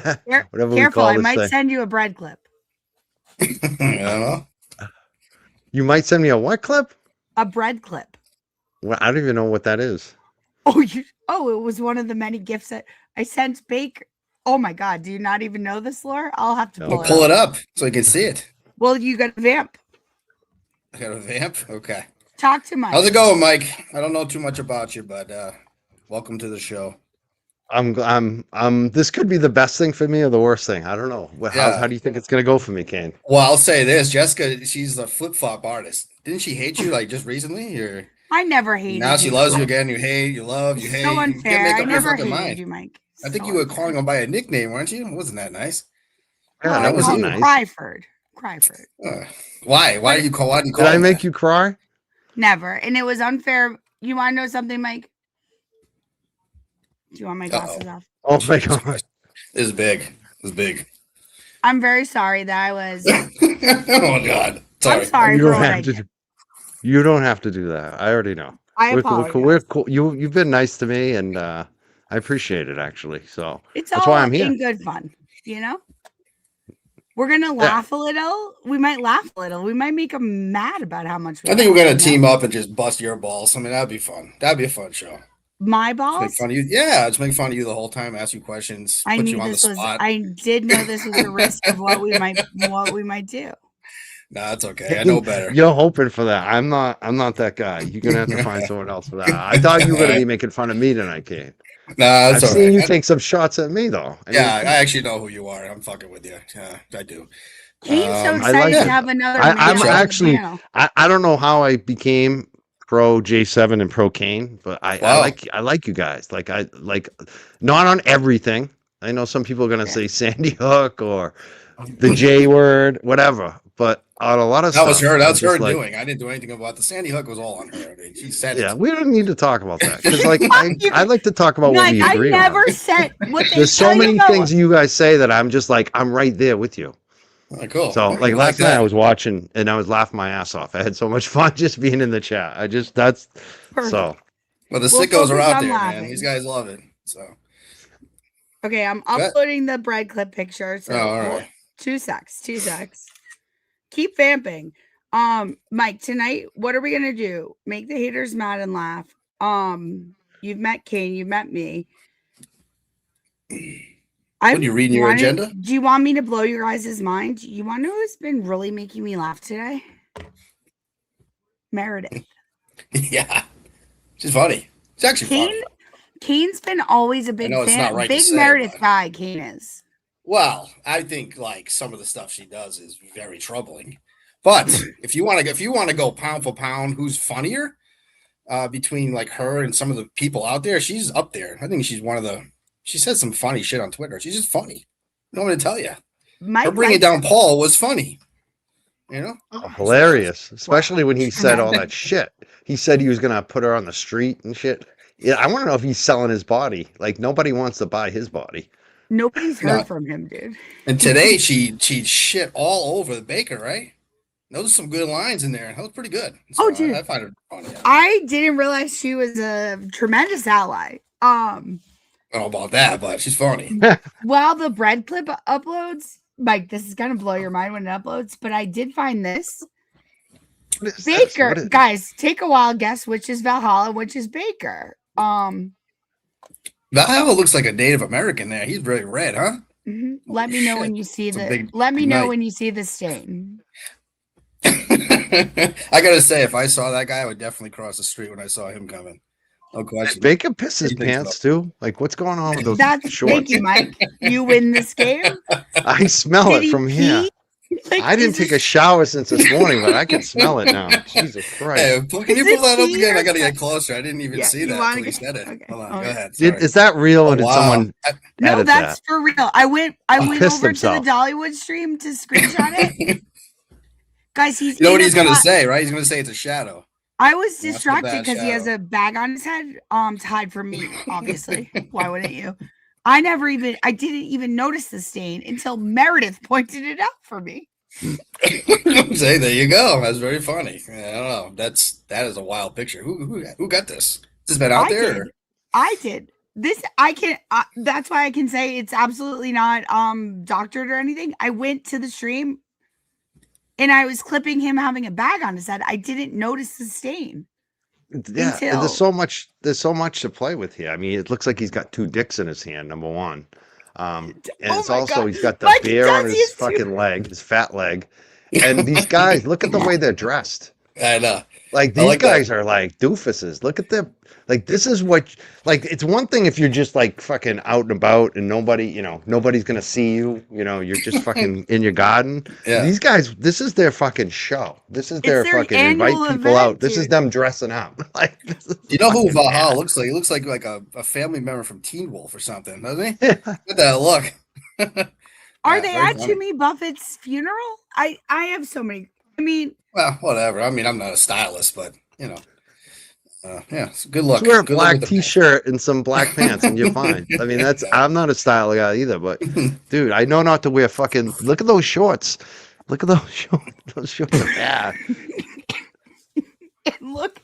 Whatever we Careful, call I this might thing. send you a bread clip. I don't know. You might send me a what clip? A bread clip. Well, I don't even know what that is. Oh, it was one of the many gifts that I sent Baker. Oh my God, do you not even know this, Laura? I'll have to No. pull Well, it pull up. it up so I can see it. Well, you got a vamp. I got a vamp. Okay. Talk to Mike. How's it going, Mike? I don't know too much about you, but welcome to the show. This could be the best thing for me or the worst thing. I don't know. How do you think it's gonna go for me, Kane? Well, I'll say this: Jessica, she's the flip flop artist. Didn't she hate you like just recently? Or I never hated now she you. loves you again. You hate, you love, you hate. So You unfair. can't make I up your never fucking hated mind. you, Mike. I think So you were unfair. calling him by a nickname, weren't you? Wasn't that nice? Yeah, Well, that I was called you nice. Cryford. Why? Why do you call? Why do you call? Did I him make that? you cry? Never. And it was unfair. You want to know something, Mike? Do you want my glasses off? Oh my Jesus God. Christ. This is big. This is big. I'm very sorry that I was. Oh God. Sorry. I'm sorry You for don't what I have to. did. You don't have to do that. I already know. I We're apologize. cool. You've been nice to me, and I appreciate it actually. So It's that's all why I'm here. in good fun, you know? We're going to laugh a little. We might laugh a little. We might make them mad about how much we I think we're laugh, gonna you know? team up and just bust your balls. I mean, that'd be fun. That'd be a fun show. My Just make balls? fun of you. Yeah, just make fun of you the whole time, ask you questions, I put knew you on the this was. spot. I did know this was a risk of what we might do. Nah, it's okay. I know better. You're hoping for that. I'm not that guy. You're gonna have to find someone else for that. I thought you were gonna be making fun of me tonight, Kane. Nah, I've that's all seen right. you take some shots at me though. I mean, Yeah, come I on. actually know who you are. I'm fucking with you. Yeah, I do. Kane's so I excited like to it. have another I'm man on actually. the panel. I don't know how I became pro J7 and pro Kane, but I Wow. like you guys. Like I like not on everything. I know some people are gonna say Sandy Hook or the J word, whatever. But on a lot of That was stuff, her. I'm That's her just like, doing. I didn't do anything about the Sandy Hook. Was all on her. I mean, she said yeah, it. we don't need to talk about that because, like, You- I like to talk about what Mike, we I agree never on. said what they There's so tell you many about. things you guys say that I'm just like, I'm right there with you. Oh, cool. So, I like last night, that. I was watching and I was laughing my ass off. I had so much fun just being in the chat. That's Perfect. so. Well, the We'll sickos are focus out on there, laughing. man. These guys love it. So, Okay, I'm Good. uploading the bread clip picture. So all right. 2 secs. Keep vamping. Mike, tonight, what are we gonna do? Make the haters mad and laugh. You've met Kane, you've met me. What, you reading your agenda? Do you want me to blow your guys' mind? You want to know who's been really making me laugh today? Meredith. Yeah, she's funny. She's actually funny. Kane's been always a big know it's fan. not right to Big say, Meredith but- guy, Kane is. Well, I think like some of the stuff she does is very troubling. But if you want to go pound for pound, who's funnier between like her and some of the people out there? She's up there. I think she's one of the. She says some funny shit on Twitter. She's just funny. I don't want to tell you. Mike Her bringing down Paul was funny. You know, Hilarious, especially when he said all that shit. He said he was gonna put her on the street and shit. Yeah, I want to know if he's selling his body. Like nobody wants to buy his body. Nobody's heard from him, dude. And today she shit all over the Baker, right? Those are some good lines in there. That was pretty good. So dude. I find it funny. I didn't realize she was a tremendous ally. I don't know about that, but she's funny. While the bread clip uploads, Mike, this is gonna blow your mind when it uploads, but I did find this. Baker, guys, take a wild guess which is Valhalla, which is Baker. Valhalla looks like a Native American there. He's very red, huh? Let me know when you see It's a the. big Let me know night. when you see the stain. I gotta say, if I saw that guy, I would definitely cross the street when I saw him coming. No question. Baker piss his He thinks pants too. Like what's going on with those Thank shorts? you, Mike. You win this game. I smell Did it he from pee? here. Like, I didn't take a shower since this morning, but I can smell it now. Jesus Christ. Hey, can you Is pull that up it again? I here? gotta get closer. I didn't even Yeah, see you that wanna until you get- said it. okay. Hold on, All go right. ahead. Sorry. Is that real or did wow. someone No, edit that's that? for real. I went pissed over himself. to the Dollywood stream to screenshot it. Guys, he's You know in what a he's gonna pot- say, right? He's gonna say it's a shadow. I was That's the distracted bad because he has shadow. a bag on his head, to hide from me, obviously. Why wouldn't you? I didn't even notice the stain until Meredith pointed it out for me. Say, there you go. That's very funny. I don't know. That is a wild picture. Who got this? Has this been out there? I did. this I can. That's why I can say it's absolutely not doctored or anything. I went to the stream, and I was clipping him having a bag on his head. I didn't notice the stain. Yeah, Until... there's so much to play with here. I mean, it looks like he's got 2 dicks in his hand, number one. And it's also God. he's got the Mike bear on his too. fucking leg, his fat leg. And these guys, look at the way they're dressed. I know. Like these guys are like doofuses. Look at their like this is what like it's one thing if you're just like fucking out and about and nobody's gonna see you, you're just fucking in your garden. Yeah. These guys, this is their fucking show. This is their fucking invite people event, out. This dude. is them dressing up. Like you know who Valhalla looks like? He looks like a family member from Teen Wolf or something, doesn't he? Yeah. Look at that look. Are they at Jimmy Buffett's funeral? I have so many. I mean, well, whatever. I mean, I'm not a stylist, but yeah, it's good luck. Just wear a Good black luck with the T-shirt and some black pants, and you're fine. I mean, I'm not a style guy either, but dude, I know not to wear fucking. Look at those shorts. Look at those shorts. Those shorts are bad. and look.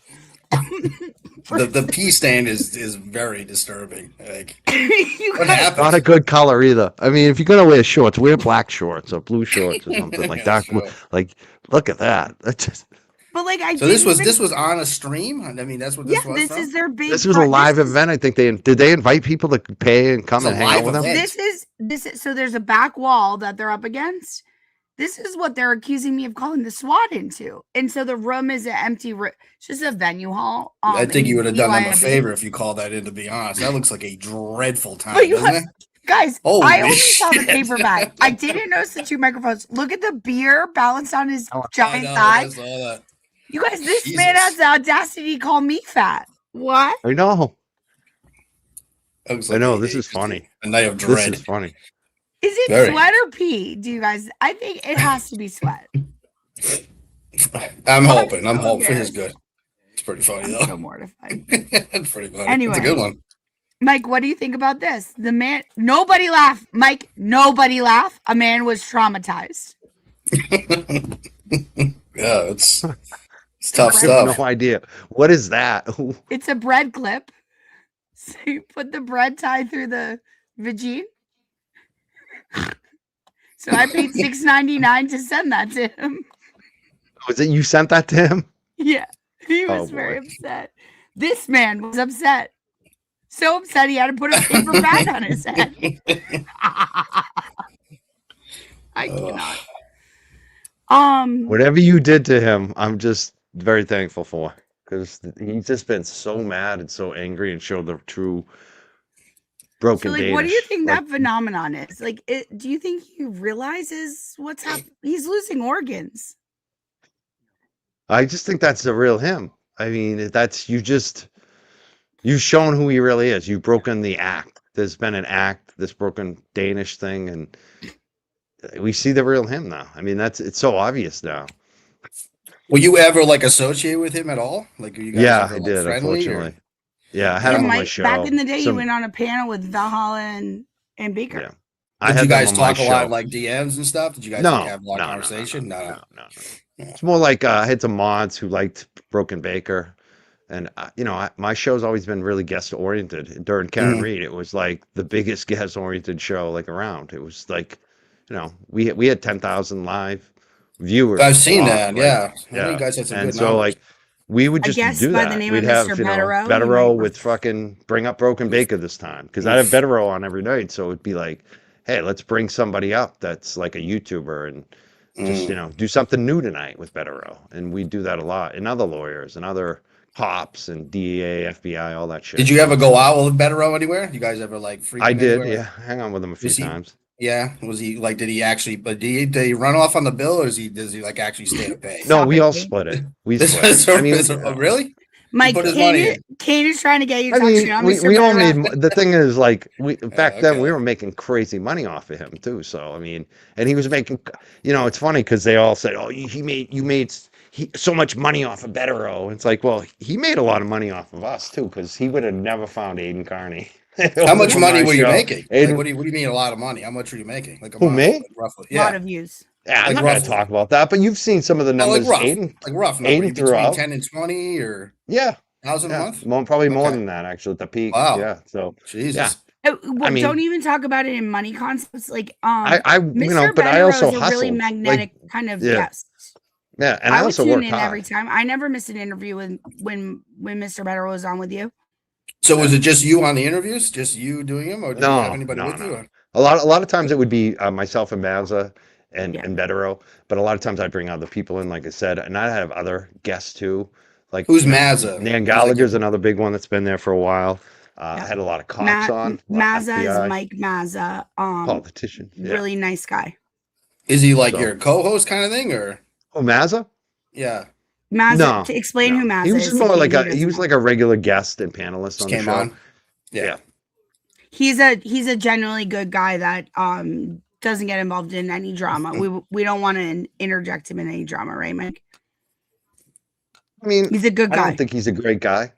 the pee stain is very disturbing. Like, what Guys, happened? Not a good color either. I mean, if you're gonna wear shorts, wear black shorts or blue shorts or something like dark blue. Sure. Like, look at that. That's just. But like So this was on a stream. I mean, that's what this was. This from? is their big. This was a live event. I think did they invite people to pay and come It's a and hang out live with them? event. This is so there's a back wall that they're up against. This is what they're accusing me of calling the SWAT into. And so the room is an empty room. It's just a venue hall. I think you would have done them a BYOB. favor if you called that in, to be honest. That looks like a dreadful time, But you doesn't it? Guys, Holy I only saw the shit. paper bag. I didn't notice the 2 microphones. Look at the beer balanced on his giant I know, thigh. I saw that. You guys, this Jesus. man has the audacity to call me fat. What? I know. That looks I know. a- This is funny. A night of This dread. is funny. Is it Very. sweat or pee? Do you guys? I think it has to be sweat. I'm hoping. I'm Who hoping cares? it's good. It's pretty funny I'm though. so mortified. It's pretty funny. Anyway. It's a good one. Mike, what do you think about this? The man, nobody laugh. Mike, nobody laugh. A man was traumatized. Yeah, it's tough I stuff. have no idea. What is that? It's a bread clip. So you put the bread tie through the vagine. So I paid $6.99 to send that to him. Was it you sent that to him? Yeah, he Oh, was very boy. upset. This man was upset. So upset he had to put a paper bag on his head. I cannot. Whatever you did to him, I'm just very thankful for, because he's just been so mad and so angry and showed the true broken. So, like, what do you Danish. think Like, that phenomenon is? Like, do you think he realizes what's happening? He's losing organs. I just think that's the real him. I mean, that's you've shown who he really is. You've broken the act. There's been an act, this broken Danish thing, and we see the real him now. I mean, it's so obvious now. Were you ever like associate with him at all? Like, are you guys Yeah, ever, I like, did. friendly, or- Unfortunately, yeah, I had him on my Mike, show. back in the day, you Some- went on a panel with Valhalla and Baker. Yeah. I Did had you them guys on my talk a lot show. of like DMs and stuff? Did you guys No, like, have a lot no, of no, conversation? No. It's more like I had some mods who liked Broken Baker, and my show's always been really guest oriented. During Karen Mhm. Reed, it was like the biggest guest oriented show like around. It was like, we had 10,000 live viewers. I've seen live, that. like, Yeah. I know you guys had some and good so numbers. like we would I just guess do by that. the name We'd of have Mr. Bettero, you Bettero might- with fucking bring up Broken Baker this time, because I have Oof. Bettero on every night. So it'd be like, hey, let's bring somebody up that's like a YouTuber and just do something new tonight with Bettero. And we do that a lot, and other lawyers and other cops and DEA, FBI, all that shit. Did you ever go out with Bettero anywhere? You guys ever like frequent I did, anywhere? yeah. Hang on with him a few Was he- times. Yeah. Was he like? Did he actually? But did he run off on the bill, or does he like actually stay to pay? No, Stop we it, all Kane. split it. We This split is it. I mean, really? Mike, put his money Kane is trying to get you to I talk mean, shit on we, Mr. we all Bettero. made, the thing is, like, back then okay. we were making crazy money off of him too. So I mean, and he was making, it's funny because they all said, oh, you made so much money off of Bettero. It's like, well, he made a lot of money off of us too, because he would have never found Aiden Carney. How much on money my were you show. making? Aiden, Like, what do you mean a lot of money? How much were you making? Like a Who, month, me? like, roughly. A lot Yeah. of views. yeah, I'm like not going to roughly. talk about that, but you've seen some of the No, like numbers. rough. Aiden, Like rough Aiden number threw between out. 10 and 20, or Yeah, 1,000 a Yeah, month? probably more Okay. than that actually at the peak. Wow. Yeah. So yeah, Jesus. Well, I don't mean, even talk about it in money concepts. Like, I Mr. but I Betterow also is a really hustled. Like, magnetic kind of yeah, guest. yeah, and I I would also tune worked in every hard. time. I never missed an interview when Mr. Betterow was on with you. So was Yeah. it just you on the interviews? Just you doing them, or did you have No, anybody no, with you? no. Or? A lot of times it would be myself and Mazza Yeah. and Bettero, but a lot of times I'd bring other people in, like I said, and I have other guests too. Like, Who's Mazza? Nan Who's that Gallagher's guy? another big one that's been there for a while. I Yeah. had a lot of cops on, a lot of Mazza is FBI Mike Mazza. politicians. Yeah. Really nice guy. Is he like So, your co-host kind of thing, or? oh, Mazza? Yeah, Mazza, No, to explain who no. He Mazza was is just to more Kane, like who he doesn't was know. like a regular guest and panelist just on the came show. on. Yeah. Yeah. He's a genuinely good guy that doesn't get involved in any drama. We don't want to interject him in any drama, right, Mike? I mean, He's a good I guy. don't think he's a great guy.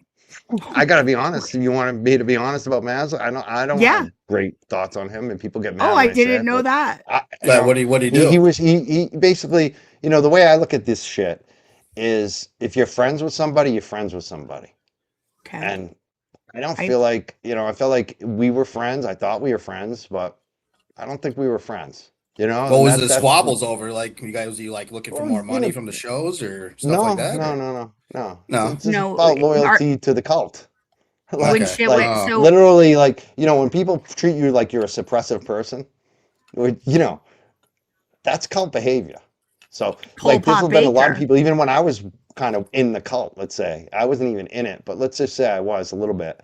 I gotta be honest. You want me to be honest about Mazza? I don't Yeah. have great thoughts on him, and people get mad. Oh, when I didn't say know it, that. but But what do he do? he basically, the way I look at this shit is if you're friends with somebody, you're friends with somebody, Okay. and I don't feel like I felt like we were friends. I thought we were friends, but I don't think we were friends. What was the squabbles over? Like, you guys, were you like looking for Well, more money from the shows or stuff no, like that? no, Or? no, no, no. No. It's just No, about loyalty to the cult. when Okay. shit like, went so literally, like, when people treat you like you're a suppressive person, or, that's cult behavior. So, like, Pop there's been a lot of Baker. people, even when I was kind of in the cult, let's say, I wasn't even in it, but let's just say I was a little bit.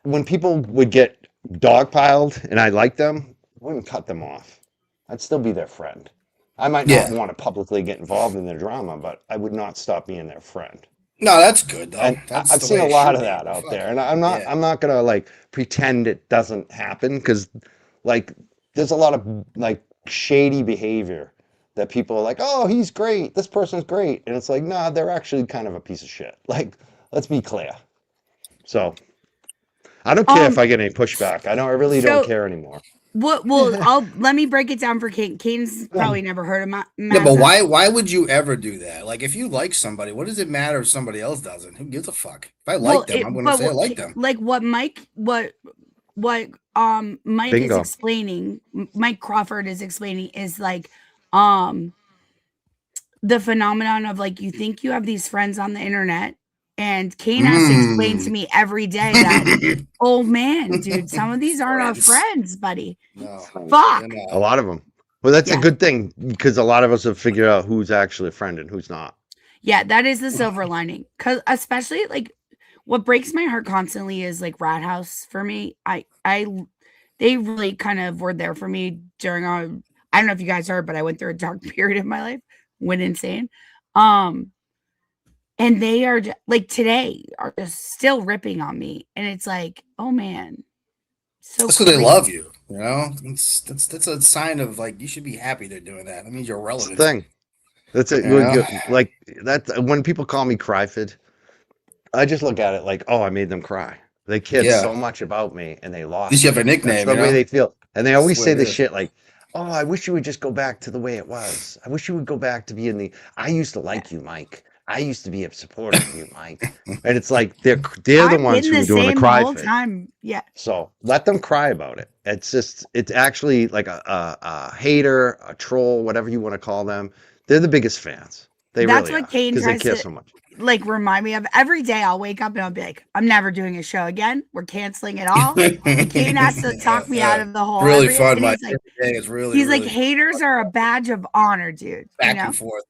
When people would get dogpiled and I liked them, I wouldn't cut them off. I'd still be their friend. I might not want to publicly get involved in their drama, but I would not stop being their friend. No, that's good though. And That's I've the seen way a it lot should of be. that out Fuck. there, and I'm Yeah. not gonna like pretend it doesn't happen, because like there's a lot of like shady behavior that people are like, oh, he's great, this person's great, and it's like, nah, they're actually kind of a piece of shit. Like, let's be clear. So I don't care if I get any pushback. I really don't care anymore. Well, let me break it down for Kane. Kane's probably never heard of Mazza. Yeah, but why would you ever do that? Like, if you like somebody, what does it matter if somebody else doesn't? Who gives a fuck? If I like them, I'm going to say I like them. Like what Mike Mike Bingo. is explaining, Mike Crawford is explaining, is like the phenomenon of like, you think you have these friends on the internet, and Kane has to explain to me every day that, oh man, dude, some of these aren't our friends, buddy. No. Fuck. A lot of them. Well, that's a good thing, because a lot of us have figured out who's actually a friend and who's not. Yeah, that is the silver lining. Because especially like what breaks my heart constantly is like Rat House for me. They really kind of were there for me during I don't know if you guys heard, but I went through a dark period of my life, went insane. And they are like today are just still ripping on me, and it's like, oh man, so that's because they love you. You know, that's a sign of like you should be happy they're doing that. That means you're relevant. That's it. Like that. When people call me Cryford, I just look at it like, oh, I made them cry. They cared so much about me, and they lost. At least you have a nickname. That's the way they feel, and they always say this is. shit like, oh, I wish you would just go back to the way it was. I wish you would go back to being the. I used to like you, Mike. I used to be a supporter of you, Mike. And it's like they're the ones who are doing the cry thing. Time. Yeah. So let them cry about it. It's actually like a hater, a troll, whatever you want to call them. They're the biggest fans. That's really what Kane tries they care to so much. Like remind me of. Every day I'll wake up and I'll be like, I'm never doing a show again. We're canceling it all. Kane has to talk me out of the whole. Really fun, Mike. He's like, haters are a badge of honor, dude. Back and forth.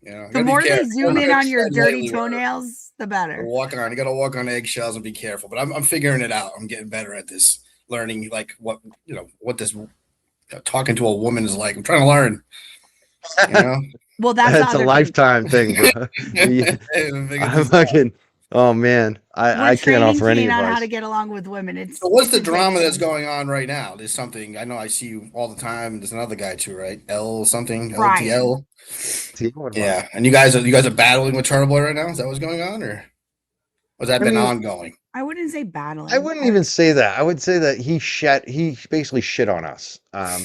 You know, the more they zoom in on your dirty toenails, the better. You got to walk on eggshells and be careful. But I'm figuring it out. I'm getting better at this, learning like what this talking to a woman is like. I'm trying to learn. You know. Well, that's a lifetime thing, bro. I'm fucking. Oh man, I can't offer any advice on how to get along with women. So what's the drama that's going on right now? There's something I know. I see you all the time. There's another guy too, right? L something. LTL. Yeah, and you guys are battling with Turtle Boy right now. Is that what's going on, or was that been ongoing? I wouldn't say battling. I wouldn't even say that. I would say that he basically shit on us.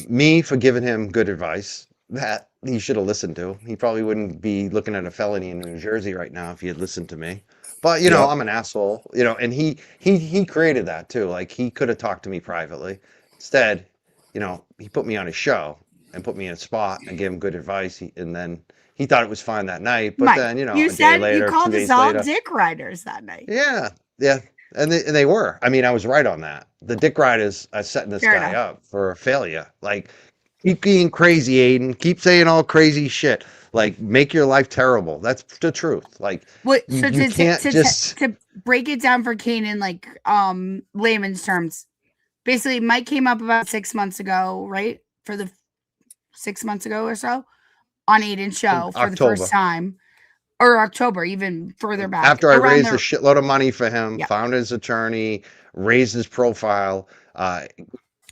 Me for giving him good advice. that he should have listened to. He probably wouldn't be looking at a felony in New Jersey right now if he had listened to me. But Yep. I'm an asshole, and he created that too. Like he could have talked to me privately. Instead, he put me on his show and put me in a spot and gave him good advice. And then he thought it was fine that night. But Mike, then, you a day said you later, called 2 us days all later, dick riders that night. yeah, yeah. And they were. I mean, I was right on that. The dick riders are setting this Fair guy enough. up for failure. Like, keep being crazy, Aiden. Keep saying all crazy shit. Like, make your life terrible. That's the truth. Like, What? you, So you can't just. to break it down for Kane in like layman's terms, basically, Mike came up about 6 months ago, right? For the 6 months ago or so on Aiden's show for the October. first time, or October, even further back. After I around raised a shitload of money for him, Yeah. found his attorney, raised his profile, Was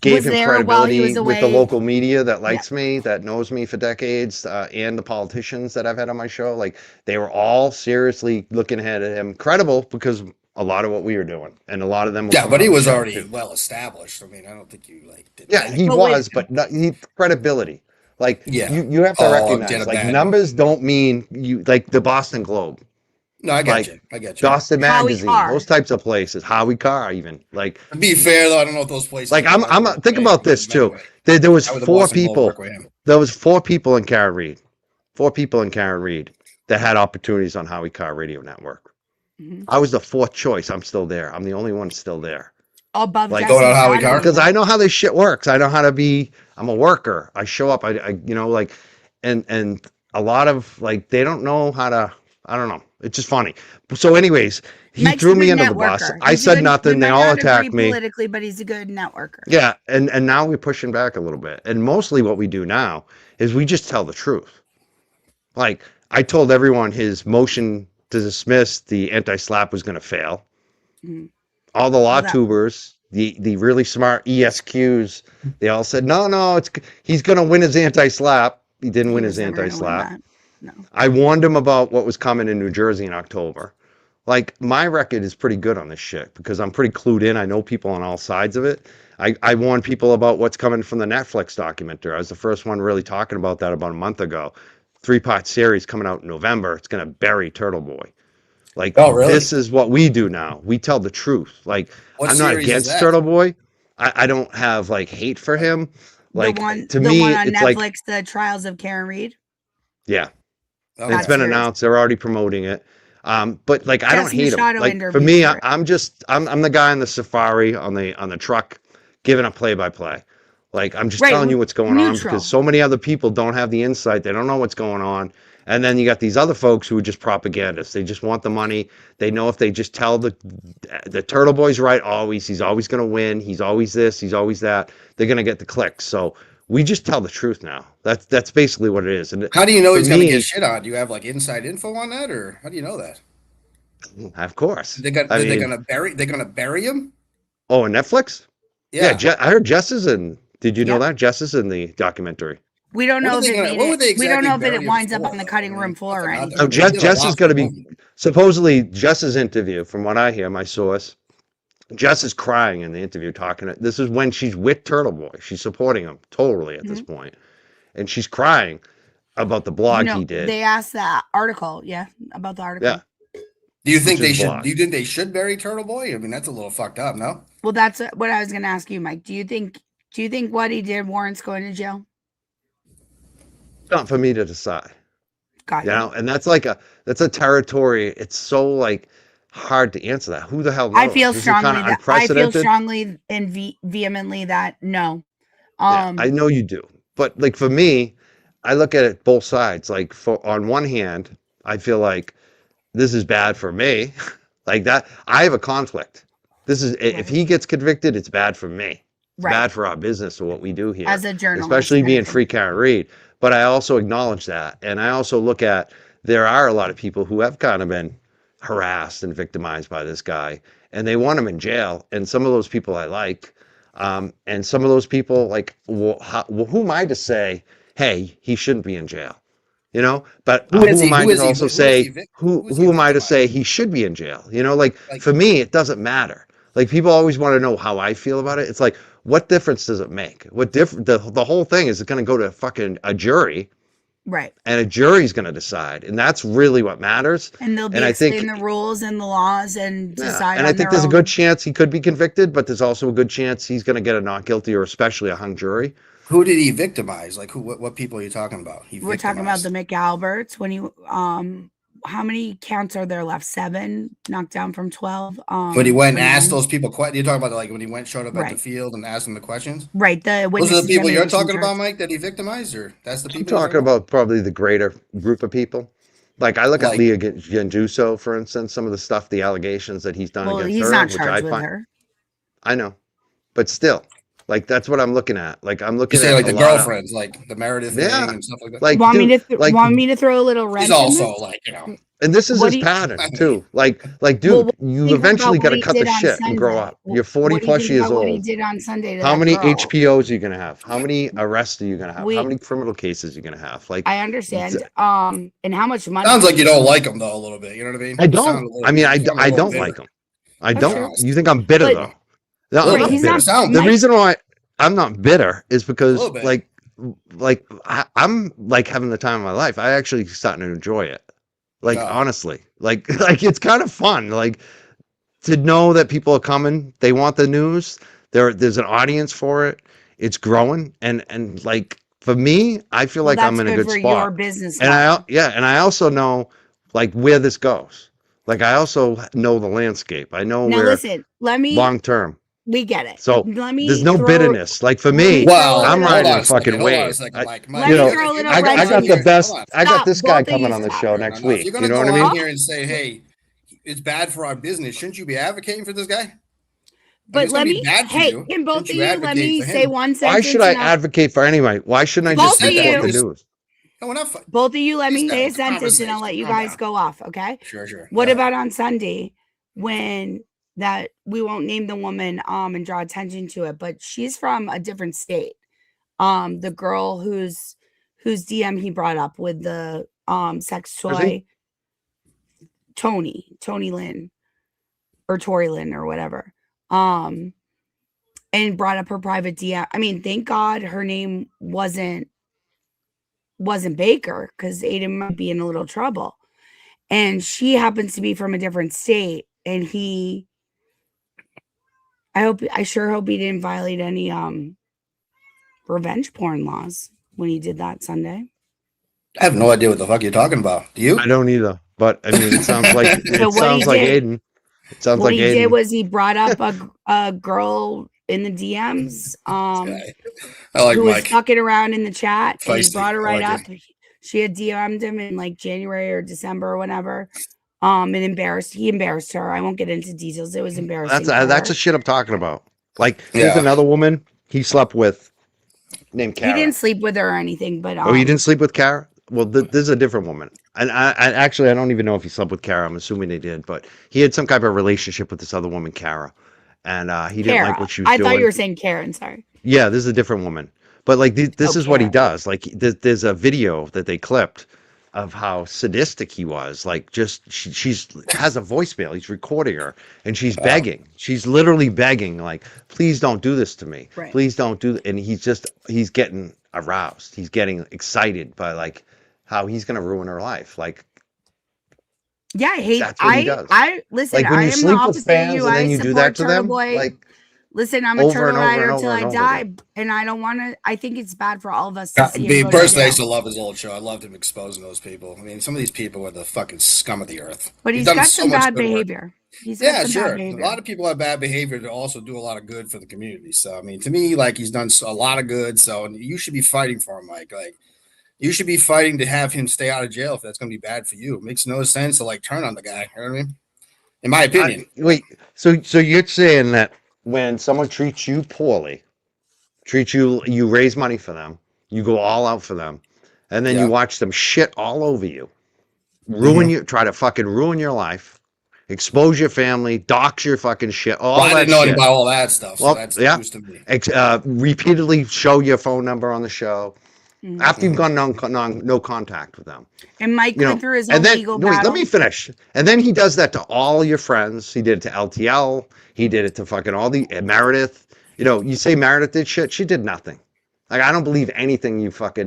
gave him there while he was credibility with the away. local media that likes me, that knows me for decades, and the politicians that I've had on my show. Like, they were all seriously looking ahead at him, credible because a lot of what we were doing, and a lot of them were Yeah, coming but he on the was show, already too. well established. I mean, I don't think you did. Yeah, he But was, but not, he credibility. Like, Yeah. you have to Oh, recognize, did a like, bad. numbers don't mean you, like the Boston Globe, No, I got like, you. I got you. Boston Howie Magazine, Carr. those types of places, Howie Carr, even. Like, To be fair, though, I don't know if those places. like would I'm work think with about him. this too. Anyway, There was how would the four Boston Globe people. work with him? There was 4 people in Karen Reed. 4 people in Karen Reed that had opportunities on Howie Carr Radio Network. Mhm. I was the 4th choice. I'm still there. I'm the only one still there. Above Like, Jesse going on Howie Saturday. Carr? Because I know how this shit works. I know how to be. I'm a worker. I show up. I like, and a lot of like they don't know how to. I don't know. It's just funny. So, anyways, he Mike's threw a me good under the bus. networker. I He's said good. nothing. We They might all not agree attacked me. politically, but he's a good networker. Yeah, and now we're pushing back a little bit. And mostly what we do now is we just tell the truth. Like, I told everyone his motion to dismiss the anti-slap was going to fail. Mhm. All the law that- tubers, the really smart ESQs, they all said, no, he's going to win his anti-slap. He didn't win He his was never gonna win anti-slap. that. No. I warned him about what was coming in New Jersey in October. Like, my record is pretty good on this shit because I'm pretty clued in. I know people on all sides of it. I warned people about what's coming from the Netflix documentary. I was the first one really talking about that about a month ago. 3-part series coming out in November. It's going to bury Turtle Boy. Like, Oh, really? this is what we do now. We tell the truth. Like, What I'm not series is against that? Turtle Boy. I don't have, like, hate for him. Like, the one, to the me, one on it's Netflix, like, the Trials of Karen Reed. yeah. Okay. It's been serious. announced. They're already promoting it. But like, I don't Jesse hate him. Machado Like, interviewed for me, for it. I'm the guy on the safari on the truck giving a play-by-play. Like, I'm just Right, telling you what's going on neutral. because so many other people don't have the insight. They don't know what's going on. And then you got these other folks who are just propagandists. They just want the money. They know if they just tell the Turtle Boy's right always. He's always going to win. He's always this. He's always that. They're going to get the clicks. So we just tell the truth now. That's basically what it is. And How do you know for he's going to me- get shit on? Do you have like inside info on that, or how do you know that? Of course. They're going to bury him? Oh, on Netflix? Yeah. I heard Jess is in. Did you know Yep. that Jess is in the documentary? We don't What know are if they it gonna- made what it. would they We don't know if exactly it bury winds him up on the for? cutting room floor or Nothing. anything. Oh, They did a Jess lot is going to for be him. supposedly Jess's interview. From what I hear, my source, Jess is crying in the interview. This is when she's with Turtle Boy. She's supporting him totally at this point, and she's crying about the blog he did. They asked that article, about the article. Yeah. Do you think Which they is should? blocked. Do you think they should bury Turtle Boy? I mean, that's a little fucked up, no? Well, that's what I was going to ask you, Mike. Do you think what he did warrants going to jail? Not for me to decide. Got You you. know, and that's a territory. It's so like hard to answer that. Who the hell knows? I feel This is kinda strongly unprecedented. and vehemently that no. Yeah, I know you do. But like for me, I look at it both sides. Like on one hand, I feel like this is bad for me. Like that, I have a conflict. This is if he gets convicted, it's bad for me. It's Right. bad for our business or what we do here. As a journalist, especially being anything. free Karen Reed. But I also acknowledge that. And I also look at there are a lot of people who have kind of been harassed and victimized by this guy, and they want him in jail. And some of those people I like, and some of those people like, who am I to say, hey, he shouldn't be in jail? You know, but who am I to also say who am I to say he should be in jail? You know, like for me, it doesn't matter. Like people always want to know how I feel about it. It's like, what difference does it make? The whole thing is going to go to fucking a jury, Right. and a jury's going to decide, and that's really what matters. And they'll be And I explain think the rules and the laws and decide and on I think their there's a own. good chance he could be convicted, but there's also a good chance he's going to get a not guilty or especially a hung jury. Who did he victimize? Like what people are you talking about? We're talking about the McAlberts. When you how many counts are there left? 7 knocked down from 12. When he went and 29. asked those people questions, you're talking about like when he showed up at the Right. field and asked them the questions. Right. The Those are the people you're talking charge. about, Mike, that he victimized, or that's the I'm people talking about probably the greater group of people. Like I look at Like- Leah Genduso, for instance, some of the stuff, the allegations that he's done Well, against he's her, not which charged I with find, her. I know, but still, like that's what I'm looking at. Like I'm looking You say at like a the lot of- girlfriends, like the Meredith Yeah. thing and stuff like that. like Want dude, me to throw a little wrench? He's also in this? like, you know, and this is What his do you- pattern too. Like dude, Well, what do you think eventually about got what to he cut the did on shit and grow Sunday? up. You're 40 What do you plus think years about what he old. did on Sunday to How that many girl? HPOs are you gonna have? How many arrests are you gonna have? We- How many criminal cases are you gonna have? Like I understand. And how much money? sounds like you don't like him though a little bit. You know what I mean? I You sound don't. a little- I mean, you sound a I little don't bitter. like him. I That's don't. true. You think I'm bitter But- though? No, Well, I'm not he's bitter. not- Sound The Mike- reason why I'm not bitter is because little bit. like I'm like having the time of my life. I actually starting to enjoy it. Like No. honestly, like like it's kind of fun. Like to know that people are coming. They want the news. There's an audience for it. It's growing, and like for me, I feel Well, like I'm that's in a good for spot. your business. And model. and I also know like where this goes. Like I also know the landscape. I know Now where listen, let me. long term. We get it. So let me. there's no throw- bitterness. Like for let me, me Well, I'm throw a riding little- a fucking Hold on a wave. second, I- Mike. Let you me know, throw a little I wrench got in the here. best. Hold on. I got Stop, this guy both of you coming on the stop. show No, next no, if week. you're gonna You know go what I on mean? here and say, "Hey, it's bad for our business," shouldn't you be advocating for this guy? But it's let gonna be me. bad for Hey, you. can both Shouldn't of you you let advocate me for say him? one sentence? Why should I and I'll- advocate for anybody? Why shouldn't I Both just of report you- the news? No, we're not. Fu- Both of you let me Please, say a it's a sentence and I'll let you conversation. guys go off. Okay. Sure. What Yeah. about on Sunday when that we won't name the woman and draw attention to it, but she's from a different state. The girl whose DM he brought up with the sex toy, Tony Lynn or Tori Lynn or whatever. And brought up her private DM. I mean, thank God her name wasn't Baker, because Aiden might be in a little trouble. And she happens to be from a different state. And I sure hope he didn't violate any revenge porn laws when he did that Sunday. I have no idea what the fuck you're talking about. Do you? I don't either. But I mean, it sounds like So what he did- Aiden. It sounds What like he Aiden. did was he brought up a girl in the DMs Okay. I like who was Mike. fucking around in the chat, and he Feisty. brought her I right like up. She had DM'd him in like January or December or whatever. And he embarrassed her. I won't get into details. It was embarrassing. That's for a shit I'm talking about. Like Yeah. here's another woman he slept with named her. Kara. He didn't sleep with her or anything, but Oh, you didn't sleep with Kara? Well, this is a different woman. And I actually I don't even know if he slept with Kara. I'm assuming they did, but he had some kind of relationship with this other woman, Kara, and he didn't like Kara. what she was I doing. thought you were saying Karen. Sorry. Yeah, this is a different woman. But like this is what he Kara. does. Like there's a video that they clipped of how sadistic he was. Like just she's has a voicemail. He's recording her and she's begging. She's literally begging, like, please don't do this to me. Right. Please don't do. And he's getting aroused. He's getting excited by like how he's gonna ruin her life. Like Yeah, I hate. That's what he does. I listen. like when I you am the sleep with opposite of fans you. and I then you do support that to Turtle them. Boy. Like Listen, I'm a over turtle and over rider and till over I and over die, again. and I don't want to. I think it's bad for all of us to see Me him go to personally, I used jail. to love his old show. I loved him exposing those people. I mean, some of these people are the fucking scum of the earth. But he's done got so some much bad good work. behavior. He's got Yeah, some sure. bad A behavior. lot of people have bad behavior to also do a lot of good for the community. So, I mean, to me, like he's done a lot of good. So, and you should be fighting for him, Mike. Like, you should be fighting to have him stay out of jail if that's going to be bad for you. It makes no sense to like turn on the guy. You know what I mean? In my opinion. Wait, so you're saying that when someone treats you poorly, you raise money for them, you go all out for them, and then Yeah. you watch them shit all over you, try to fucking ruin your life, expose your family, dox your fucking shit, all Well, I that didn't know shit. about all that stuff. So Well, that's yeah. news to me. Repeatedly show your phone number on the show Mhm. after you've gone no contact with them. And Mike You know, went through his own and then legal no, wait, battle. let me finish. And then he does that to all your friends. He did it to LTL. He did it to fucking all the Meredith. You say Meredith did shit. She did nothing. Like, I don't believe anything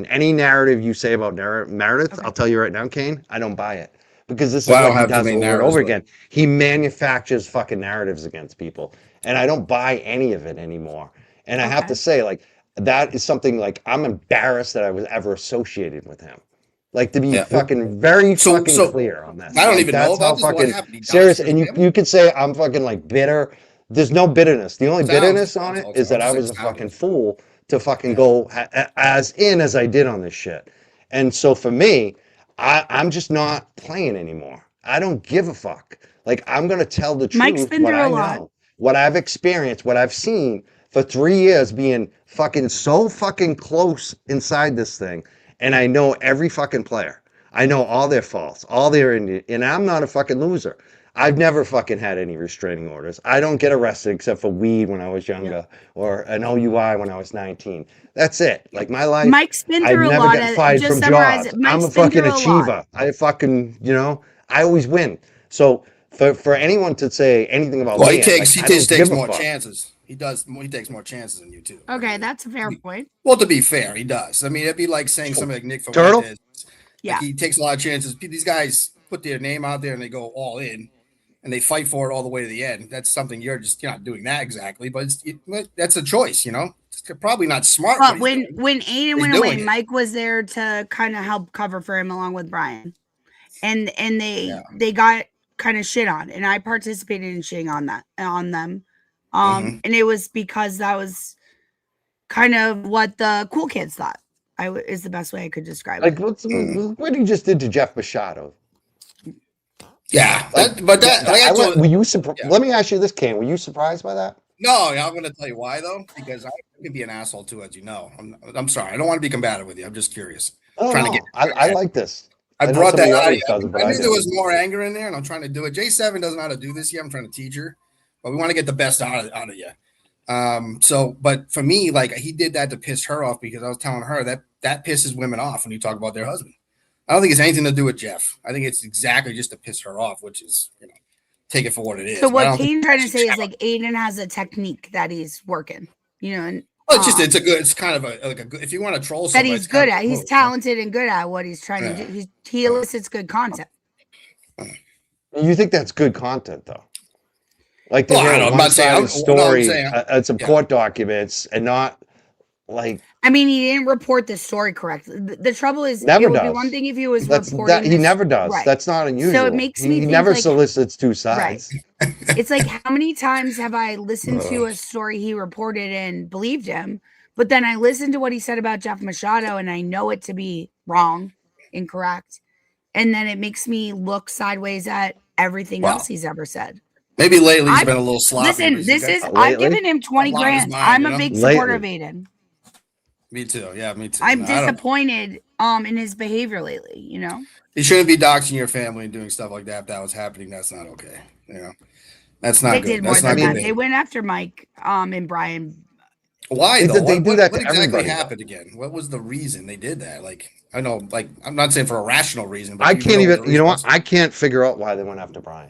any narrative you say about Meredith. Okay. I'll tell you right now, Kane, I don't buy it. Because this is Well, I what don't he have too does many over and narratives, over but- again. He manufactures fucking narratives against people. And I don't buy any of it anymore. And I have Okay. to say, like, that is something, like, I'm embarrassed that I was ever associated with him. Like, to be Yeah. fucking very So- fucking so, clear on this. I don't Like, even know that's about how this. What fucking happened? He serious. doxed his And family? you could say I'm fucking like bitter. There's no bitterness. The only bitterness on it Sounds is that I like was a sounds. fucking fool to fucking go as in as I did on this shit. And so for me, I'm just not playing anymore. I don't give a fuck. Like, I'm gonna tell the Mike's truth, been what through I a lot. know, what I've experienced, what I've seen for 3 years, being fucking so fucking close inside this thing. And I know every fucking player. I know all their faults, all their and I'm not a fucking loser. I've never fucking had any restraining orders. I don't get arrested except for weed when I was younger or an OUI when I was 19. That's it. Like, my life, Mike's been I've through a never lot gotten of. fired Just from summarize jobs. it. I'm Mike's a been fucking through a lot. achiever. I fucking, I always win. So for anyone to say anything about Well, me, he takes I don't takes give a more fuck. chances. He does. He takes more chances than you too. Okay, that's a fair point. Well, to be fair, he does. I mean, it'd be like saying something like Nick Turtle? Fuentes. Yeah. Like, he takes a lot of chances. These guys put their name out there and they go all in, and they fight for it all the way to the end. That's something you're not doing that exactly, but that's a choice. It's probably not smart. But what he's doing. when Aiden He's went away, doing it. Mike was there to kind of help cover for him along with Brian, and Yeah. they got kind of shit on, and I participated in shitting on them, Mhm. and it was because that was kind of what the cool kids thought. Is the best way I could describe Like, it. what he just did to Jeff Machado. Yeah, Like, were you surprised? Yeah. Let me ask you this, Kane. Were you surprised by that? No, I'm going to tell you why though, because I can be an asshole too, as you know. I'm sorry. I don't want to be combative with you. I'm just curious. Oh, Trying to no. get- I like this. I know brought some of that the out. audience doesn't, but I I knew do. there was more anger in there, and I'm trying to do it. J7 doesn't know how to do this yet. I'm trying to teach her, but we want to get the best out of you. But for me, like, he did that to piss her off, because I was telling her that pisses women off when you talk about their husband. I don't think it's anything to do with Jeff. I think it's exactly just to piss her off, which is, take it for what it is. So But I what don't think Kane's trying to she's say is ever- like Aiden has a technique that he's working, and Well, it's kind of a good, if you want to troll that somebody, he's it's kind good of a at. He's move, talented and good at what he's trying to do. He elicits good content. You think that's good content, though? Like, to Well, I hear don't know, a I'm not saying- one-sided no, I'm story, saying- some court documents, and not like I mean, he didn't report the story correctly. The trouble is, Never it would be does. one thing if he was that's reporting that he this- never does. Right. That's not unusual. So it makes me he think, never like- solicits two sides. It's like, how many times have I listened to a story he reported and believed him, but then I listened to what he said about Jeff Machado and I know it to be wrong, incorrect, and then it makes me look sideways at everything else he's ever said. Maybe lately he's I've- been a little sloppy. Listen, this is I've Lately? given him 20 A lot is grand. mine, I'm you a know? big supporter of Lately. Aiden. Me too. Yeah, me too. I'm I don't- disappointed in his behavior lately, You shouldn't be doxing your family and doing stuff like that. If that was happening, that's not okay. That's not They good. did more That's than not that. good. They went after Mike and Brian. Why They though? did- they do that to what exactly everybody, though. happened again? What was the reason they did that? Like, I know, like, I'm not saying for a rational reason, but I you can't know even. the You know what? reason. I can't figure out why they went after Brian.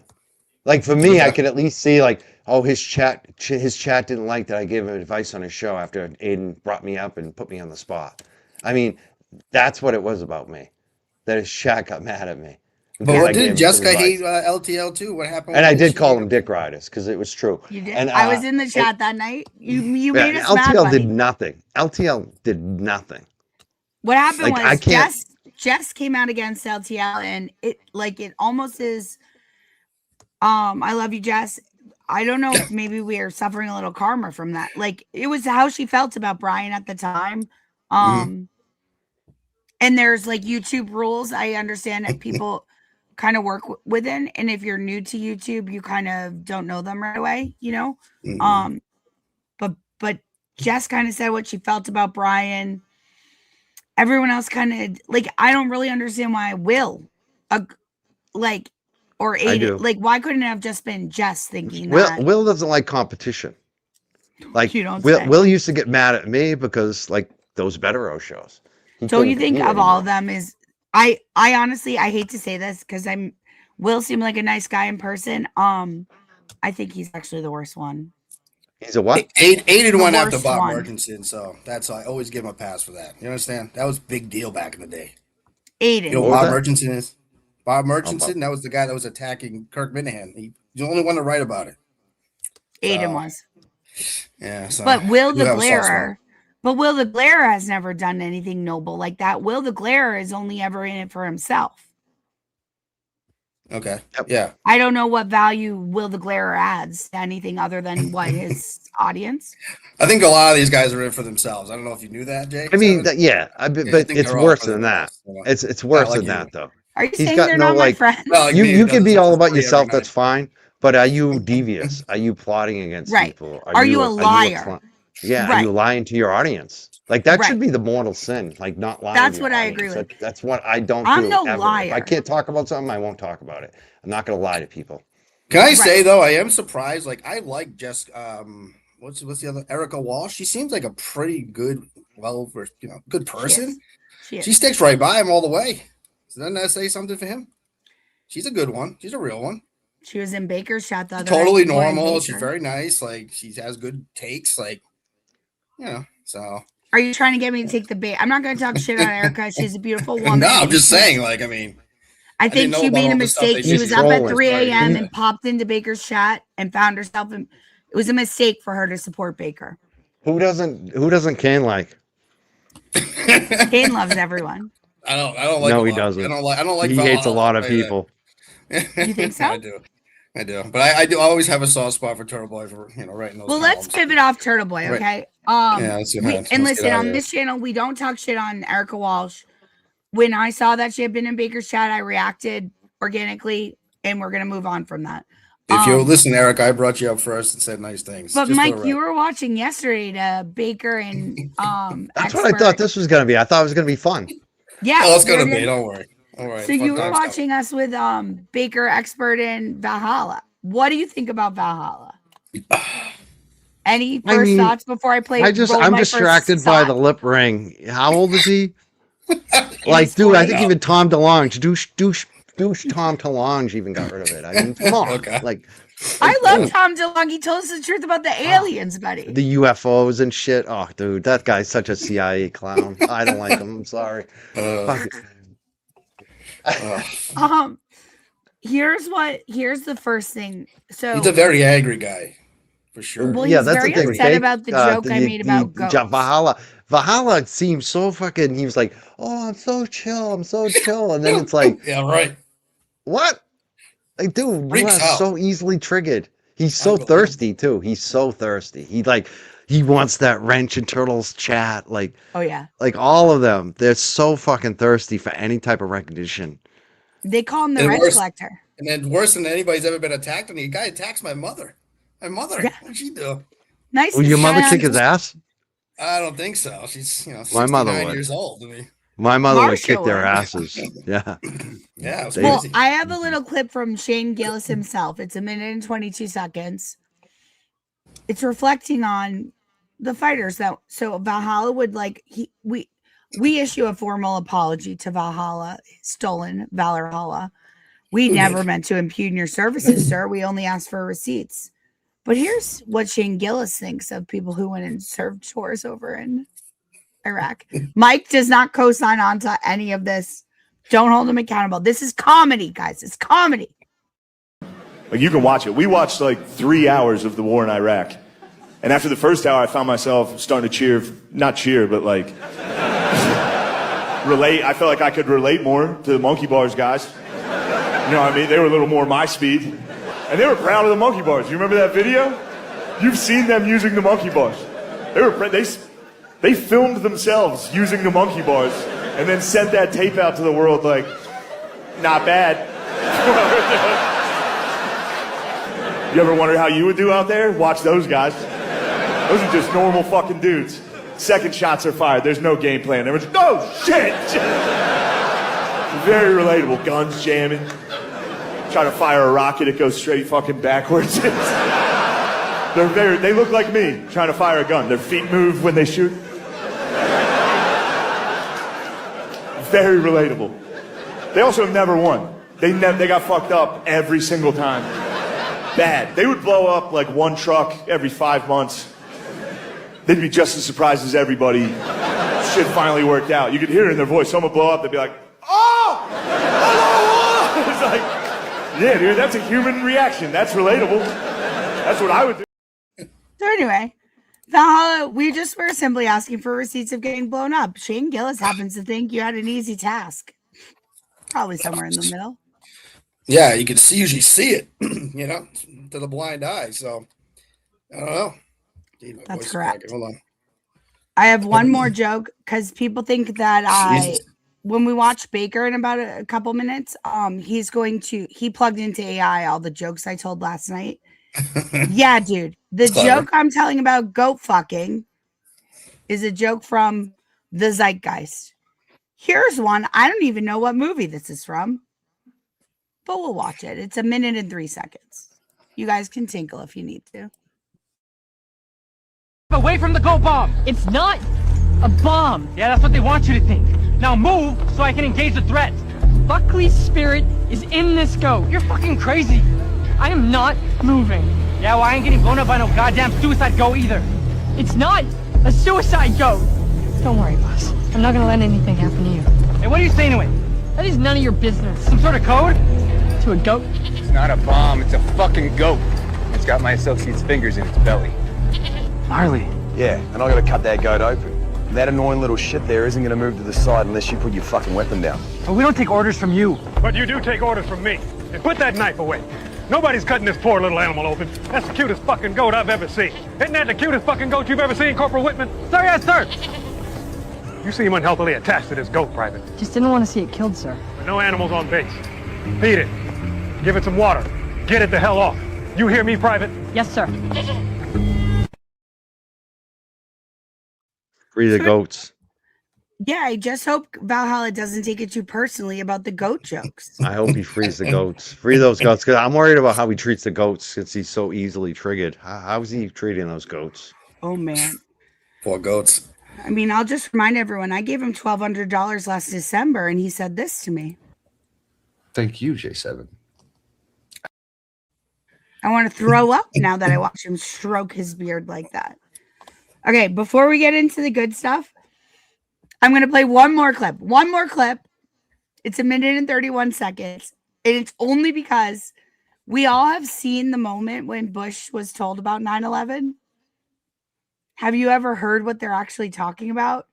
Like, for me, I could at least see, like, oh, his chat didn't like that I gave him advice on his show after Aiden brought me up and put me on the spot. I mean, that's what it was about me. That his chat got mad at me. because I But gave didn't him some Jessica advice. hate LTL too? What happened? And I with did she- call them dick riders because it was true. You did. And, I was in the chat that night. You Yeah, made us mad, LTL buddy. did nothing. LTL did nothing. What happened Like, I was can't- Jess came out against LTL, and it almost is. I love you, Jess. I don't know if maybe we are suffering a little karma from that. Like, it was how she felt about Brian at the time. And there's like YouTube rules. I understand that people kind of work within, and if you're new to YouTube, you kind of don't know them right away, Mhm. But Jess kind of said what she felt about Brian. Everyone else kind of I don't really understand why Will, or I do. Aiden, why couldn't it have just been Jess thinking Will that? Will doesn't like competition. Like, You don't Will, say. Will used to get mad at me because those Bettero shows. He So couldn't you think compete of all of anymore. them is I honestly, I hate to say this because Will seem like a nice guy in person. I think he's actually the worst one. He's a what? Aiden went after worst Bob one. Murchison, so that's why I always give him a pass for that. You understand? That was a big deal back in the day. Aiden. You know What who was Bob that? Murchison is? Bob Oh, Murchison, that was the guy that was attacking Kirk Minahan. He's the only one to write about it. Aiden was. Yeah, so But Will you the have a soft spot. Glairer. But Will the Glairer has never done anything noble like that. Will the Glairer is only ever in it for himself. Okay. Yep. Yeah. I don't know what value Will the Glairer adds to anything other than what his audience. I think a lot of these guys are in for themselves. I don't know if you knew that, Jake. I mean, Seven? yeah, I but think it's they're all worse for than that. themselves, you know? It's worse like than you. that, though. Are you He's saying got they're no, not my like- friends? Not like me, You who can does be it all for about free every yourself. night. That's fine. But are you devious? Are you plotting against Right. people? Are you a liar? Yeah. Are Right. you lying to your audience? Like that Right. should be the mortal sin. Like not lying. That's to your what I audience. agree with. That's what I don't I'm do. no ever. If liar. I can't talk about something, I won't talk about it. I'm not going to lie to people. Can I Right. say though, I am surprised. Like I like Jess. What's the other? Erica Walsh. She seems like a pretty good, good person. She sticks right by him all the way. So doesn't that say something for him? She's a good one. She's a real one. She was in Baker's shot the other Totally night. Lauren normal. Baker. She's very nice. Like she has good takes. Like, so. Are you trying to get me to take the bait? I'm not going to talk shit on Erica. She's a beautiful woman. No, I'm just saying. Like, I mean, I think know she about made a all the stuff mistake. they She did was to up you. at Trolling. 3 a.m. Yeah. and popped into Baker's chat and found herself in. It was a mistake for her to support Baker. Who doesn't Kane like? Kane loves everyone. I don't like. No, a he lot. doesn't. I don't like. He hates a Valhalla, lot of I'll tell you that. people. You think so? I do. But I do always have a soft spot for Turtle Boy for writing those. Well, let's columns. pivot off Turtle Boy, Right. okay? Yeah, let's and let's listen, get out of on here. this channel, we don't talk shit on Erica Walsh. When I saw that she had been in Baker's chat, I reacted organically, and we're gonna move on from that. If you listen, Eric, I brought you up first and said nice things. But just for the Mike, you record. were watching yesterday to Baker and That's what I thought this was going to be. I thought it was going to be fun. Yeah, Oh, it's gonna you're be. Don't worry. All right. So fun you were times watching us with Baker, expert in Valhalla. What do you think about Valhalla? Any first thoughts before I play? I'm distracted by the lip ring. How old is he? Like, dude, I think even Tom DeLonge, douche Tom DeLonge even got rid of it. I mean, come on. Okay. Like, I love Tom DeLonge. He told us the truth about the aliens, buddy. the UFOs and shit. Oh, dude, that guy's such a CIA clown. I don't like him. I'm sorry. Fuck it. Here's the first thing. So He's a very angry guy, for sure. Well, he's very the thing. upset about the joke I made about ghosts. Valhalla seems so fucking. He was like, "Oh, I'm so chill, and then it's like, Yeah, right. what? Like, dude, you Freaks are out. so easily triggered. He's so Unbelievable. thirsty too. He's so thirsty. He wants that Wrench and Turtles chat. Like, Oh yeah, like all of them. They're so fucking thirsty for any type of recognition. they call him the And Wrench worse- Collector. And then worse than anybody's ever been attacked, and the guy attacks my mother. My mother. Yeah. What'd she do? Nice. Will your mother try kick on- his ass? I don't think so. She's My mother 69 would. years old. I mean, My mother would Marsha kick their would. asses. Yeah. yeah. It was Well, crazy. I have a little clip from Shane Gillis himself. It's 1 minute and 22 seconds. It's reflecting on the fighters that so Valhalla would we issue a formal apology to Valhalla, stolen Valhalla. We never meant to impugn your services, sir. We only asked for receipts. But here's what Shane Gillis thinks of people who went and served chores over in Iraq. Mike does not co-sign on to any of this. Don't hold him accountable. This is comedy, guys. It's comedy. Like, you can watch it. We watched like 3 hours of the war in Iraq. And after the first hour, I found myself starting to cheer, not cheer, but like relate. I felt like I could relate more to the monkey bars guys. You know what I mean? They were a little more my speed. And they were proud of the monkey bars. You remember that video? You've seen them using the monkey bars. They filmed themselves using the monkey bars and then sent that tape out to the world like, not bad. You ever wonder how you would do out there? Watch those guys. Those are just normal fucking dudes. Second shots are fired. There's no game plan. Everyone's just, oh, shit! Very relatable. Guns jamming. Try to fire a rocket, it goes straight fucking backwards. They look like me trying to fire a gun. Their feet move when they shoot. Very relatable. They also never won. They got fucked up every single time. Bad. They would blow up like one truck every 5 months. They'd be just as surprised as everybody. Shit finally worked out. You could hear it in their voice. Someone would blow up, they'd be like, oh! Hello! It's like, yeah, dude, that's a human reaction. That's relatable. That's what I would do. So anyway, Valhalla, we just were simply asking for receipts of getting blown up. Shane Gillis happens to think you had an easy task. Probably somewhere in the middle. Yeah, you can usually see it, you know, to the blind eye. So, I don't know. That's correct. Hold on. I have one more joke because people think that when we watch Baker in about a couple minutes, he plugged into AI all the jokes I told last night. Yeah, dude. The joke I'm telling about goat fucking is a joke from the Zeitgeist. Here's one. I don't even know what movie this is from, but we'll watch it. It's 1 minute and 3 seconds. You guys can tinkle if you need to. Away from the goat bomb. It's not a bomb. Yeah, that's what they want you to think. Now move so I can engage the threat. Buckley's spirit is in this goat. You're fucking crazy. I am not moving. Yeah, well, I ain't getting blown up by no goddamn suicide goat either. It's not a suicide goat. Don't worry, boss. I'm not gonna let anything happen to you. Hey, what are you saying to it? That is none of your business. Some sort of code? To a goat? It's not a bomb, it's a fucking goat. It's got my associate's fingers in its belly. Marley. Yeah, and I gotta cut that goat open. And that annoying little shit there isn't gonna move to the side unless you put your fucking weapon down. But we don't take orders from you. But you do take orders from me. And put that knife away. Nobody's cutting this poor little animal open. That's the cutest fucking goat I've ever seen. Isn't that the cutest fucking goat you've ever seen, Corporal Whitman? Sir, yes, sir. You seem unhealthily attached to this goat, Private. Just didn't want to see it killed, sir. But no animals on base. Feed it. Give it some water. Get it the hell off. You hear me, Private? Yes, sir. Free the goats. Yeah, I just hope Valhalla doesn't take it too personally about the goat jokes. I hope he frees the goats. Free those goats. Because I'm worried about how he treats the goats since he's so easily triggered. How's he treating those goats? Oh, man. Poor goats. I mean, I'll just remind everyone, I gave him $1,200 last December, and he said this to me. Thank you, J7. I want to throw up now that I watch him stroke his beard like that. Okay, before we get into the good stuff, I'm going to play one more clip. One more clip. It's 1 minute and 31 seconds. And it's only because we all have seen the moment when Bush was told about 9/11. Have you ever heard what they're actually talking about?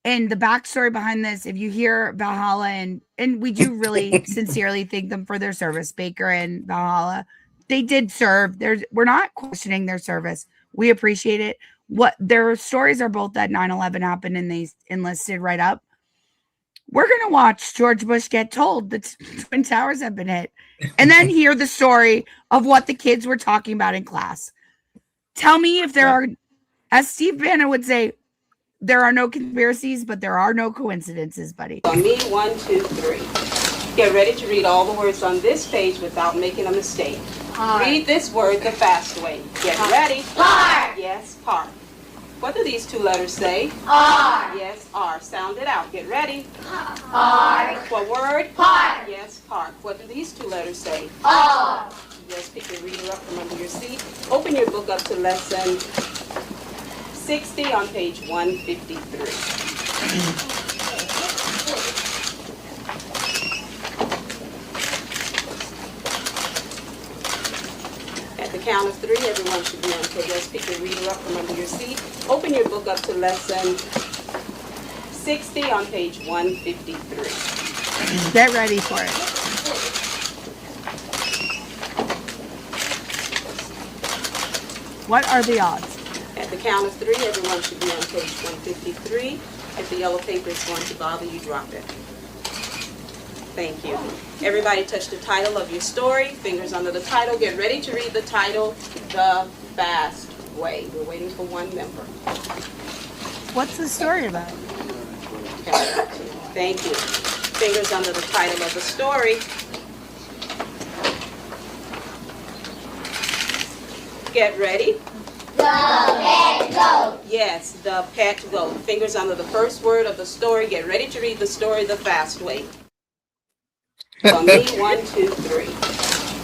And the backstory behind this, if you hear Valhalla, and we do really sincerely thank them for their service, Baker and Valhalla. They did serve. We're not questioning their service. We appreciate it. What their stories are both that 9/11 happened and they enlisted right up. We're going to watch George Bush get told that Twin Towers have been hit and then hear the story of what the kids were talking about in class. Tell me if there are, as Steve Bannon would say, there are no conspiracies, but there are no coincidences, buddy. On me, 1, 2, 3. Get ready to read all the words on this page without making a mistake. Par. Read this word the fast way. Get ready. Par. Yes, par. What do these two letters say? R. Yes, R. Sound it out. Get ready. R. What word? Par. Yes, par. What do these two letters say? R. Yes, pick your reader up from under your seat. Open your book up to lesson 60 on page 153. At the count of 3, everyone should be on progress. Pick your reader up from under your seat. Open your book up to lesson 60 on page 153. Get ready for it. What are the odds? At the count of 3, everyone should be on page 153. If the yellow paper is going to bother you, drop it. Thank you. Everybody touch the title of your story. Fingers under the title. Get ready to read the title, The Fast Way. We're waiting for one member. What's the story about? Okay. Thank you. Fingers under the title of the story. Get ready. The pet goat. Yes, the pet goat. Fingers under the first word of the story. Get ready to read the story the fast way. On me, 1, 2, 3.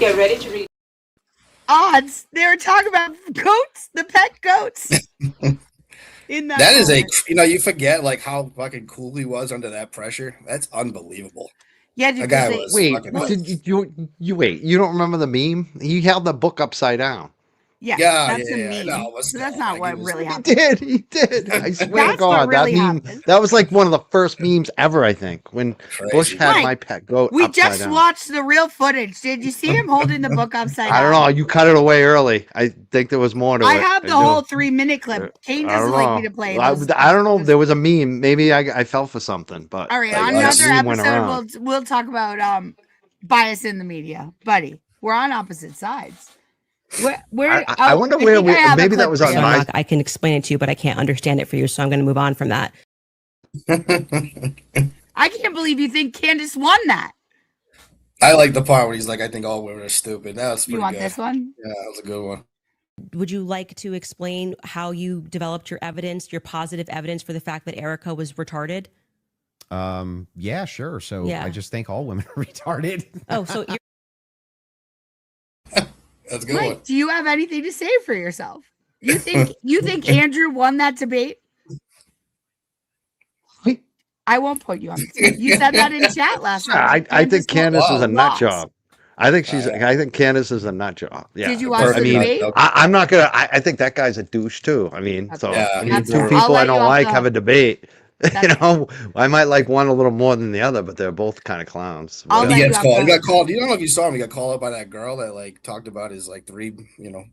Get ready to read. odds? They were talking about goats, the pet goats. In That is moment. you forget like how fucking cool he was under that pressure. That's unbelievable. Yeah, That guy they, was Wait, fucking did you wait? You don't remember the meme? He held the book upside down. yeah, Yeah, that's yeah, a yeah, meme. no, but So still, that's not like, what he was- really He happened. did. He did. I swear to That's what God, that really meme. happened. That was like one of the first memes ever. I think when Bush Crazy. had Mike, my pet goat We upside just down. watched the real footage. Did you see him holding the book upside I down? don't know. You cut it away early. I think there was more to I it. have the do. whole 3-minute clip. Kane I doesn't don't like me know. to play I, those. I don't know. There was a meme. Maybe I fell for something. But All right, Like, on nice. another Meme went episode, around. we'll talk about bias in the media, buddy. We're on opposite sides. I wonder where think we. I have a Maybe that clip was for on you. my. I can explain it to you, but I can't understand it for you, so I'm going to move on from that. I can't believe you think Candace won that. I like the part where he's like, I think all women are stupid. That was pretty You want good. this one? Yeah, that was a good one. Would you like to explain how you developed your evidence, your positive evidence for the fact that Erica was retarded? Yeah, sure. So Yeah. I just think all women are retarded. Oh, so you're That's a good one. Mike, do you have anything to say for yourself? You think Andrew won that debate? I won't put you on the spot. You said that in chat last night. I think Candace is a nut lost. job. I think I think Candace is a nut job. Yeah. Did you watch the debate? I'm not gonna. I think that guy's a douche too. I mean, so Yeah, I mean, that's two fair. people I'll I let you don't off like the have a hook. debate. You That's- know, I might like one a little more than the other, but they're both kind of clowns. I'll But- let He you gets off called. the He got hook. called. You don't know if you saw him. He got called out by that girl that like talked about his like three.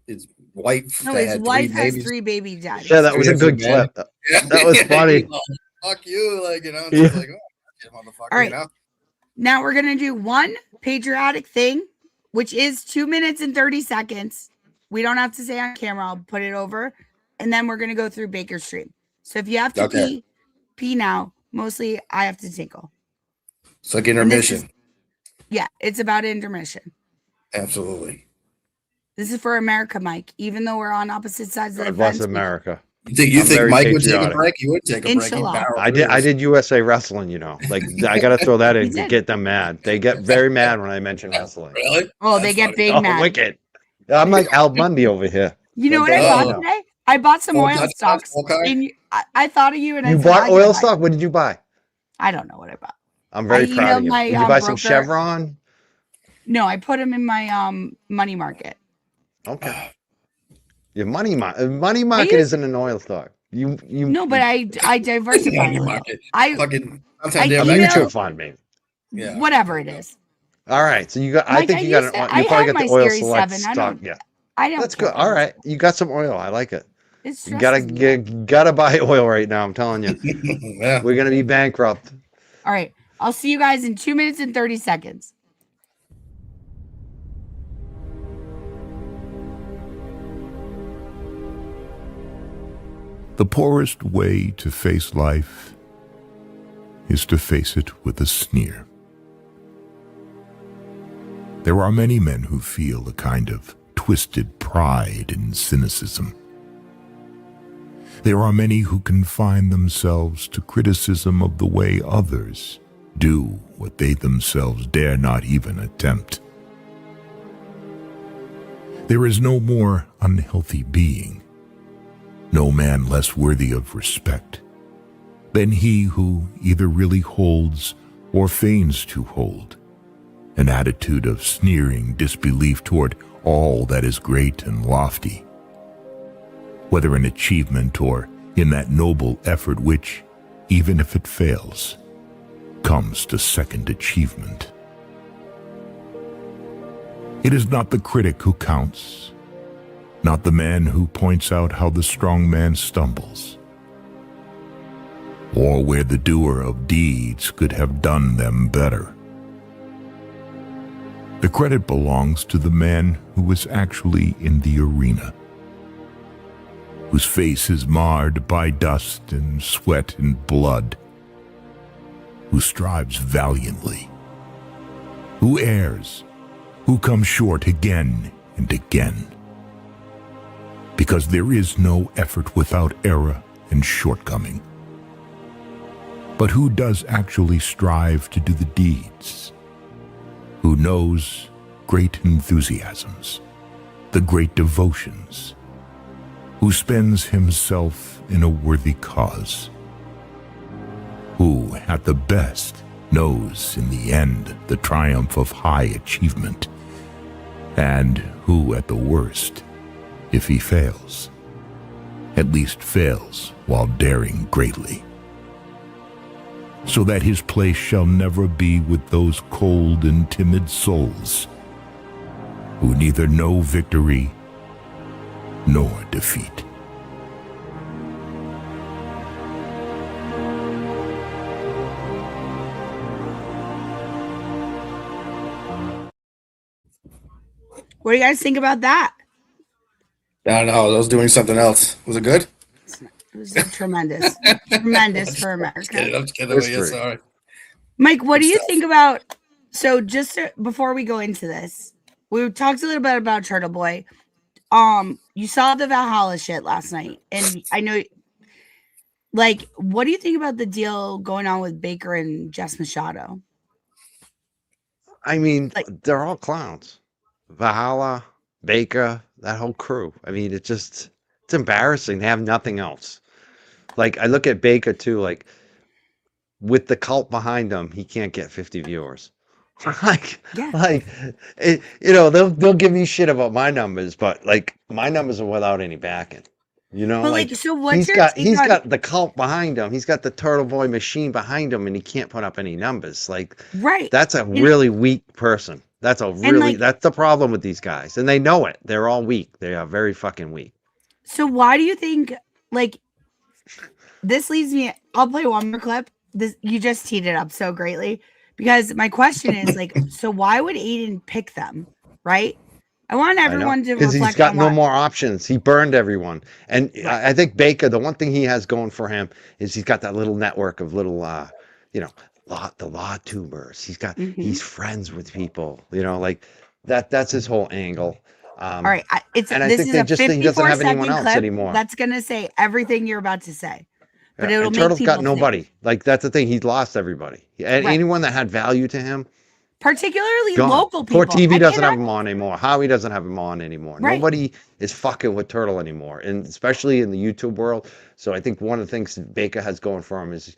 His wife. No, that his had wife three has babies. 3 baby daddies. yeah, that was a Three good different clip. men. That was funny. He's like, fuck you, like And Yeah. she's like, oh, shit, motherfucker. All right. You know? Now we're gonna do one patriotic thing, which is 2 minutes and 30 seconds. We don't have to say on camera. I'll put it over, and then we're gonna go through Baker's stream. So if you have to Okay. pee now. Mostly, I have to tinkle. It's like intermission. Yeah, it's about intermission. Absolutely. This is for America, Mike. Even though we're on opposite sides of the God bless fence, America. You I'm think very Mike would take a patriotic. break? You would take a break. He'd Inshallah. barrel I through did. I this. did USA wrestling. You know, like I got to throw that in You to did. get them mad. They get very mad when I mention wrestling. Really? Oh, they That's get funny. big Oh, mad. wicked! I'm like Al Bundy over here. You know what I Oh. bought today? I bought some Full oil touchdowns, stocks. full card? And I thought of you, and I You said, I bought can oil buy- stock? What did you buy? I don't know what I bought. I'm very I proud of emailed you. my, Did you buy some broker. Chevron? No, I put them in my money market. Okay. Your money market use- isn't an oil stock. You No, but I diversify. Money a little. market. I Fucking. I Santander emailed- Bank. mutual fund, maybe. Yeah. whatever it is. All right. So you got. I Mike, think I you got. used An, to- you I probably have got the my oil Series select 7. I stock. don't- Yeah. I don't. That's care. good. All right. You got some oil. I like it. It's You gotta buy oil right now. I'm telling you. Yeah. We're gonna be bankrupt. All right. I'll see you guys in 2 minutes and 30 seconds. The poorest way to face life is to face it with a sneer. There are many men who feel a kind of twisted pride and cynicism. There are many who confine themselves to criticism of the way others do what they themselves dare not even attempt. There is no more unhealthy being, no man less worthy of respect than he who either really holds or feigns to hold an attitude of sneering disbelief toward all that is great and lofty, whether in achievement or in that noble effort which, even if it fails, comes to second achievement. It is not the critic who counts, not the man who points out how the strong man stumbles, or where the doer of deeds could have done them better. The credit belongs to the man who is actually in the arena, whose face is marred by dust and sweat and blood, who strives valiantly, who errs, who comes short again and again. Because there is no effort without error and shortcoming. But who does actually strive to do the deeds? Who knows great enthusiasms, the great devotions, who spends himself in a worthy cause, who, at the best, knows in the end the triumph of high achievement, and who, at the worst, if he fails, at least fails while daring greatly, so that his place shall never be with those cold and timid souls who neither know victory nor defeat. What do you guys think about that? I don't know. I was doing something else. Was it good? It was tremendous. Tremendous for America. I'm just kidding. Yeah, sorry. Mike, what do you stuff. think about? So, before we go into this, we talked a little bit about Turtle Boy. You saw the Valhalla shit last night, and I know, like, what do you think about the deal going on with Baker and Jess Machado? I mean, they're all clowns. Valhalla, Baker, that whole crew. I mean, it's embarrassing. They have nothing else. Like, I look at Baker too, like, with the cult behind him, he can't get 50 viewers. They'll give me shit about my numbers, but like my numbers are without any backing. But so what's he's your got take on- got the cult behind him. He's got the Turtle Boy machine behind him, and he can't put up any numbers. Like, right? That's a really weak person. That's the problem with these guys, and they know it. They're all weak. They are very fucking weak. So why do you think, like, this leads me? I'll play one more clip. This you just teed it up so greatly, because my question is, like, so why would Aiden pick them, right? I want everyone to because reflect he's got on no what- more options. He burned everyone, and I think Baker. The one thing he has going for him is he's got that little network of little, the law tubers. He's friends with people. Like that. That's his whole angle. All right, and I think they just think he doesn't have anyone else anymore. That's gonna say everything you're about to say, but it'll and make Turtle's people got nobody. think. Like that's the thing. He's lost everybody. And anyone that had value to him. Particularly Gone. local people. Poor TV doesn't have him on anymore. Howie doesn't have him on anymore. Right. Nobody is fucking with Turtle anymore, and especially in the YouTube world. So I think one of the things that Baker has going for him is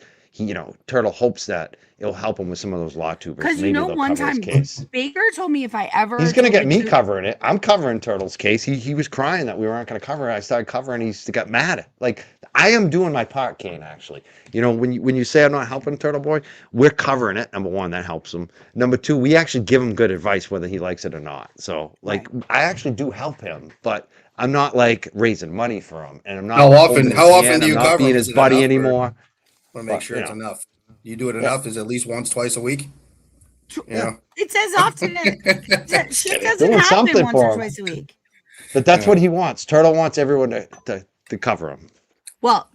Turtle hopes that it'll help him with some of those law tubers. Because Maybe they'll one cover his time case. Baker told me if I ever He's gonna get told me you- covering it. I'm covering Turtle's case. He was crying that we weren't gonna cover it. I started covering. He got mad. Like I am doing my part, Kane. Actually, when you say I'm not helping Turtle Boy, we're covering it. Number one, that helps him. Number two, we actually give him good advice whether he likes it or not. So I actually do help him, but I'm not like raising money for him, and I'm not. How often holding his do hand. you I'm cover not being him? his Is it buddy enough, or- anymore? Want to make sure it's enough. You do it enough? Is it at least once, twice a week? It says often. Shit doesn't Doing happen something once for or him. twice a week. But that's what he wants. Turtle wants everyone to cover him. Well,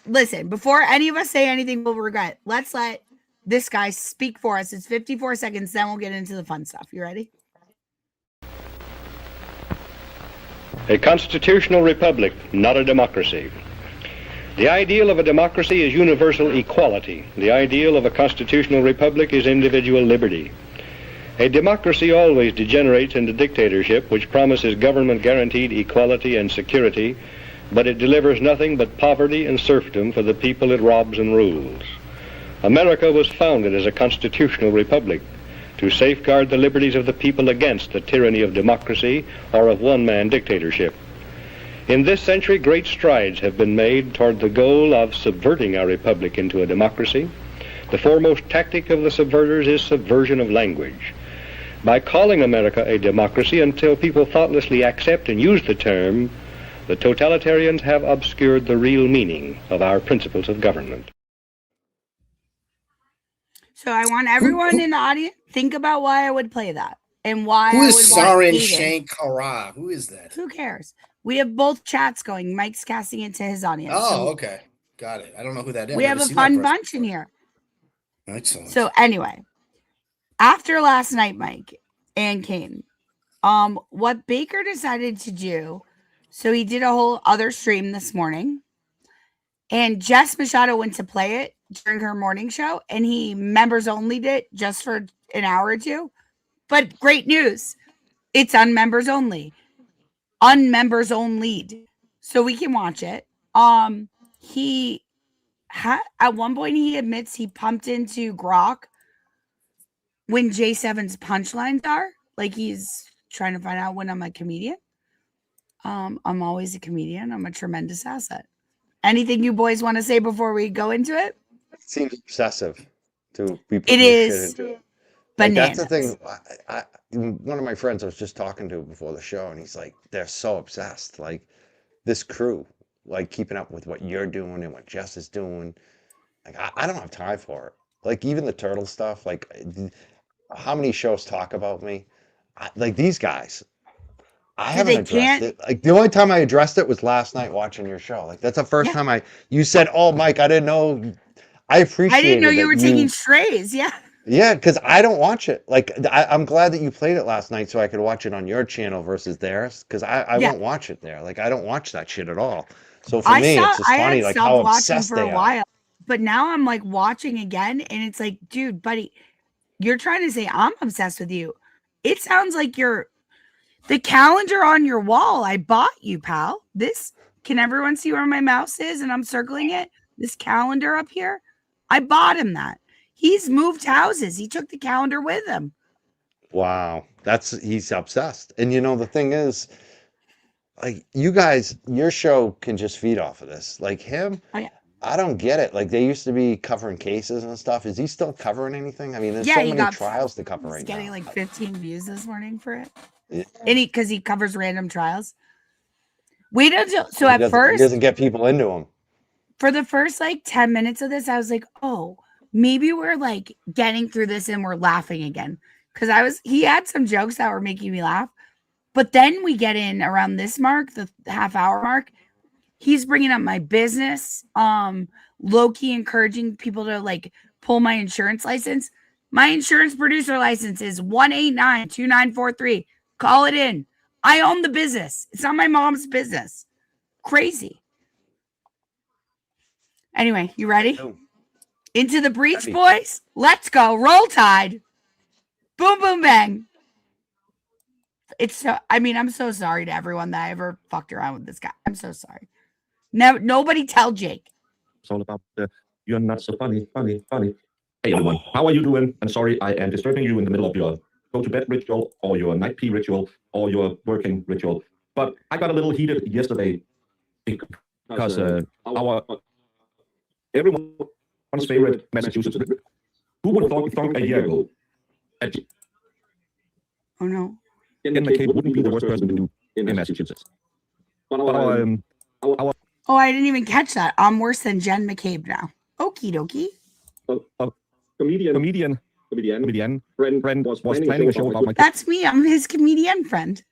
listen, before any of us say anything we'll regret, let's let this guy speak for us. It's 54 seconds, then we'll get into the fun stuff. You ready? A constitutional republic, not a democracy. The ideal of a democracy is universal equality. The ideal of a constitutional republic is individual liberty. A democracy always degenerates into dictatorship, which promises government-guaranteed equality and security, but it delivers nothing but poverty and serfdom for the people it robs and rules. America was founded as a constitutional republic to safeguard the liberties of the people against the tyranny of democracy or of one-man dictatorship. In this century, great strides have been made toward the goal of subverting our republic into a democracy. The foremost tactic of the subverters is subversion of language. By calling America a democracy until people thoughtlessly accept and use the term, the totalitarians have obscured the real meaning of our principles of government. So I want everyone in the audience think about why I would play that and why Who I is would want Sarin Aiden. Shankara? Who is that? Who cares? We have both chats going. Mike's casting it to his audience. Oh, So okay. Got it. I don't know who that is. we have a fun bunch in here. Excellent. So anyway, after last night, Mike and Kane, what Baker decided to do, so he did a whole other stream this morning, and Jess Machado went to play it during her morning show, and he members only did just for an hour or two. But great news, it's on members only. unmembers own lead, so we can watch it. He at one point he admits he pumped into Grok when J7's punchlines are like he's trying to find out when I'm a comedian. I'm always a comedian. I'm a tremendous asset. Anything you boys want to say before we go into it? It seems obsessive to be It putting your shit is into it. Like bananas. that's the thing. One of my friends I was just talking to before the show, and he's like, they're so obsessed. Like this crew, like keeping up with what you're doing and what Jess is doing. Like I don't have time for it. Like even the turtle stuff. Like how many shows talk about me? Like these guys. I Dude, haven't they addressed can't. it. Like the only time I addressed it was last night watching your show. Like that's the first time you said, "Oh, Mike, I didn't know." I I didn't know appreciated you that were taking strays. Yeah. Yeah, because I don't watch it. Like I'm glad that you played it last night so I could watch it on your channel versus theirs. Because I Yeah. won't watch it there. Like I don't watch that shit at all. So for I me, it's just I funny had like stopped how watching obsessed for a they are. while, but now I'm like watching again, and it's like, dude, buddy, you're trying to say I'm obsessed with you. It sounds like you're the calendar on your wall. I bought you, pal. This can everyone see where my mouse is and I'm circling it? This calendar up here, I bought him that. He's moved houses. He took the calendar with him. Wow, he's obsessed. And you know the thing is, like you guys, your show can just feed off of this. Like him, Oh, yeah. I don't get it. Like they used to be covering cases and stuff. Is he still covering anything? I mean, there's Yeah, so he many got trials to cover He's right getting now. like 15 views this morning for it. Yeah. And because he covers random trials. Wait until so He at he doesn't first, get people into him. for the first like 10 minutes of this, I was like, oh, maybe we're like getting through this and we're laughing again. Because he had some jokes that were making me laugh. But then we get in around this mark, the half-hour mark. He's bringing up my business, low-key encouraging people to like pull my insurance license. My insurance producer license is 1892943. Call it in. I own the business. It's not my mom's business. Crazy. Anyway, you ready? Into the breach, boys. Let's go. Roll Tide. Boom, boom, bang. I'm so sorry to everyone that I ever fucked around with this guy. I'm so sorry. Nobody tell Jake. It's all about you're not so funny. Hey everyone, how are you doing? I'm sorry I am disturbing you in the middle of your go to bed ritual or your night pee ritual or your working ritual. But I got a little heated yesterday because everyone's favorite Massachusetts. Who would have thought a year ago that Oh no. Ken McCabe wouldn't be the worst person to do in Massachusetts? But our Oh, I didn't even catch that. I'm worse than Jen McCabe now. Okie dokie. comedian friend was planning a show about my That's me. I'm his comedian friend.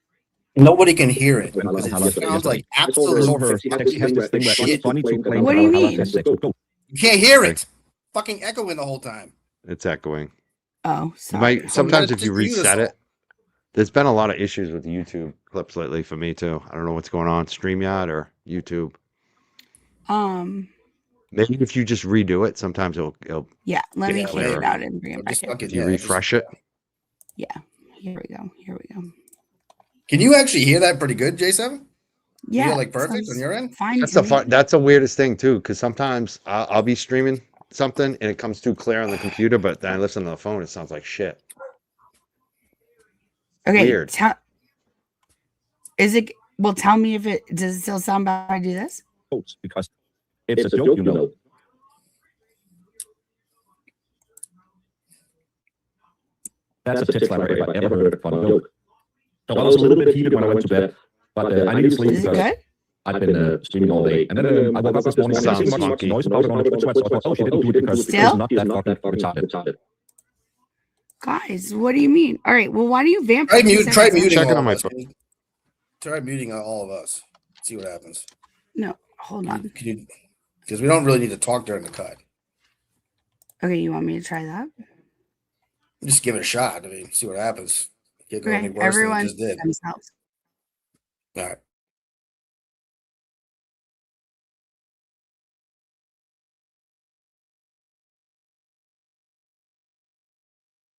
Nobody can hear it because it sounds like absolute shit. What do you mean? You can't hear it. Fucking echoing the whole time. It's echoing. Oh, sorry. Sometimes if you Just mute us reset all. it, there's been a lot of issues with YouTube clips lately for me too. I don't know what's going on, StreamYard or YouTube. Maybe if you just redo it, sometimes it'll Yeah, let me get take clearer. it out and bring it back in. If you refresh it. Yeah, here we go. Can you actually hear that pretty good, J7? Yeah, You hear like perfect sounds on your end? Fine. That's to the me. fun. That's the weirdest thing too, because sometimes I'll be streaming something and it comes too clear on the computer, but then I listen to the phone, it sounds like shit. Okay. Weird. Is it? Well, tell me if it does. It still sound bad if I do this? Because it's a joke, you know. That's a tit slapper if I ever heard a funny joke. So I was a little bit heated when I went to bed, but I needed sleep because I've been streaming all day. And then I woke up this morning and I didn't see much noise about it on the Twitch sweat, so I thought, oh, she didn't do it because it's not that fucking retarded. Guys, what do you mean? All right. Well, why do you vamp? Try muting Checking all on of my us. Try muting all of us. See what happens. No, hold on. Because we don't really need to talk during the cut. Okay, you want me to try that? Just give it a shot. I mean, see what happens. Can't go any Okay, worse everyone than it just did. themselves. All right.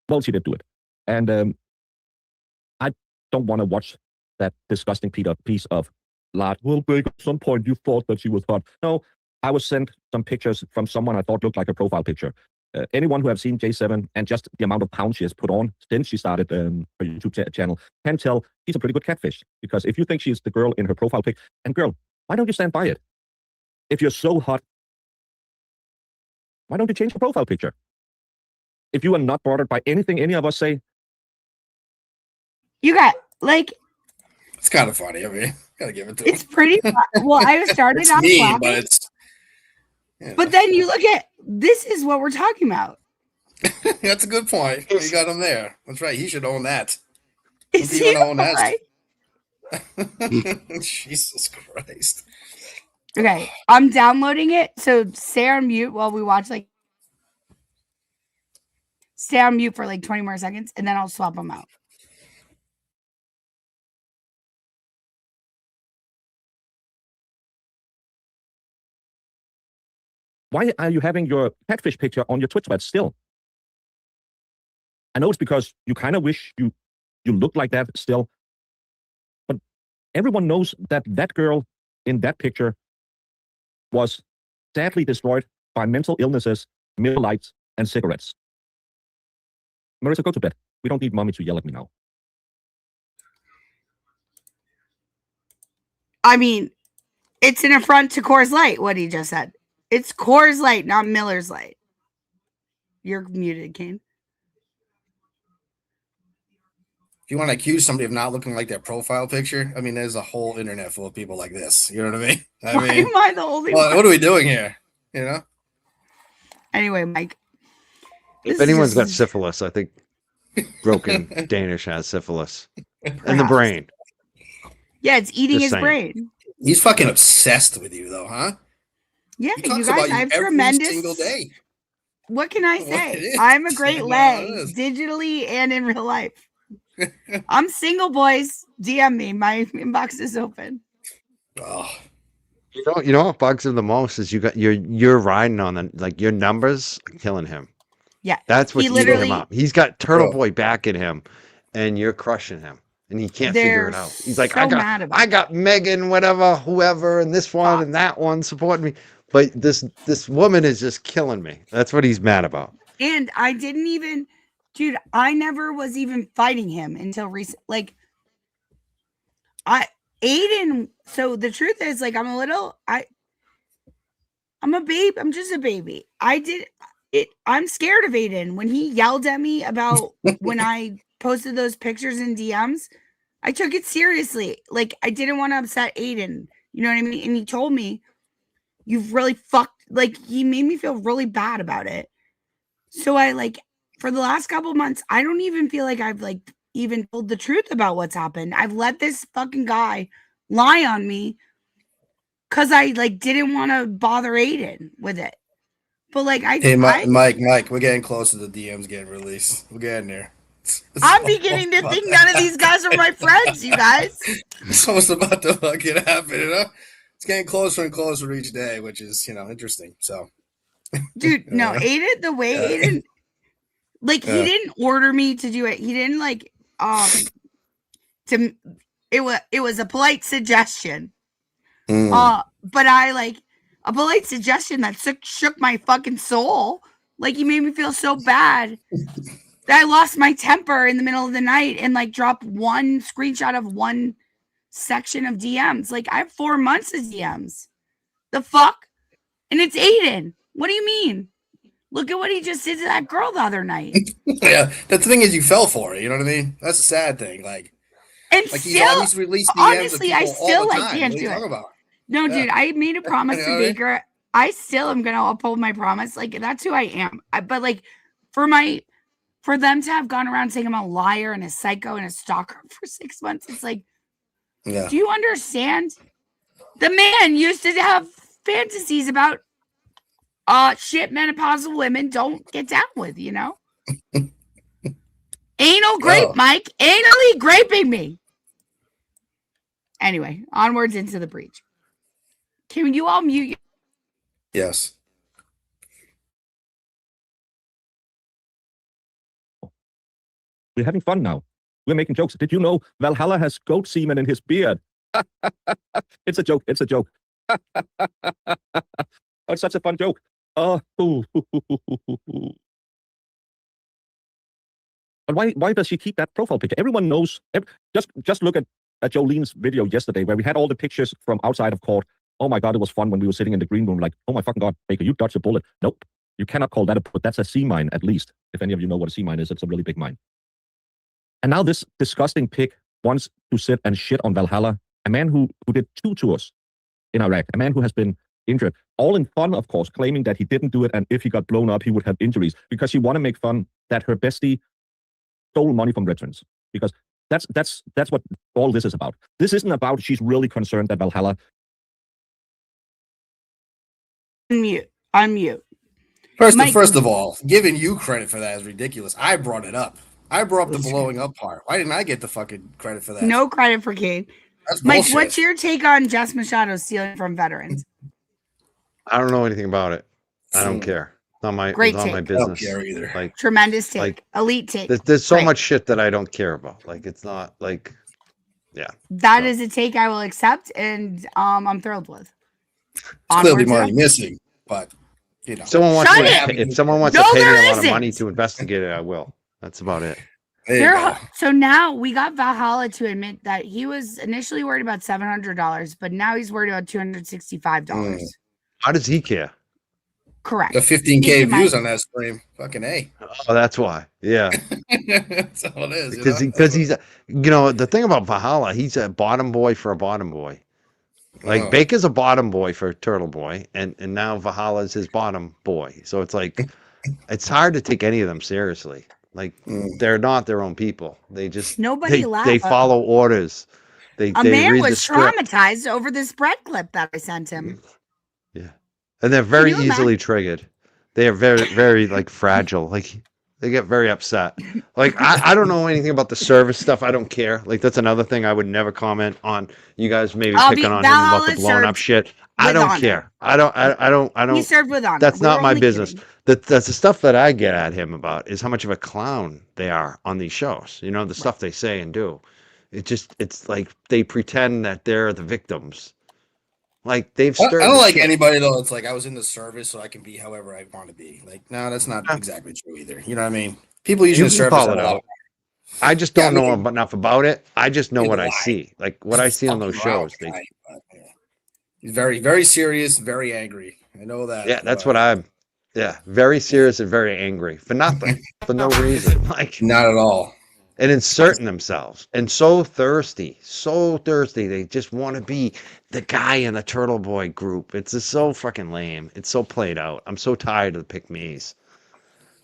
Well, she did do it. And I don't want to watch that disgusting piece of lard. Well, Baker, at some point you thought that she was hot. No, I was sent some pictures from someone I thought looked like a profile picture. Anyone who have seen J7 and just the amount of pounds she has put on since she started her YouTube channel can tell she's a pretty good catfish. Because if you think she's the girl in her profile pic, and girl, why don't you stand by it? If you're so hot, why don't you change the profile picture? If you are not bothered by anything any of us say, you got like. It's kind of funny. I mean, gotta give it to him. It's pretty. Well, I started It's off mean, laughing, but it's. But then you look at this is what we're talking about. That's a good point. You got him there. That's right. He should own that. Is he own that? Right? Jesus Christ. Okay, I'm downloading it. So stay on mute while we watch. Like, stay on mute for like 20 more seconds, and then I'll swap them out. why are you having your catfish picture on your Twitch thread still? I know it's because you kind of wish you looked like that still, but everyone knows that that girl in that picture was sadly destroyed by mental illnesses, Miller Lights, and cigarettes. Marissa, go to bed. We don't need mommy to yell at me now. I mean, it's an affront to Coors Light, what he just said. It's Coors Light, not Miller's Light. You're muted, Kane. If you want to accuse somebody of not looking like their profile picture, I mean, there's a whole internet full of people like this. You know what I mean? Why am I the only one? What are we doing here? You know? Anyway, Mike. If anyone's got syphilis, I think Broken Danish has syphilis. In the brain. Yeah, it's eating Just his saying. brain. He's fucking obsessed with you, though, huh? Yeah, He talks you about guys, you I have every tremendous. single day. What can I It say? is. I'm a great No, lay, it is. digitally and in real life. I'm single, boys. DM me. My inbox is open. Oh. You know what bugs him the most is you're riding on the like your numbers are killing him. Yeah, That's what's he eating him literally- up. He's got Turtle Boy back in him, and you're crushing him, and he can't figure it out. He's like, so mad about I got Megan, whatever, whoever, and this one and that one supporting me, but this woman is just killing me. That's what he's mad about. And I didn't even, dude, I never was even fighting him until recent. Like, Aiden, so the truth is, like, I'm a babe. I'm just a baby. I'm scared of Aiden. When he yelled at me about when I posted those pictures in DMs, I took it seriously. Like, I didn't want to upset Aiden. You know what I mean? And he told me, you've really fucked, like, he made me feel really bad about it. So I, like, for the last couple of months, I don't even feel like I've, like, even told the truth about what's happened. I've let this fucking guy lie on me because I, like, didn't want to bother Aiden with it. But, like, Hey, Mike, we're getting close to the DMs getting released. We're getting there. I'm beginning to think none of these guys are my friends, you guys. It's almost about to fucking happen, you know? It's getting closer and closer each day, which is, interesting. So, dude, no, Aiden, the way Aiden, like, he didn't order me to do it. He didn't, like, it was a polite suggestion. But I, like, a polite suggestion that shook my fucking soul. Like, he made me feel so bad that I lost my temper in the middle of the night and, like, dropped one screenshot of one section of DMs. Like, I have 4 months of DMs. The fuck? And it's Aiden. What do you mean? Look at what he just did to that girl the other night. Yeah, the thing is, you fell for it. You know what I mean? That's a sad thing. Like he's always released DMs honestly, of I people still all the like time. can't What are do you it. talking about? No, Yeah. dude, I made a promise You know to what I mean? Baker. I still am gonna uphold my promise. Like, that's who I am. But like, for them to have gone around saying I'm a liar and a psycho and a stalker for 6 months, it's like, Yeah. do you understand? The man used to have fantasies about shit menopausal women don't get down with, you know? Anal grape, Mike. Anally graping me. Anyway, onwards into the breach. Can you all mute? Yes. We're having fun now. We're making jokes. Did you know Valhalla has goat semen in his beard? It's a joke. It's a joke. It's such a fun joke. But why does she keep that profile picture? Everyone knows. Just look at Jolene's video yesterday where we had all the pictures from outside of court. Oh my God, it was fun when we were sitting in the green room. Like, oh my fucking God, Baker, you dodged a bullet. Nope, you cannot call that a bullet. That's a sea mine, at least. If any of you know what a sea mine is, it's a really big mine. And now this disgusting pig wants to sit and shit on Valhalla, a man who did 2 tours in Iraq, a man who has been injured, all in fun, of course, claiming that he didn't do it, and if he got blown up, he would have injuries, because she want to make fun that her bestie stole money from veterans. Because that's what all this is about. This isn't about she's really concerned that Valhalla. Unmute. First of all, giving you credit for that is ridiculous. I brought it up. I brought up the blowing up part. Why didn't I get the fucking credit for that? No credit for Kane. That's Mike, bullshit. what's your take on Jess Machado stealing from veterans? I don't know anything about it. I don't care. It's not my Great it's not my take. business. I don't care either. Like, Tremendous take. like, Elite take. there's so Great. much shit that I don't care about. Like, it's not like, yeah. That is a take I will accept, and I'm thrilled with. Clearly money missing, but you know. If someone wants No, to pay me there a lot of isn't. money to investigate it, I will. That's about it. So now we got Valhalla to admit that he was initially worried about $700, but now he's worried about $265. How does he care? Correct. The 15K views on that stream. Fucking A. Oh, that's why. Yeah. That's all it is. Because he's, the thing about Valhalla, he's a bottom boy for a bottom boy. Like Baker's a bottom boy for Turtle Boy, and now Valhalla's his bottom boy. So it's like, it's hard to take any of them seriously. Like they're not their own people. They just they follow orders. They man read was the script. traumatized over this bread clip that I sent him. Yeah, and they're very easily triggered. They are very very like fragile. Like they get very upset. Like I don't know anything about the service stuff. I don't care. Like that's another thing I would never comment on. You guys maybe picking on him about the blown up shit. I don't care. I don't. He served with honor. That's not my business. That's the stuff that I get at him about is how much of a clown they are on these shows. The stuff they say and do. It's like they pretend that they're the victims. Like they've stirred. I don't like anybody though. It's like I was in the service, so I can be however I want to be. Like, no, that's not exactly true either. You know what I mean? People using the service. I just don't know enough about it. I just know what I see. Like what I see on those shows. He's very, very serious, very angry. I know that. Yeah, that's what I'm. Yeah, very serious and very angry for nothing, for no reason. Like not at all. And inserting themselves and so thirsty. They just want to be the guy in the Turtle Boy group. It's just so fucking lame. It's so played out. I'm so tired of the pick-me's.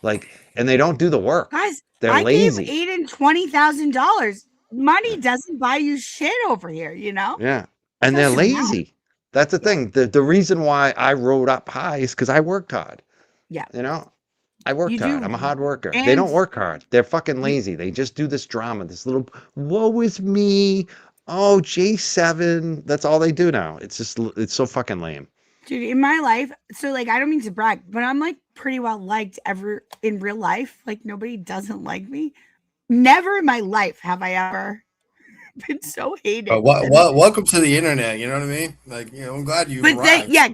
Like, and they don't do the work. Guys, they're lazy. Gave Aiden $20,000. Money doesn't buy you shit over here, Yeah, and they're lazy. That's the thing. The reason why I rode up high is because I worked hard. Yeah. I worked hard. I'm a hard worker. They don't work hard. They're fucking lazy. They just do this drama, this little, woe is me. Oh, J7. That's all they do now. It's so fucking lame. Dude, in my life, so like, I don't mean to brag, but I'm like pretty well liked in real life. Like nobody doesn't like me. Never in my life have I ever been so hated. Welcome to the internet. You know what I mean? Like, I'm glad you. But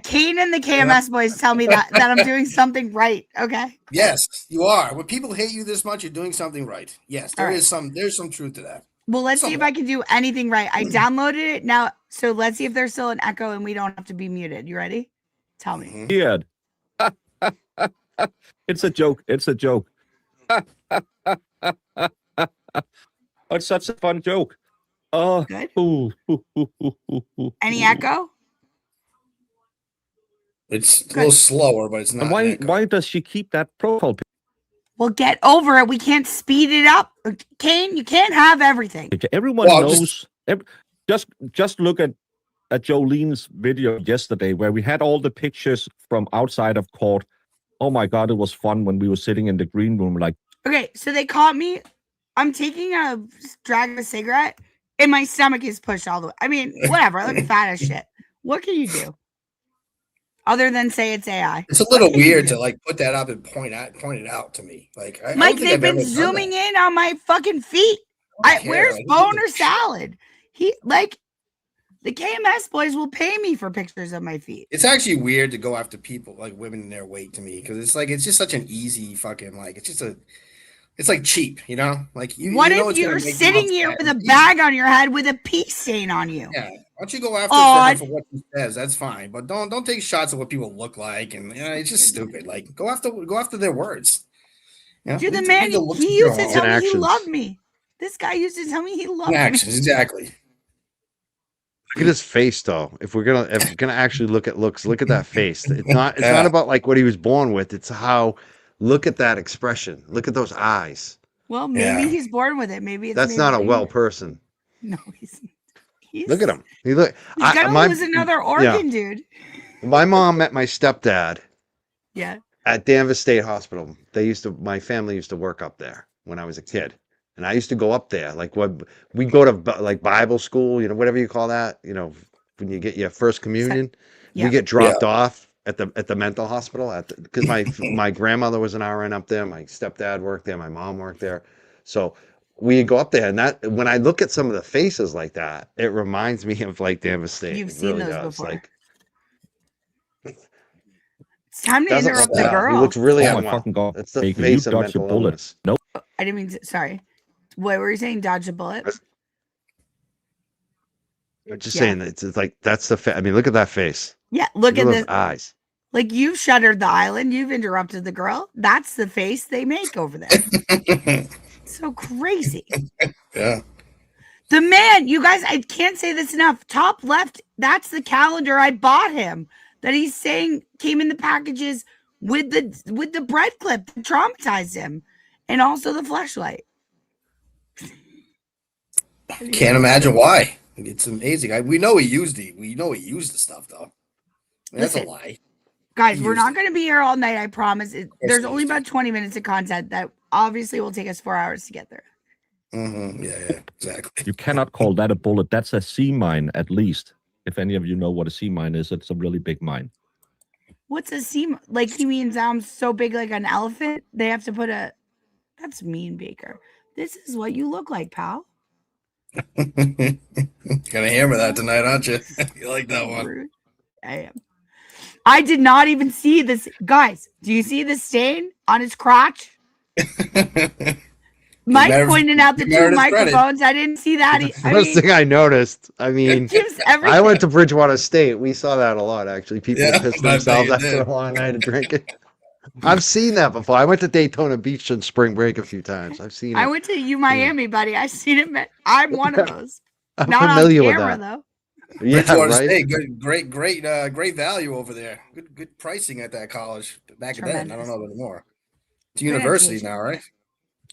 Kane and the KMS boys tell me that I'm doing something right. Okay. Yes, you are. When people hate you this much, you're doing something right. Yes, there's some truth to that. Well, let's see if I can do anything right. I downloaded it now, so let's see if there's still an echo and we don't have to be muted. You ready? Tell me. Yeah. It's a joke. It's a joke. It's such a fun joke. Good. Any echo? It's a little slower, but it's not. Why does she keep that profile picture? Well, get over it. We can't speed it up. Kane, you can't have everything. Everyone knows. Just look at Jolene's video yesterday where we had all the pictures from outside of court. Oh my God, it was fun when we were sitting in the green room. Like, okay, so they caught me. I'm taking a drag of a cigarette and my stomach is pushed all the way. I mean, whatever. I look fat as shit. What can you do? Other than say it's AI. It's a little weird to like put that up and point it out to me. Like, Mike, they've been zooming in on my fucking feet. Where's boner salad? He like the KMS boys will pay me for pictures of my feet. It's actually weird to go after people like women in their weight to me because it's just such an easy fucking like it's like cheap, you know? Like what if you're sitting here with a bag on your head with a pee stain on you? Yeah, why don't you go after for what he says? That's fine, but don't take shots of what people look like, and it's just stupid. Like go after their words. Dude, the man he used to tell me he loved me. This guy used to tell me he loved me. Actions, exactly. Look at his face, though. If we're gonna actually look at looks, look at that face. It's not about like what he was born with. It's how. Look at that expression. Look at those eyes. Well, maybe he's born with it. Maybe it's that's not a well person. No, he's look at him. He's gonna lose another organ, dude. My mom met my stepdad. Yeah. At Danvers State Hospital. My family used to work up there when I was a kid. And I used to go up there. Like we go to like Bible school, whatever you call that, when you get your first communion, we get dropped off at the mental hospital because my grandmother was an RN up there. My stepdad worked there. My mom worked there. So we go up there, and that when I look at some of the faces like that, it reminds me of like Danvers State. You've seen those before. Like, it's time to interrupt the girl. He looks really unwell. It's the face of mental illness. Nope. I didn't mean to. Sorry. What were you saying? Dodge a bullet? I'm just saying it's like that's the face. I mean, look at that face. Yeah, look at those the eyes. Like you've shuttered the island. You've interrupted the girl. That's the face they make over there. So crazy. Yeah. The man, you guys, I can't say this enough. Top left, that's the calendar I bought him that he's saying came in the packages with the bread clip that traumatized him, and also the fleshlight. Can't imagine why. It's amazing. We know he used the stuff though. That's a lie. Guys, we're not going to be here all night, I promise. There's only about 20 minutes of content that obviously will take us 4 hours to get there. Mm-hmm. Yeah, exactly. You cannot call that a bullet. That's a sea mine, at least. If any of you know what a sea mine is, it's a really big mine. What's a sea mine? Like, he means I'm so big like an elephant? They have to put That's mean, Baker. This is what you look like, pal. Gonna hammer that tonight, aren't you? You like that one? I am. I did not even see this. Guys, do you see the stain on his crotch? Mike pointed out the two microphones. I didn't see that. First thing I noticed. I mean, I went to Bridgewater State. We saw that a lot, actually. People pissed themselves after a long night of drinking. I've seen that before. I went to Daytona Beach on spring break a few times. I've seen it. I went to Miami, buddy. I've seen it. I'm one of those. I'm not familiar on camera, with that. though. Yeah, right. Great value over there. Good pricing at that college back then. I don't know anymore. It's university now, right?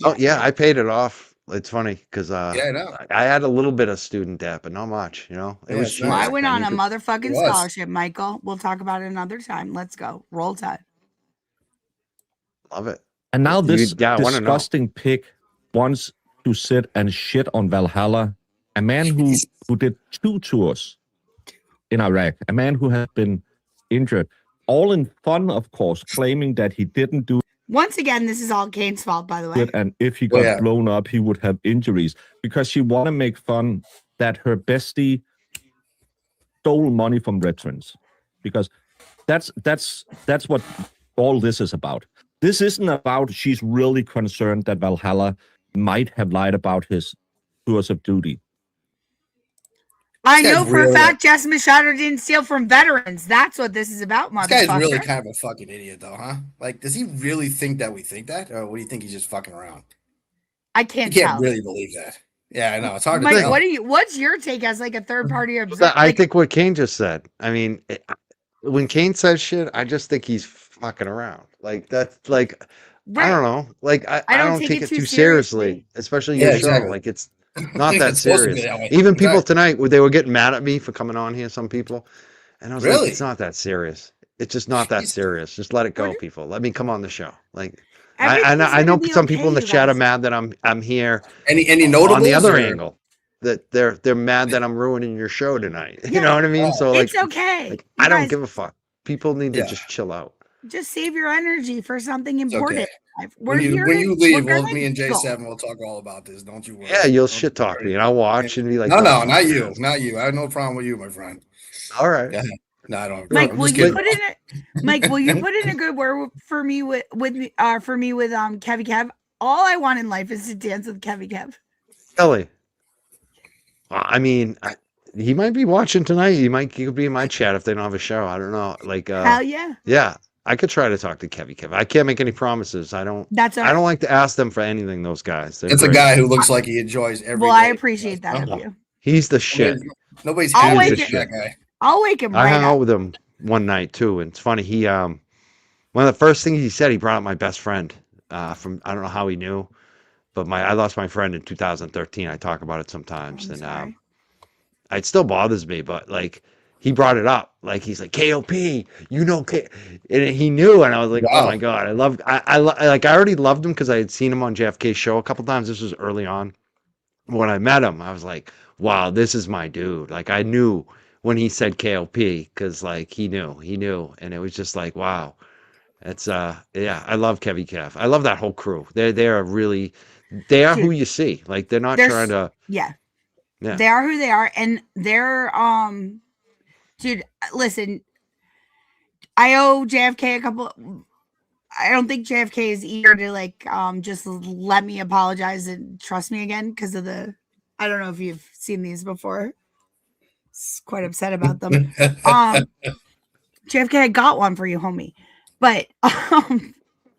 Oh yeah, I paid it off. It's funny because I know. I had a little bit of student debt, but not much. It was. Well, I went on a motherfucking scholarship, Michael. We'll talk about it another time. Let's go. Roll Tide. Love it. And now this disgusting pig wants to sit and shit on Valhalla, a man who did 2 tours in Iraq, a man who had been injured, all in fun, of course, claiming that he didn't do Once again, this is all Kane's fault, by the way. it, and if he got blown up, he would have injuries, because she want to make fun that her bestie stole money from veterans, because that's what all this is about. This isn't about she's really concerned that Valhalla might have lied about his tours of duty. I know for a fact Jasmine Shatter didn't steal from veterans. That's what this is about, motherfucker. This guy's really kind of a fucking idiot, though, huh? Like, does he really think that we think that? Or what do you think he's just fucking around? I can't tell. Really believe that. Yeah, I know. It's hard Mike, to tell. What's your take as like a third party observer? I think what Kane just said. I mean, when Kane says shit, I just think he's fucking around. Like, that's like, I don't know. Like, I don't take it too seriously, especially your show. Like, it's not that serious. Even people tonight, they were getting mad at me for coming on here, some people. And I was like, it's not that serious. It's just not that serious. Just let it go, people. Let me come on the show. Like, I know some people in the chat are mad that I'm here. Any notables on the other angle? That they're mad that I'm ruining your show tonight. You know what I mean? So like, it's okay. Like, I don't give a fuck. People need to just chill out. just save your energy for something important. Okay. We're when here. you leave, we're me and giggle. J7 will talk all about this. Don't you worry. Yeah, you'll Don't shit you talk worry. me, and I'll watch and be like, No, "Don't fuck not with you, this." not you. I have no problem with you, my friend. All right. Yeah. No, I don't. Mike, I'm will just you kidding. put in Mike, will you put in a good word for me with Kevy Kev? All I want in life is to dance with Kevy Kev. Kelly. I mean, he might be watching tonight. He could be in my chat if they don't have a show. I don't know. Like, hell yeah. Yeah, I could try to talk to Kevy Kev. I can't make any promises. I don't. That's all I don't right. like to ask them for anything. Those guys. They're It's a great. guy who looks like he enjoys every Well, I day. appreciate that of you. He's the shit. Nobody's I'll happy wake with that guy. I'll wake him I right hung out up. with him one night too, and it's funny. He one of the first things he said, he brought up my best friend. From I don't know how he knew, but I lost my friend in 2013. I talk about it sometimes, and it still bothers me. But like he brought it up, like he's like KOP, you know, and he knew, and I was like, Wow. oh my god, I already loved him because I had seen him on JFK's show a couple times. This was early on. When I met him, I was like, wow, this is my dude. Like I knew when he said KOP because like he knew, and it was just like, wow. It's yeah, I love Kevy Kev. I love that whole crew. They are who you see. Like they're not trying to Yeah. Yeah. They are who they are, and they're dude, listen, I owe JFK a couple. I don't think JFK is eager to like just let me apologize and trust me again because of the. I don't know if you've seen these before. It's quite upset about them. JFK, I got one for you, homie. But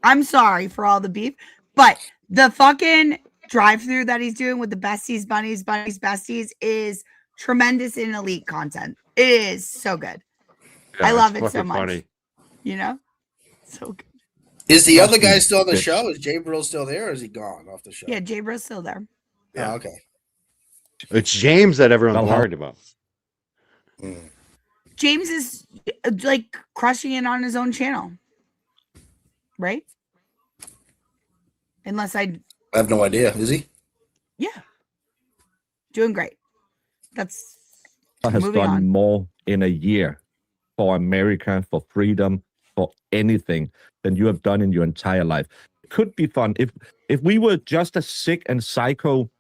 I'm sorry for all the beef. But the fucking drive-through that he's doing with the besties, bunnies, besties is tremendous in elite content. It is so good. Yeah, I love it's it so fucking much. funny. You know? So good. Is the other guy still on the show? Is Jay Brill still there, or is he gone off the show? Yeah, Jay Bro's still there. Yeah. Oh, okay. It's James that everyone's Well, worried about. James is like crushing it on his own channel. Right? Unless I have no idea. Is he? Yeah. Doing great. That's has moving done on. more in a year for America, for freedom, for anything than you have done in your entire life. It could be fun if we were just as sick and psycho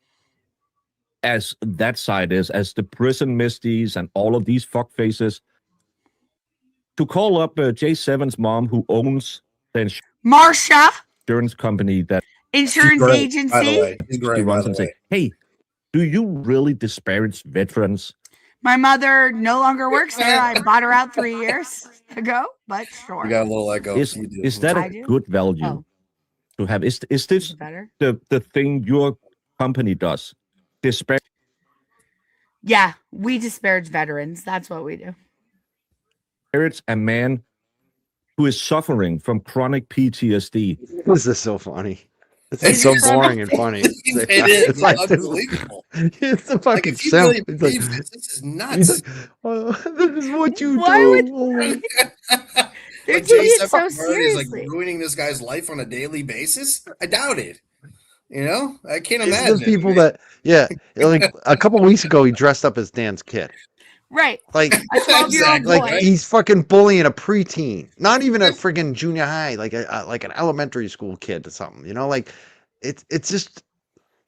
as that side is, as the prison misties and all of these fuck faces, to call up J7's mom, who owns the Marsha insurance company that insurance By the agency. way, he's great. she By runs the and way. say, "Hey, do you really disparage veterans?" My mother no longer works there. I bought her out 3 years ago, but sure. You got a little echo. Is You do. that I a do? good value Oh. to have? Is this Better? the thing your company does? Disparage Yeah, we disparage veterans. That's what we do. a man who is suffering from chronic PTSD. This is so funny. This is so boring and funny. It is. It's like this is- Unbelievable. It's a Like, fucking if he simp. really It's like, believes this is nuts. oh, this is what you Why do. would- They're Like taking it J7 so Bird is seriously. like ruining this guy's life on a daily basis. I doubt it. You know, I can't It's imagine. the people that, yeah, like a couple weeks ago, he dressed up as Dan's kid. Right. Like, A 12-year-old Exactly, boy. like he's fucking bullying a preteen, not even a friggin' junior high, like like an elementary school kid or something. You know, like it's just.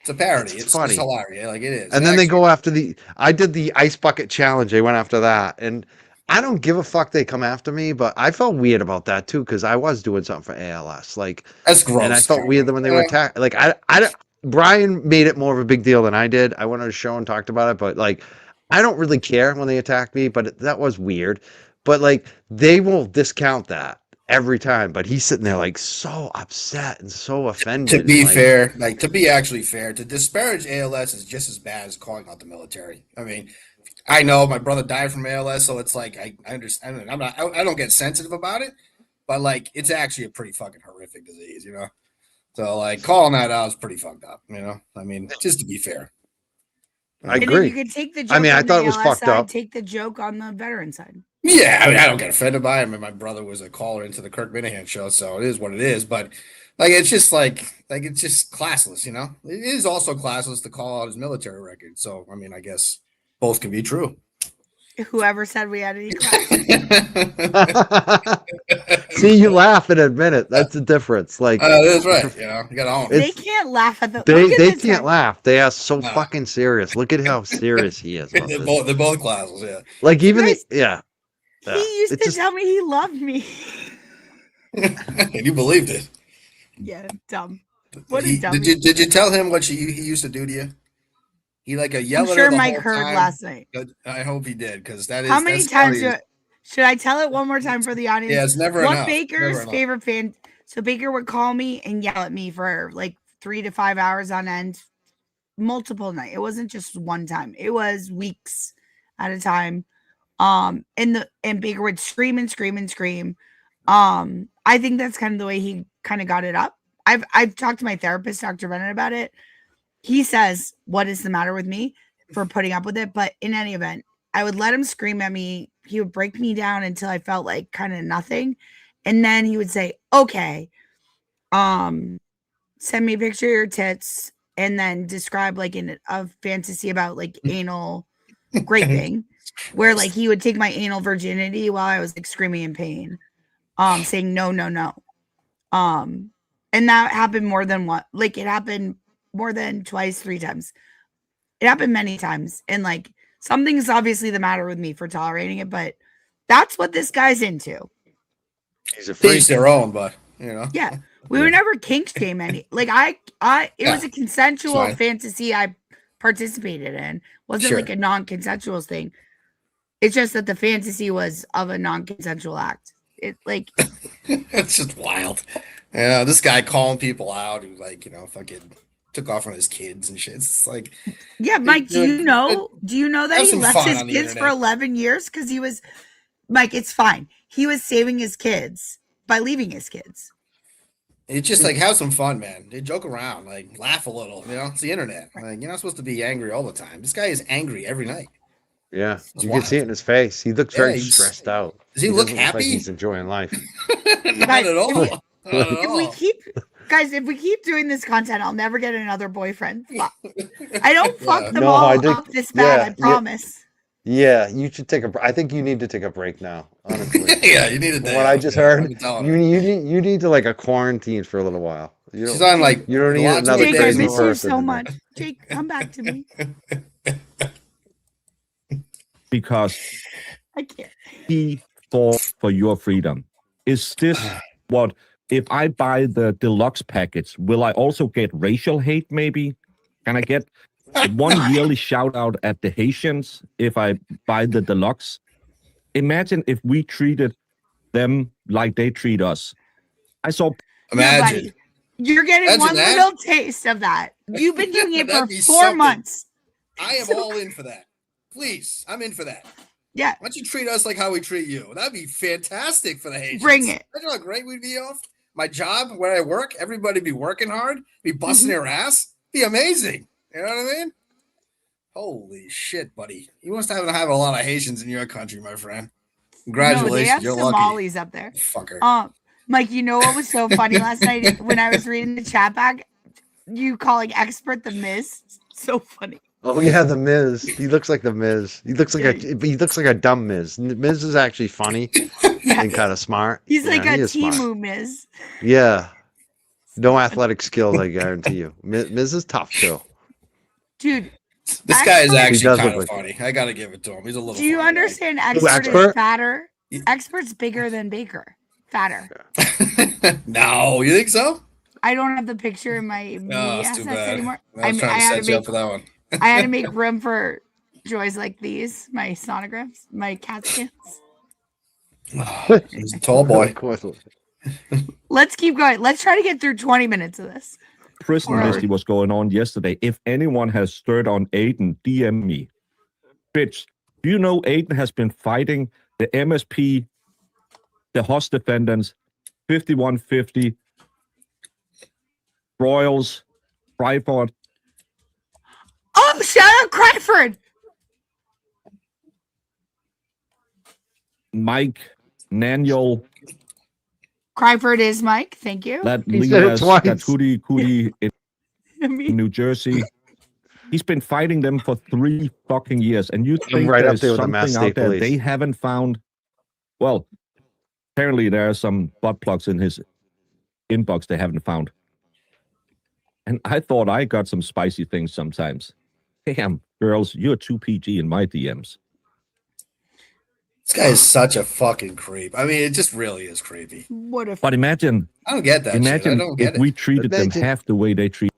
It's a parody. It's It's funny. hilarious. Like it is. And then they go after I did the ice bucket challenge. They went after that. And I don't give a fuck they come after me, but I felt weird about that too, because I was doing something for ALS. Like, That's gross. and I felt weird that when they were attacked. Like, Brian made it more of a big deal than I did. I went on a show and talked about it, but like, I don't really care when they attack me, but that was weird. But like, they will discount that every time. But he's sitting there like so upset and so offended. To be like, fair, like to be actually fair, to disparage ALS is just as bad as calling out the military. I mean, I know my brother died from ALS, so it's like I understand. I don't get sensitive about it, but like it's actually a pretty fucking horrific disease, you know. So like calling that out is pretty fucked up, you know. I mean, just to be fair. I And then agree. you could take the joke I mean, I on thought the it was ALS fucked side, up. take the joke on the veteran side. Yeah, I mean, I don't get offended by it. I mean, my brother was a caller into the Kirk Minahan show, so it is what it is. But like, it's just like it's just classless, you know. It is also classless to call out his military record. So I mean, I guess both can be true. Whoever said we had any class. See, you laugh and admit it. That's the difference. Like that's right. You know, you gotta own They can't laugh at the. They can't laugh. They are so fucking serious. Look at how serious he is. They're both classes, yeah. Like even Guys, yeah. He used to tell me he loved me. And you believed it. Yeah, dumb. What a dumb. Did you tell him what he used to do to you? He like a yelling. I'm sure Mike heard last night. I hope he did, because that is. How many times should I tell it one more time for the audience? Yeah, it's never enough. Baker's favorite fan? So Baker would call me and yell at me for like 3 to 5 hours on end, multiple nights. It wasn't just one time. It was weeks at a time. And Baker would scream and scream and scream. I think that's kind of the way he kind of got it up. I've talked to my therapist, Dr. Bennett, about it. He says, what is the matter with me for putting up with it? But in any event, I would let him scream at me. He would break me down until I felt like kind of nothing. And then he would say, okay, send me a picture of your tits and then describe like a fantasy about like anal raping, where like he would take my anal virginity while I was like screaming in pain, saying no, no, no. And that happened more than one. Like it happened more than twice, 3 times. It happened many times. And like something's obviously the matter with me for tolerating it, but that's what this guy's into. He's a freak. Each their own, but you know. Yeah. We were never kink shame any. Like it was a consensual fantasy I participated in. Wasn't like a non-consensual thing. It's just that the fantasy was of a non-consensual act. It like it's just wild. Yeah, this guy calling people out who like, you know, fucking took off on his kids and shit. It's like, yeah, Mike, do you know that he left his kids for 11 years? Because he was, Mike, it's fine. He was saving his kids by leaving his kids. It's just like, have some fun, man. They joke around, like laugh a little, you know, it's the internet. Like, you're not supposed to be angry all the time. This guy is angry every night. Yeah, you can see it in his face. He looks very stressed out. Does he look doesn't happy? Like he's enjoying life. Not at all. Not at all. If we keep doing this content, I'll never get another boyfriend. I don't fuck them all up this bad. I promise. Yeah, you should take I think you need to take a break now. Honestly. Yeah, you need a day. What I just heard, you need to like a quarantine for a a while. She's on like you don't need another Jake, crazy I miss person. you so much. Jake, come back to me. Because I can't. He fought for your freedom. Is this what? If I buy the deluxe package, will I also get racial hate? Maybe can I get one yearly shout out at the Haitians if I buy the deluxe? Imagine if we treated them like they treat us. I saw. Imagine. You're getting one little taste of that. You've been doing it for 4 months. I am all in for that. Please, I'm in for that. Yeah. Why don't you treat us like how we treat you? That'd be fantastic for the Haitians. Bring it. Imagine how great we'd be off. My job, where I work, everybody be working hard, be busting their ass. Be amazing. You know what I mean? Holy shit, buddy. You must have a lot of Haitians in your country, my friend. Congratulations. No, they have You're Somalis lucky. up there. Fucker. Mike, you know what was so funny last night when I was reading the chat back? You calling expert the Miz. So funny. Oh yeah, the Miz. He looks like the Miz. He looks like a dumb Miz. Miz is actually funny and kind of smart. He's like a Timu Timu Miz. Yeah. No athletic skills, I guarantee you. Miz is tough too. Dude. This guy is actually kind of like funny. I gotta give it to him. He's a little. Do you funny, understand? Right? Expert is fatter. Expert's bigger than Baker. Fatter. No, you think so? I don't have the picture in my it's too bad. anymore. I was trying to set you up for that one. I had to make room for joys like these, my sonograms, my CAT scans. He's a tall boy. Let's keep going. Let's try to get through 20 minutes of this. Prison listing was going on yesterday. If anyone has stirred on Aiden, DM me. Bitch, do you know Aiden has been fighting the MSP, the host defendants, 5150, Royals, Fryford. Oh, shout out Crawford. Mike, Naniel. Crawford is Mike. Thank you. That Leas, that Cootie in New Jersey. He's been fighting them for 3 fucking years, and you think right up there's there with the Mass something out State there Police. they haven't found? Well, apparently there are some butt plugs in his inbox they haven't found. And I thought I got some spicy things sometimes. Damn, girls, you're too PG in my DMs. This guy is such a fucking creep. I mean, it just really is creepy. What if? But imagine, I don't get that shit. I imagine don't if get we it. treated them half the way they treat.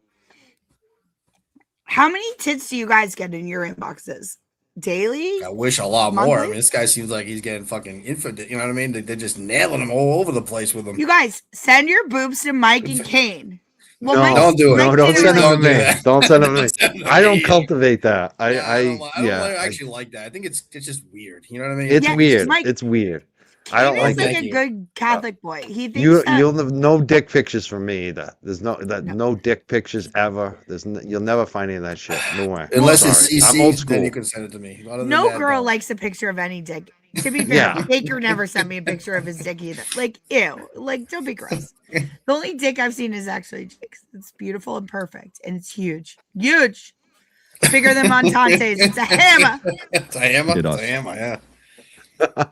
How many tits do you guys get in your inboxes? Daily? I wish a lot more. I Monthly? mean, this guy seems like he's getting fucking infinite. You know what I mean? They're just nailing him all over the place with him. You guys, send your boobs to Mike and Kane. Well, no, Mike, don't do it. No, don't didn't send them to Don't do me. that. Don't send them to Don't send me. them I to don't me. cultivate that. I don't I actually like that. I think it's just weird. You know what I mean? It's Yeah, weird. Mike- It's weird. I don't Kane like is like it. Thank a you. good Catholic boy. He thinks You'll that have no dick pictures from me either. There's no dick pictures ever. You'll never find any of that shit. No way. Unless it's Sorry. I'm old CC, school. then you can send it to me. Other than no that, girl don't. likes a picture of any dick. To be fair, Yeah. Baker never sent me a picture of his dick either. Like, ew. Like, don't be gross. The only dick I've seen is actually Jake's. It's beautiful and perfect, and it's huge. Huge. Bigger than Montante's. It's a hammer. It's a hammer. Did It's us. a hammer. Yeah.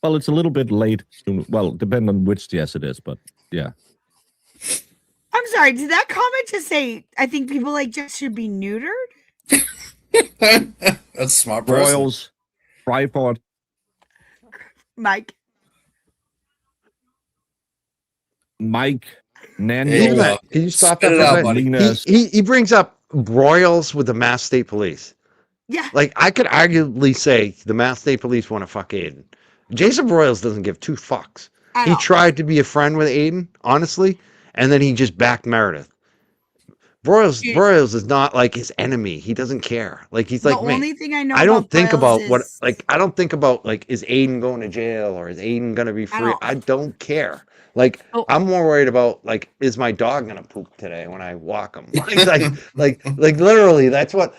Well, it's a little bit late. Well, depending on which yes it is, but yeah. I'm sorry. Did that comment just say, I think people like Jess should be neutered? That's a smart person. Royals, tripod. Mike. Mike, Nando. There you go. Can you stop Spit that it for a out, second? buddy. Linas. He brings up broils with the Mass State Police. Yeah. Like, I could arguably say the Mass State Police want to fuck Aiden. Jason Broyles doesn't give two fucks. At He all. tried to be a friend with Aiden, honestly, and then he just backed Meredith. Broyles is not like his enemy. He doesn't care. Like, he's like the me. only thing I know I don't about think Broyles about is, what, like, I don't think about, like, is Aiden going to jail or is Aiden going to be At free? all. I don't care. Like, Oh. I'm more worried about, like, is my dog going to poop today when I walk him? Like, literally, that's what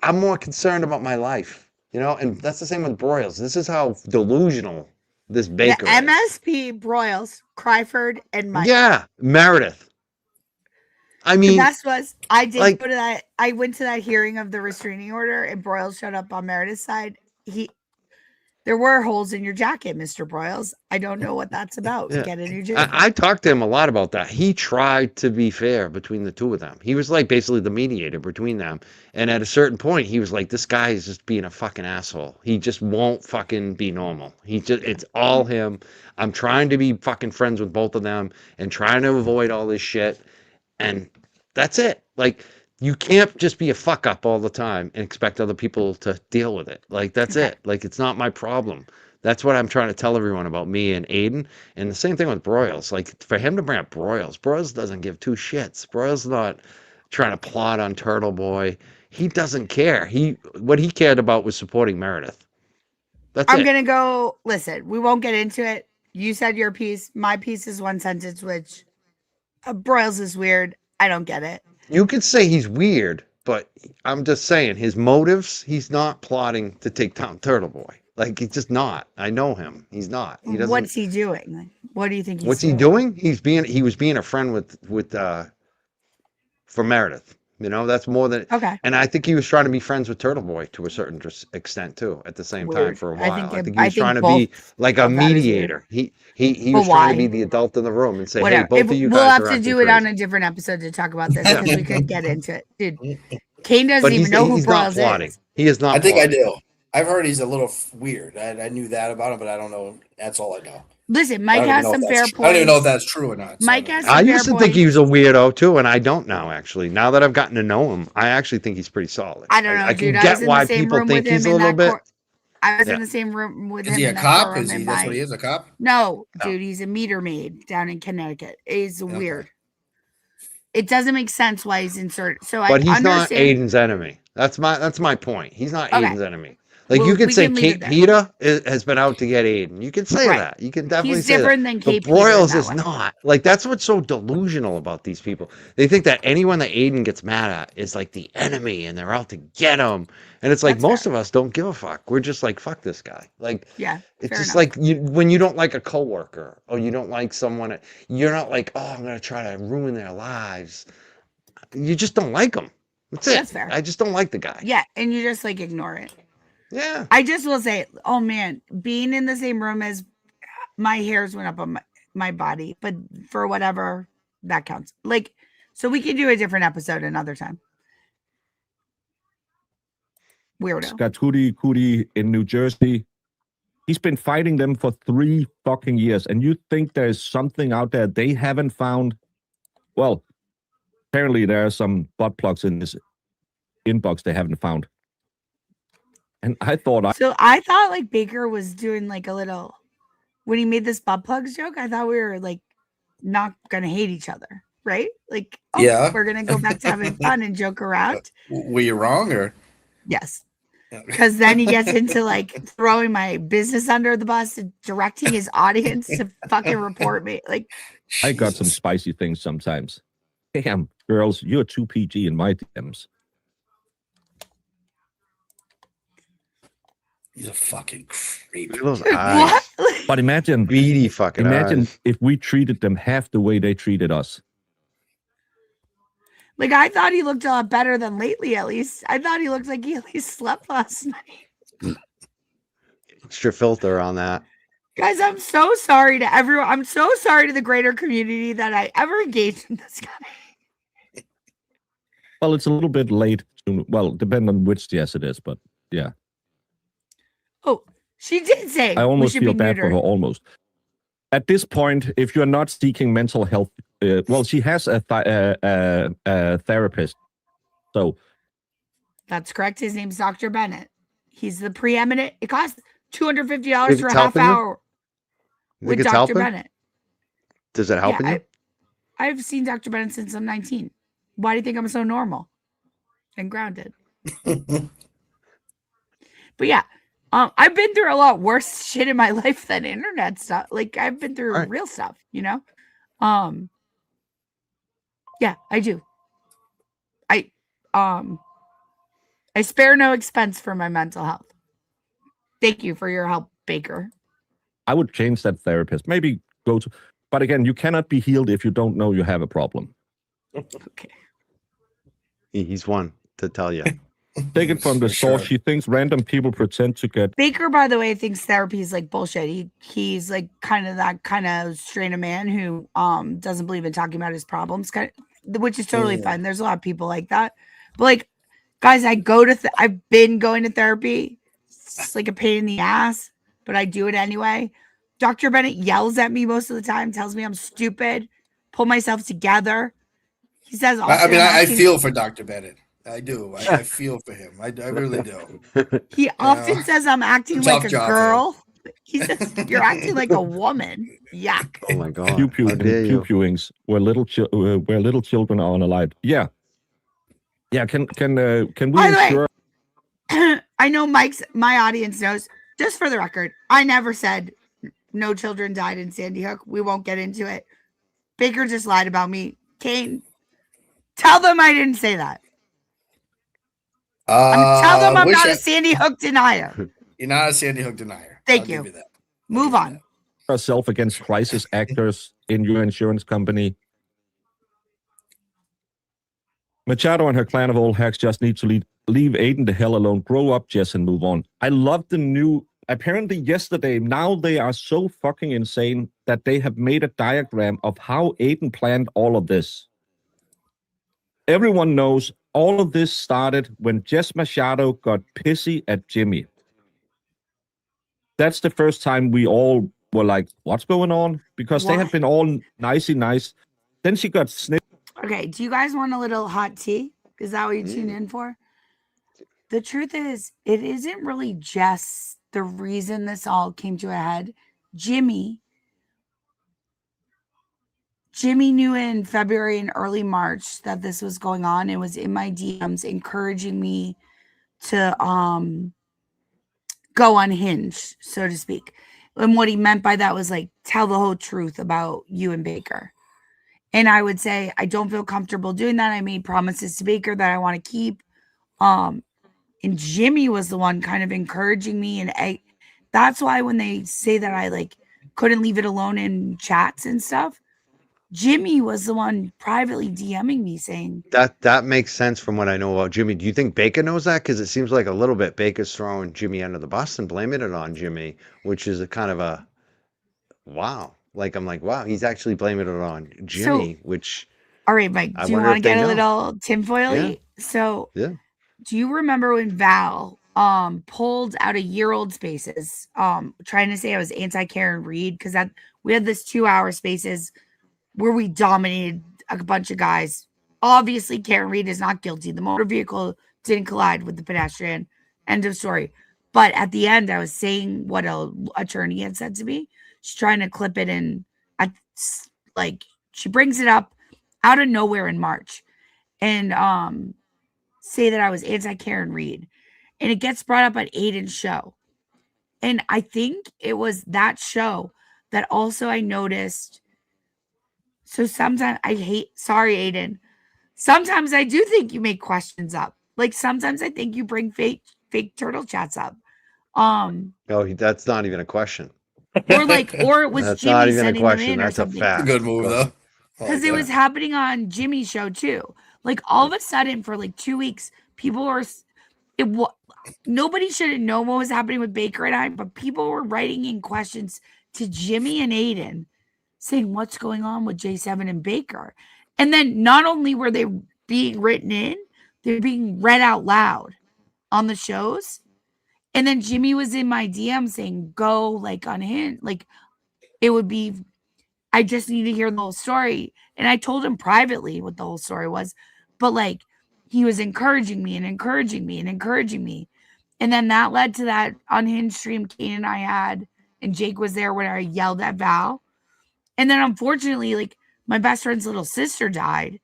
I'm more concerned about my life, you know? And that's the same with Broyles. This is how delusional this Baker the is. MSP, Broyles, Cryford, and Mike. Yeah, Meredith. I The mean, best was I did like- go to that. I went to that hearing of the restraining order, and Broyles showed up on Meredith's side. There were holes in your jacket, Mr. Broyles. I don't know what that's about. Yeah. Get a new jacket. I talked to him a lot about that. He tried to be fair between the two of them. He was like basically the mediator between them. And at a certain point, he was like, this guy is just being a fucking asshole. He just won't fucking be normal. It's all him. I'm trying to be fucking friends with both of them and trying to avoid all this shit. And that's it. Like, you can't just be a fuck up all the time and expect other people to deal with it. Like, that's it. Like, it's not my problem. That's what I'm trying to tell everyone about me and Aiden. And the same thing with Broyles. Like, for him to bring up Broyles doesn't give two shits. Broyles not trying to plot on Turtle Boy. He doesn't care. What he cared about was supporting Meredith. That's I'm it. gonna go. Listen, we won't get into it. You said your piece. My piece is one sentence, which Broyles is weird. I don't get it. You could say he's weird, but I'm just saying his motives, he's not plotting to take down Turtle Boy. Like, he's just not. I know him. He's not. He doesn't. What's he doing? Like, what do you think he's What's he doing? He was being a friend for Meredith. You know, that's more than Okay. And I think he was trying to be friends with Turtle Boy to a certain extent too. At the same time, Weird. for a I while, think he was trying to be like a mediator. He But was trying to why? be the adult in the room and say, Whatever. "Hey, both of you we'll guys have are to acting do it crazy." on a different episode to talk about this because we could get into it, dude. Kane doesn't But even know who he's not Broyles plotting. is. He is not. I think I plotting. do. I've heard he's a little weird. I knew that about him, but I don't know. That's all I know. Listen, I Mike don't even has know if some that's fair true. I don't even know if points. that's true or not. Mike has I some fair used to think points. he was a weirdo too, and I don't now. Actually, now that I've gotten to know him, I actually think he's pretty solid. I don't know, I can dude. I get was in why the same people room think with him he's a in little that bit. court. I was Yeah. in the same room with Is him he a in that cop? courtroom Is he? in That's my- what he is. A cop? No, dude, he's a meter maid down in Connecticut. It's Okay. weird. It doesn't make sense why he's inserted. So But I he's not understand. Aiden's enemy. That's my point. He's not Okay. Aiden's enemy. Like, Well, you could we say can leave Kate it there. Peter has been out to get Aiden. You can say Right. that. You can definitely He's say different that. than But Kate Peter in Broyles that is way. not. Like, that's what's so delusional about these people. They think that anyone that Aiden gets mad at is like the enemy and they're out to get him. And it's like That's most of us don't give a fuck. We're just like, fuck this guy. Like, Yeah, it's fair just enough. like when you don't like a coworker or you don't like someone, you're not like, oh, I'm gonna try to ruin their lives. you just don't like him. That's it. That's fair. I just don't like the guy. Yeah, and you just like ignore it. Yeah. I just will say, oh man, being in the same room as my hairs went up on my body, but for whatever that counts. Like, so we can do a different episode another time. Weirdo. Got Cootie in New Jersey. He's been fighting them for 3 fucking years. And you think there's something out there they haven't found? Well, apparently there are some butt plugs in this inbox they haven't found. And I thought I thought like Baker was doing like a little, when he made this butt plugs joke, I thought we were like not gonna hate each other, right? Like, oh, Yeah. we're gonna go back to having fun and joke around. Were you wrong or? Yes. Because then he gets into like throwing my business under the bus and directing his audience to fucking report me. Like, I got some spicy things sometimes. Damn, girls, you're too PG in my DMs. He's a fucking creep. Those eyes. But imagine, beady fucking eyes. If we treated them half the way they treated us. Like, I thought he looked a lot better than lately, at least. I thought he looked like he at least slept last night. Extra filter on that. Guys, I'm so sorry to everyone. I'm so sorry to the greater community that I ever engaged in this guy. Well, it's a little bit late. Well, depending on which yes it is, but yeah. Oh, she did say I almost we should feel be bad for neutered. her, almost. At this point, if you're not seeking mental health, well, she has a therapist. So That's correct. His name's Dr. Bennett. He's the preeminent. It costs $250 Think for a it's half helping you? hour You with think it's Dr. helping? Bennett. Does it help Yeah, you? I've seen Dr. Bennett since I'm 19. Why do you think I'm so normal and grounded? But yeah, I've been through a lot worse shit in my life than internet stuff. Like, I've been through real stuff, you know? Yeah, I do. I spare no expense for my mental health. Thank you for your help, Baker. I would change that therapist. Maybe go to, but again, you cannot be healed if you don't know you have a problem. Okay. He's one to tell you. Take it from the source. She thinks random people pretend to get. Baker, by the way, thinks therapy is like bullshit. He's like kind of that kind of strain of man who doesn't believe in talking about his problems, which is totally fine. There's a lot of people like that. But like, guys, I've been going to therapy. It's like a pain in the ass, but I do it anyway. Dr. Bennett yells at me most of the time, tells me I'm stupid, pull myself together. He says, I feel for Dr. Bennett. I do. I feel for him. I really do. He often says I'm acting like a girl. He says you're acting like a woman. Yuck. Oh my god. Pew-pewings where little children are unalive. Yeah. Yeah. Can we By the way, ensure? I know my audience knows. Just for the record, I never said no children died in Sandy Hook. We won't get into it. Baker just lied about me. Kane, tell them I didn't say that. Tell them I'm not a Sandy Hook denier. You're not a Sandy Hook denier. Thank you. Move on. Herself against crisis actors in your insurance company. Machado and her clan of old hacks just need to leave Aiden the hell alone. Grow up, Jess, and move on. I love the new. Apparently, yesterday, now they are so fucking insane that they have made a diagram of how Aiden planned all of this. Everyone knows all of this started when Jess Machado got pissy at Jimmy. That's the first time we all were like, what's going on? Because they had been all nicey nice. Then she got snipped. Okay, do you guys want a little hot tea? Is that what you tune in for? The truth is, it isn't really just the reason this all came to a head. Jimmy knew in February and early March that this was going on. It was in my DMs encouraging me to go unhinged, so to speak. And what he meant by that was like, tell the whole truth about you and Baker. And I would say, I don't feel comfortable doing that. I made promises to Baker that I want to keep. And Jimmy was the one kind of encouraging me. And that's why when they say that I like couldn't leave it alone in chats and stuff, Jimmy was the one privately DMing me saying that makes sense from what I know about Jimmy. Do you think Baker knows that? Because it seems like a little bit Baker's throwing Jimmy under the bus and blaming it on Jimmy, which is a kind of a wow. Like I'm like, wow, he's actually blaming it on Jimmy, which all right, Mike, I do you wonder want to if they get a know. little tinfoily? Yeah. So Yeah. do you remember when Val pulled out a year-old Spaces trying to say I was anti-Karen Reed because that we had this 2-hour Spaces where we dominated a bunch of guys. Obviously, Karen Reed is not guilty. The motor vehicle didn't collide with the pedestrian. End of story. But at the end, I was saying what an attorney had said to me. She's trying to clip it in. Like she brings it up out of nowhere in March, and say that I was anti-Karen Reed, and it gets brought up at Aiden's show, and I think it was that show that also I noticed. So sometimes sorry, Aiden. Sometimes I do think you make questions up. Like sometimes I think you bring fake turtle chats up. Oh, that's not even a question. Or it was that's Jimmy not even a sending question. them in or That's a something. fact. Good move though. Because it was happening on Jimmy's show too. Like all of a sudden for like 2 weeks, people were nobody should have known what was happening with Baker and I, but people were writing in questions to Jimmy and Aiden saying what's going on with J7 and Baker. And then not only were they being written in, they're being read out loud on the shows. And then Jimmy was in my DM saying, go like on him. Like it would be, I just need to hear the whole story. And I told him privately what the whole story was. But like he was encouraging me and encouraging me and encouraging me. And then that led to that unhinged stream Kane and I had. And Jake was there when I yelled at Val. And then unfortunately, like my best friend's little sister died.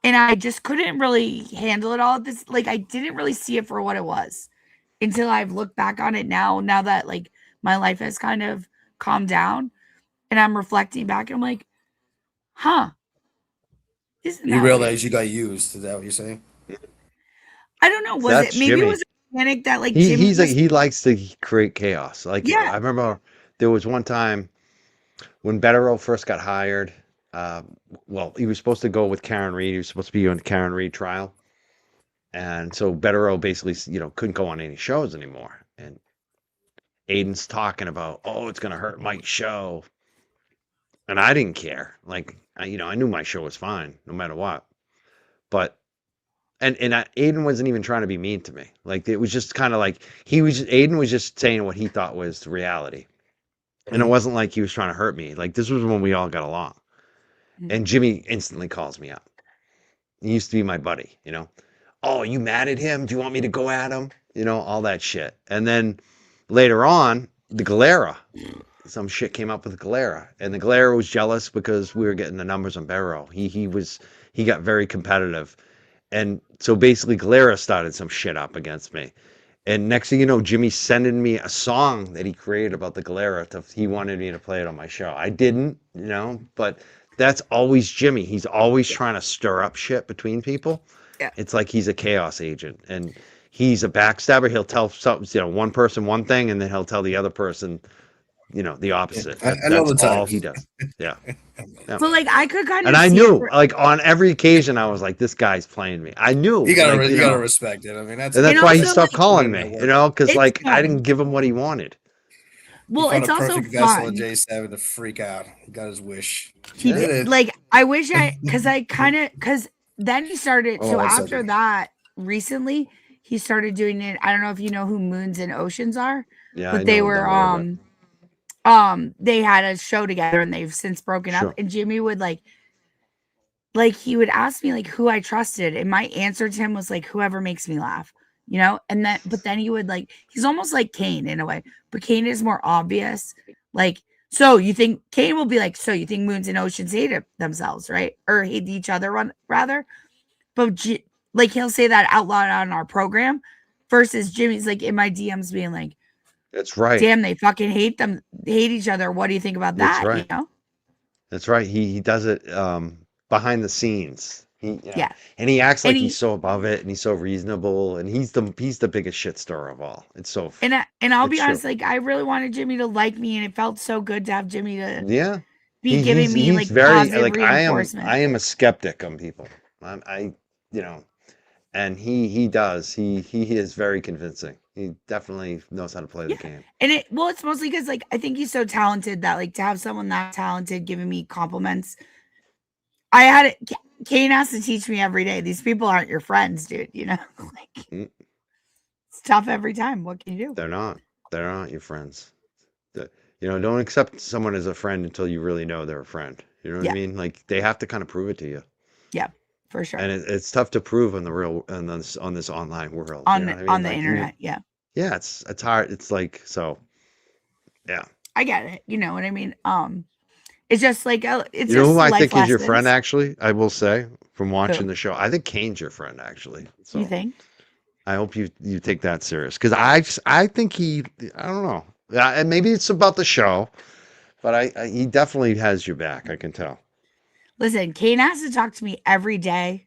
And I just couldn't really handle it all at this. Like I didn't really see it for what it was until I've looked back on it now that like my life has kind of calmed down and I'm reflecting back and I'm like, huh. You realize you got used. Is that what you're saying? I don't know. Was it maybe Jimmy. It was a panic that like he likes to create chaos. Like yeah. I remember there was one time when Betterow first got hired. Well, he was supposed to go with Karen Reed. He was supposed to be on the Karen Reed trial. And so Betterow basically, couldn't go on any shows anymore. And Aiden's talking about, oh, it's going to hurt Mike's show. And I didn't care. Like, I knew my show was fine no matter what. But, Aiden wasn't even trying to be mean to me. Like, it was just kind of like, Aiden was just saying what he thought was reality. And it wasn't like he was trying to hurt me. Like, this was when we all got along. And Jimmy instantly calls me up. He used to be my buddy, Oh, you mad at him? Do you want me to go at him? All that shit. And then later on, the Galera. Some shit came up with the Galera. And the Galera was jealous because we were getting the numbers on Barrow. He got very competitive. And so basically Galera started some shit up against me. And next thing you know, Jimmy's sending me a song that he created about the Galera. He wanted me to play it on my show. I didn't, but that's always Jimmy. He's always trying to stir up shit between people. Yeah. It's like he's a chaos agent and he's a backstabber. He'll tell one person one thing and then he'll tell the other person, the opposite. Yeah, I know that's the all type. he does. Yeah. But like I could kind of and I knew like on every occasion I was like, this guy's playing me. I knew you gotta respect it. I mean, that's why he stopped calling me, because like I didn't give him what he wanted. Well, it's also perfect vessel of J7 to freak out. He got his wish. He did. Like I wish because then he started. So after that, recently he started doing it. I don't know if you know who Moons and Oceans are. Yeah, but they were they had a show together and they've since broken up. And Jimmy would like he would ask me like who I trusted, and my answer to him was like whoever makes me laugh, and but then he would he's almost like Kane in a way, but Kane is more obvious. Like, so you think Kane will be like, so you think Moons and Oceans hate themselves, right? Or hate each other rather. But he'll say that out loud on our program versus Jimmy's like in my DMs being like, that's right. Damn, they fucking hate each other. What do you think about that? That's right. That's right. He does it behind the scenes. Yeah. And he acts like he's so above it and he's so reasonable and he's the biggest shit stirrer of all. It's so and I'll be honest, like I really wanted Jimmy to like me and it felt so good to have Jimmy to be giving me he's like very positive like reinforcement. I am a skeptic on people. You know, and he does. He is very convincing. He definitely knows how to play the game. And it's mostly because like I think he's so talented that like to have someone that talented giving me compliments. I had it. Kane has to teach me every day. These people aren't your friends, dude. You know, like it's tough every time. What can you do? They're not. They're not your friends. You know, don't accept someone as a friend until you really know they're a friend. You know what I mean? Like they have to kind of prove it to you. Yeah, for sure. And it's tough to prove on the real and on this online world. On you know what I mean? on the Like, internet, yeah. Yeah, it's hard. It's like so. Yeah. I get it. You know what I mean? It's just like it's You know just who I life think is your friend? lessons. Actually, I will say from watching Who? the show, I think Kane's your friend. Actually, so You think? I hope you take that serious because I think I don't know, and maybe it's about the show, but he definitely has your back. I can tell. Listen, Kane has to talk to me every day.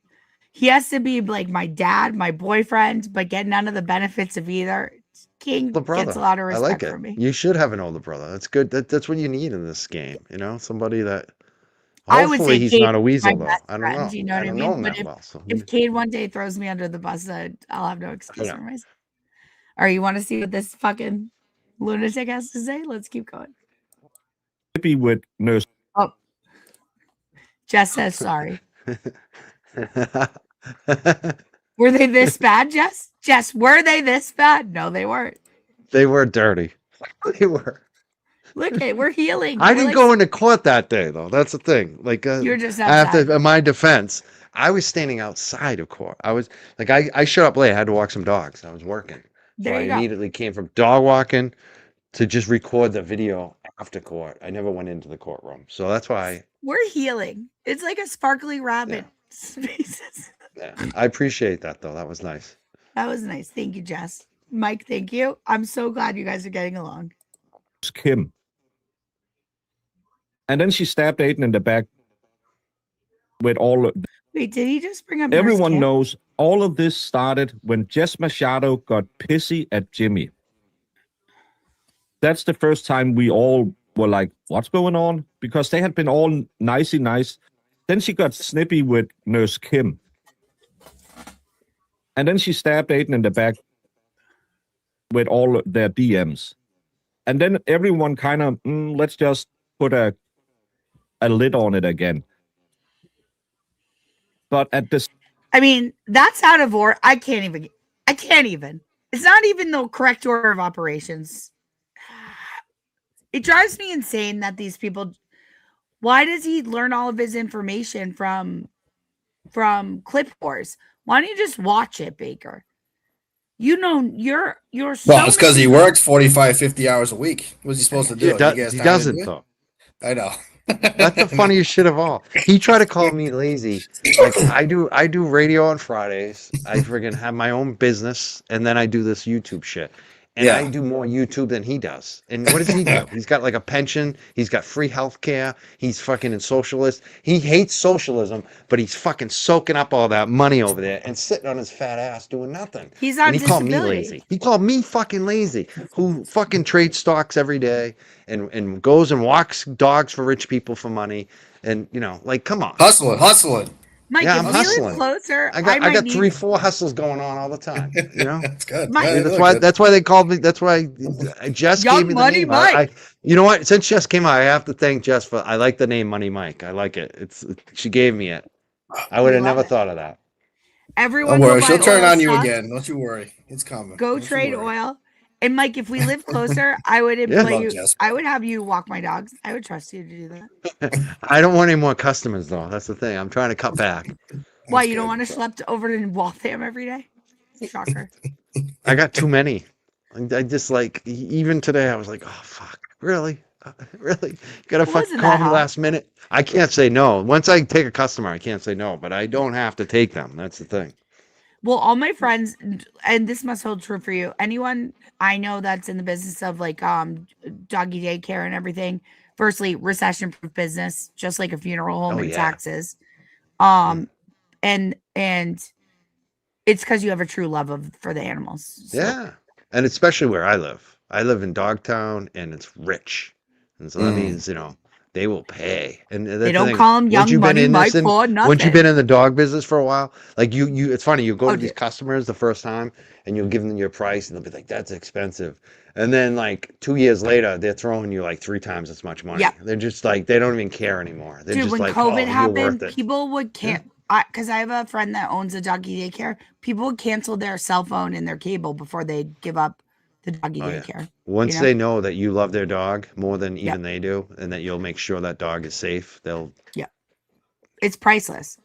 He has to be like my dad, my boyfriend, but get none of the benefits of either. King The brother, gets a lot of I like respect it. from me. You should have an older brother. That's good. That's what you need in this game. You know, somebody that. I would Hopefully say he's Kane not a is weasel my though. best I don't friend. know. You know what I I don't know mean? him But that well. So if Kane one day throws me under the bus, I'll have no I excuse know. for myself. All right, you want to see what this fucking lunatic has to say? Let's keep going. Be with nurse. Oh, Jess says sorry. Were they this bad, Jess? Jess, were they this bad? No, they weren't. They were dirty. They were. Look at we're healing. I We're didn't like, go into court that day though. That's the thing. Like you're just I have outside. to, in my defense, I was standing outside of court. I was like, I showed up late. I had to walk some dogs. I was working, There so I you go. immediately came from dog walking to just record the video after court. I never went into the courtroom, so that's why. We're healing. It's like a sparkly rabbit. Spaces. Yeah, I appreciate that though. That was nice. That was nice. Thank you, Jess. Mike, thank you. I'm so glad you guys are getting along. Kim. And then she stabbed Aiden in the back with all of Wait, did he just bring up everyone Nurse Kim? knows all of this started when Jess Machado got pissy at Jimmy. That's the first time we all were like, what's going on? Because they had been all nicey nice. Then she got snippy with Nurse Kim. And then she stabbed Aiden in the back with all of their DMs. And then everyone kind of, let's just put a lid on it again. But at this, I mean, that's out of order. I can't even. It's not even the correct order of operations. It drives me insane that these people. Why does he learn all of his information from Clip Wars? Why don't you just watch it, Baker? You know, you're so. Well, it's because he works 45, 50 hours a week. What's he supposed to do? He doesn't though. I know. That's the funniest shit of all. He tried to call me lazy. Like I do radio on Fridays. I friggin' have my own business, and then I do this YouTube shit. And I do more YouTube than he does. And what does he do? He's got like a pension. He's got free health care. He's fucking in socialist. He hates socialism, but he's fucking soaking up all that money over there and sitting on his fat ass doing nothing. He's on and he called me disability. lazy. He called me fucking lazy, who fucking trades stocks every day and goes and walks dogs for rich people for money. And, you know, like, come on. Hustling. Mike, Yeah, if I'm we hustling. live closer, I got might need- 3-4 hustles going on all the time. You know, that's good. Mike, that's why they called me. That's why Jess Young gave me the Money name. Mike. You know what? Since Jess came out, I have to thank Jess for. I like the name Money Mike. I like it. She gave me it. I would have never thought of that. Everyone, Don't worry, go she'll buy turn oil on you stock, again. Don't you worry. It's coming. Go Don't you trade worry. oil. And Mike, if we live closer, I would employ Love you. Jess. I would have you walk my dogs. I would trust you to do that. I don't want any more customers though. That's the thing. I'm trying to cut back. Why you don't want to schlep over to Waltham every day? Shocker. I got too many. I just like even today. I was like, oh fuck, really, really? Gotta fucking wasn't call that me hard. last minute. I can't say no. Once I take a customer, I can't say no. But I don't have to take them. That's the thing. Well, all my friends, and this must hold true for you. Anyone I know that's in the business of like doggy daycare and everything. Firstly, recession-proof business, just like a funeral home Oh, and yeah. taxes. And it's because you have a true love for the animals. So. Yeah, and especially where I live. I live in Dogtown, and it's rich, and so that means they will pay. And that's They the don't thing. call him Once Young you've been Money in Mike this, for nothing. once you've been in the dog business for a while, like you, it's funny. You go Oh, to these customers the first time, and you'll give them your price, and they'll be like, "That's expensive." And then like 2 years later, they're throwing you like 3 times as much money. Yep. They're just like they don't even care anymore. They're Dude, just when like, COVID "Oh, you're worth happened, it." people would because I have a friend that owns a doggy daycare. People would cancel their cell phone and their cable before they give up the doggy daycare. Once you know? they know that you love their dog more than even they do, and that you'll make sure that dog is safe, they'll. Yeah, it's priceless.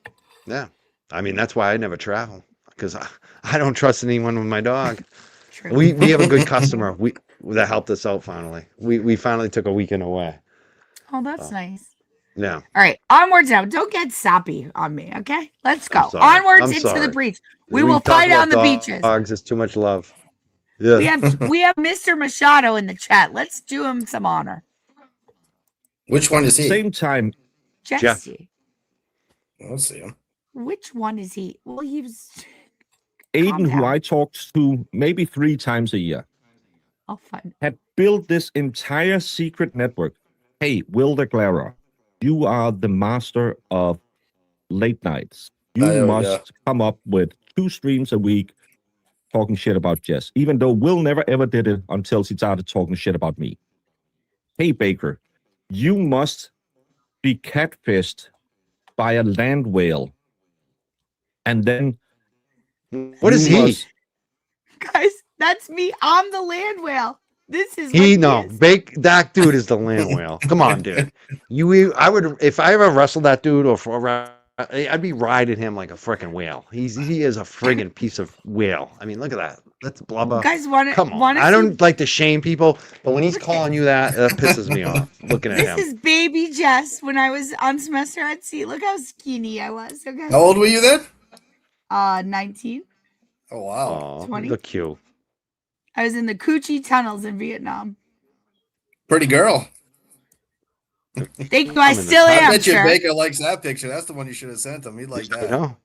Yeah, I mean that's why I never travel because I don't trust anyone with my dog. True. We have a good customer. That helped us out finally. We finally took a weekend away. Oh, that's nice. Yeah. All right, onwards now. Don't get sappy on me, okay? Let's go. sorry. Onwards I'm into sorry. the breach. We will talk fight about on the beaches. Dogs, it's too much love. Yeah. We have Mr. Machado in the chat. Let's do him some honor. Which one is he? Same time. Jesse. Let's see him. Which one is he? Well, he was Aiden, who I talked to maybe 3 times a year, fun. had built this entire secret network. Hey, Will the Glarer, you are the master of late nights. You must come up with 2 streams a week talking shit about Jess, even though Will never ever did it until she started talking shit about me. Hey, Baker, you must be catfished by a land whale. And then what is he? Guys, that's me. I'm the land whale. This is That dude is the land whale. Come on, dude. I would if I ever wrestled that dude I'd be riding him like a freaking whale. He is a friggin' piece of whale. I mean, look at that. That's blubber. Guys, come on. I don't like to shame people, but when he's calling you that pisses me off. Looking at him. This is baby Jess when I was on semester at sea. Look how skinny I was. Okay. How old were you then? 19. Oh wow. 20. Look cute. I was in the Coochie tunnels in Vietnam. Pretty girl. Thank you. I still am. I bet you sir. Baker likes that picture. That's the one you should have sent him. He'd like that. know.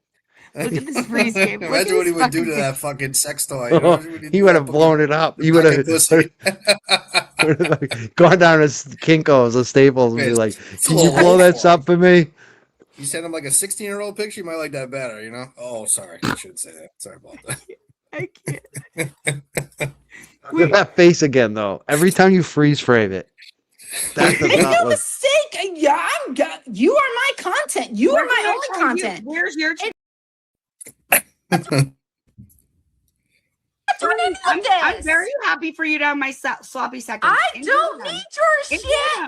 Look at this freeze game. Imagine what he would do to that fucking sex toy. He would have blown it up. He would have gone down to Kinko's or Staples and be like, "Can you blow that up for me?" You send him like a 16-year-old picture, you might like that better, you know? Oh, sorry. I shouldn't say that. Sorry about that. I can't. Look at that face again, though. Every time you freeze frame it. That does Make not no look. mistake. Yeah, you are my content. You are my only content. Where's your I'm very happy for you to have my sloppy seconds. I don't need your shit,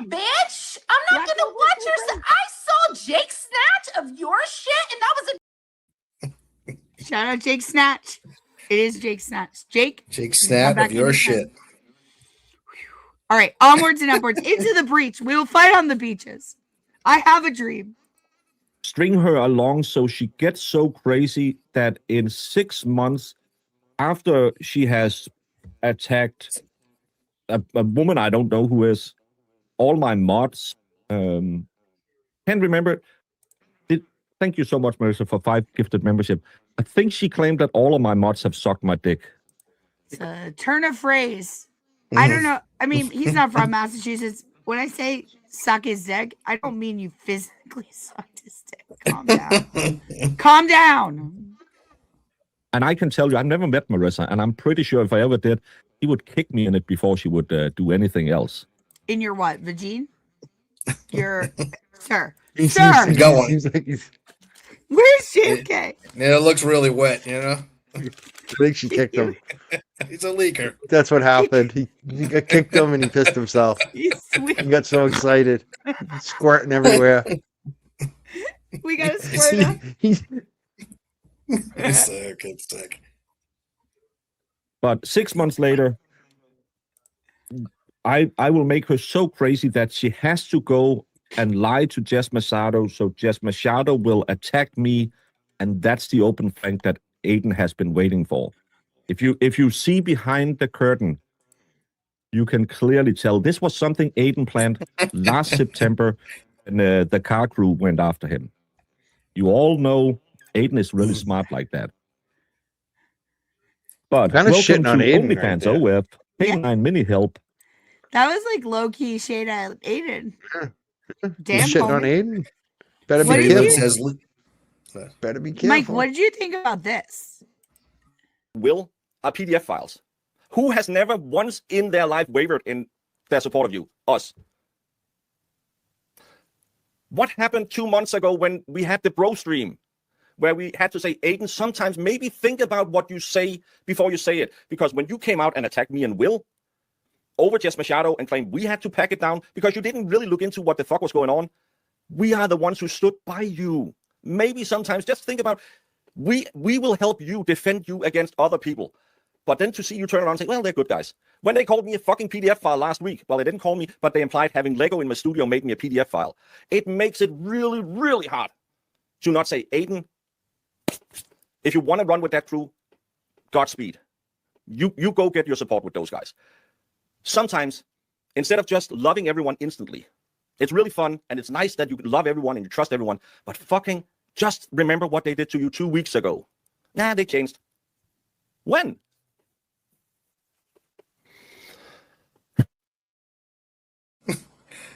bitch. I'm not gonna watch your. I saw Jake snatch of your shit, and that was a. Shout out Jake Snatch. It is Jake Snatch. Jake Snatch of your shit. All right, onwards and upwards into the breach. We will fight on the beaches. I have a dream. String her along so she gets so crazy that in 6 months after she has attacked a woman I don't know who is, all my mods, can't remember. Thank you so much, Marissa, for 5 gifted membership. I think she claimed that all of my mods have sucked my dick. It's a turn of phrase. I don't know. I mean, he's not from Massachusetts. When I say suck his dick, I don't mean you physically sucked his dick. Calm down. Calm down. And I can tell you, I've never met Marissa, and I'm pretty sure if I ever did, he would kick me in it before she would do anything else. In your what? Vagine? Your sir. He's Sir. going. Where's JFK? Yeah, it looks really wet, you know? I think she kicked him. He's a leaker. That's what happened. He got kicked him and he pissed himself. He got so excited. Squirting everywhere. We got to squirt up. It's sick. It's sick. But 6 months later, I will make her so crazy that she has to go and lie to Jess Machado, so Jess Machado will attack me, and that's the open flank that Aiden has been waiting for. If you see behind the curtain, you can clearly tell this was something Aiden planned last September, and the car crew went after him. You all know Aiden is really smart like that. But Kinda welcome shitting to on Aiden OnlyFans right there. OF, K9 Mini Help. That was like low key shade at Aiden. Damn, shitting on homie. Aiden. Better What be did careful. Better be careful. Mike, what did you think about this? Will are PDF files. Who has never once in their life wavered in their support of you? Us. What happened 2 months ago when we had the bro stream, where we had to say, Aiden, sometimes maybe think about what you say before you say it. Because when you came out and attacked me and Will over Jess Machado and claimed we had to pack it down because you didn't really look into what the fuck was going on, we are the ones who stood by you. Maybe sometimes just think about, we will help you defend you against other people. But then to see you turn around and say, well, they're good guys. When they called me a fucking PDF file last week, well, they didn't call me, but they implied having Lego in my studio made me a PDF file. It makes it really, really hard to not say, Aiden, if you want to run with that crew, Godspeed. You go get your support with those guys. Sometimes, instead of just loving everyone instantly, it's really fun and it's nice that you love everyone and you trust everyone, but fucking just remember what they did to you 2 weeks ago. Nah, they changed. When?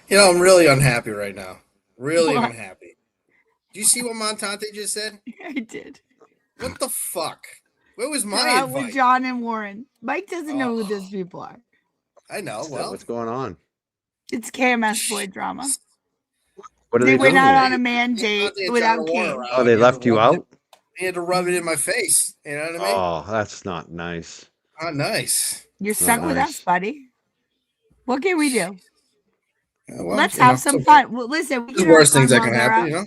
You know, I'm really unhappy right now. Really unhappy. Do you see what Montante just said? I did. What the fuck? Where was my Out advice? with John and Warren. Mike doesn't know who those people are. I know. Well, what's going on? It's KMS boy drama. What are They they went doing? out on a man date without Kane. Oh, they left you out? He had to rub it in my face. You know what I mean? Oh, that's not nice. Not nice. You're stuck with us, buddy. What can we do? Well, Let's you have know, some okay. fun. Well, listen, we There's can have worse things fun that can while they're happen, out. you know?